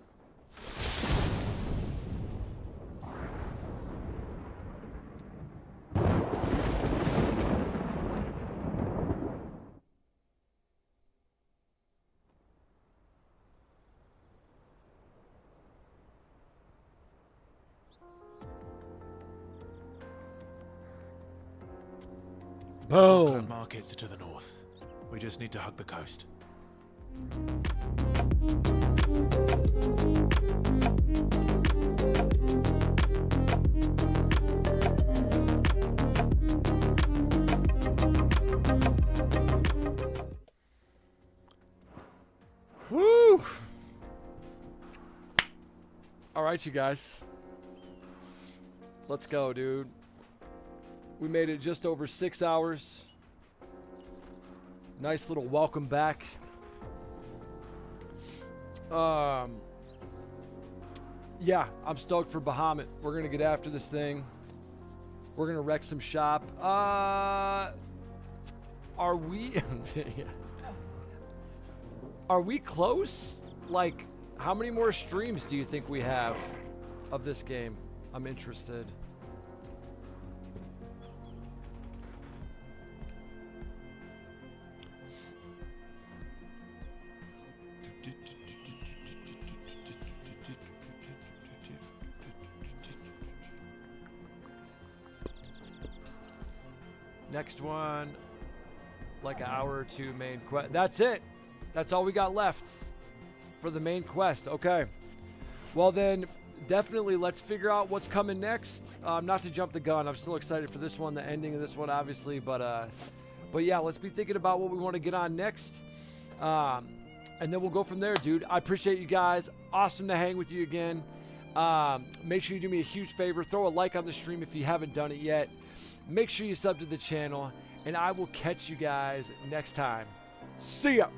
Boom. Markets are to the north. We just need to hug the coast. Woo! All right, you guys. Let's go, dude. We made it just over 6 hours. Nice little welcome back. Yeah, I'm stoked for Bahamut. We're gonna get after this thing. We're gonna wreck some shop. Are we? Are we close? Like, how many more streams do you think we have of this game? I'm interested. Next one, like an hour or two main quest. That's it. That's all we got left for the main quest. Okay. Well then, definitely let's figure out what's coming next. Not to jump the gun. I'm still excited for this one, the ending of this one, obviously. But yeah, let's be thinking about what we want to get on next. And then we'll go from there, dude. I appreciate you guys. Awesome to hang with you again. Make sure you do me a huge favor. Throw a like on the stream if you haven't done it yet. Make sure you sub to the channel, and I will catch you guys next time. See ya!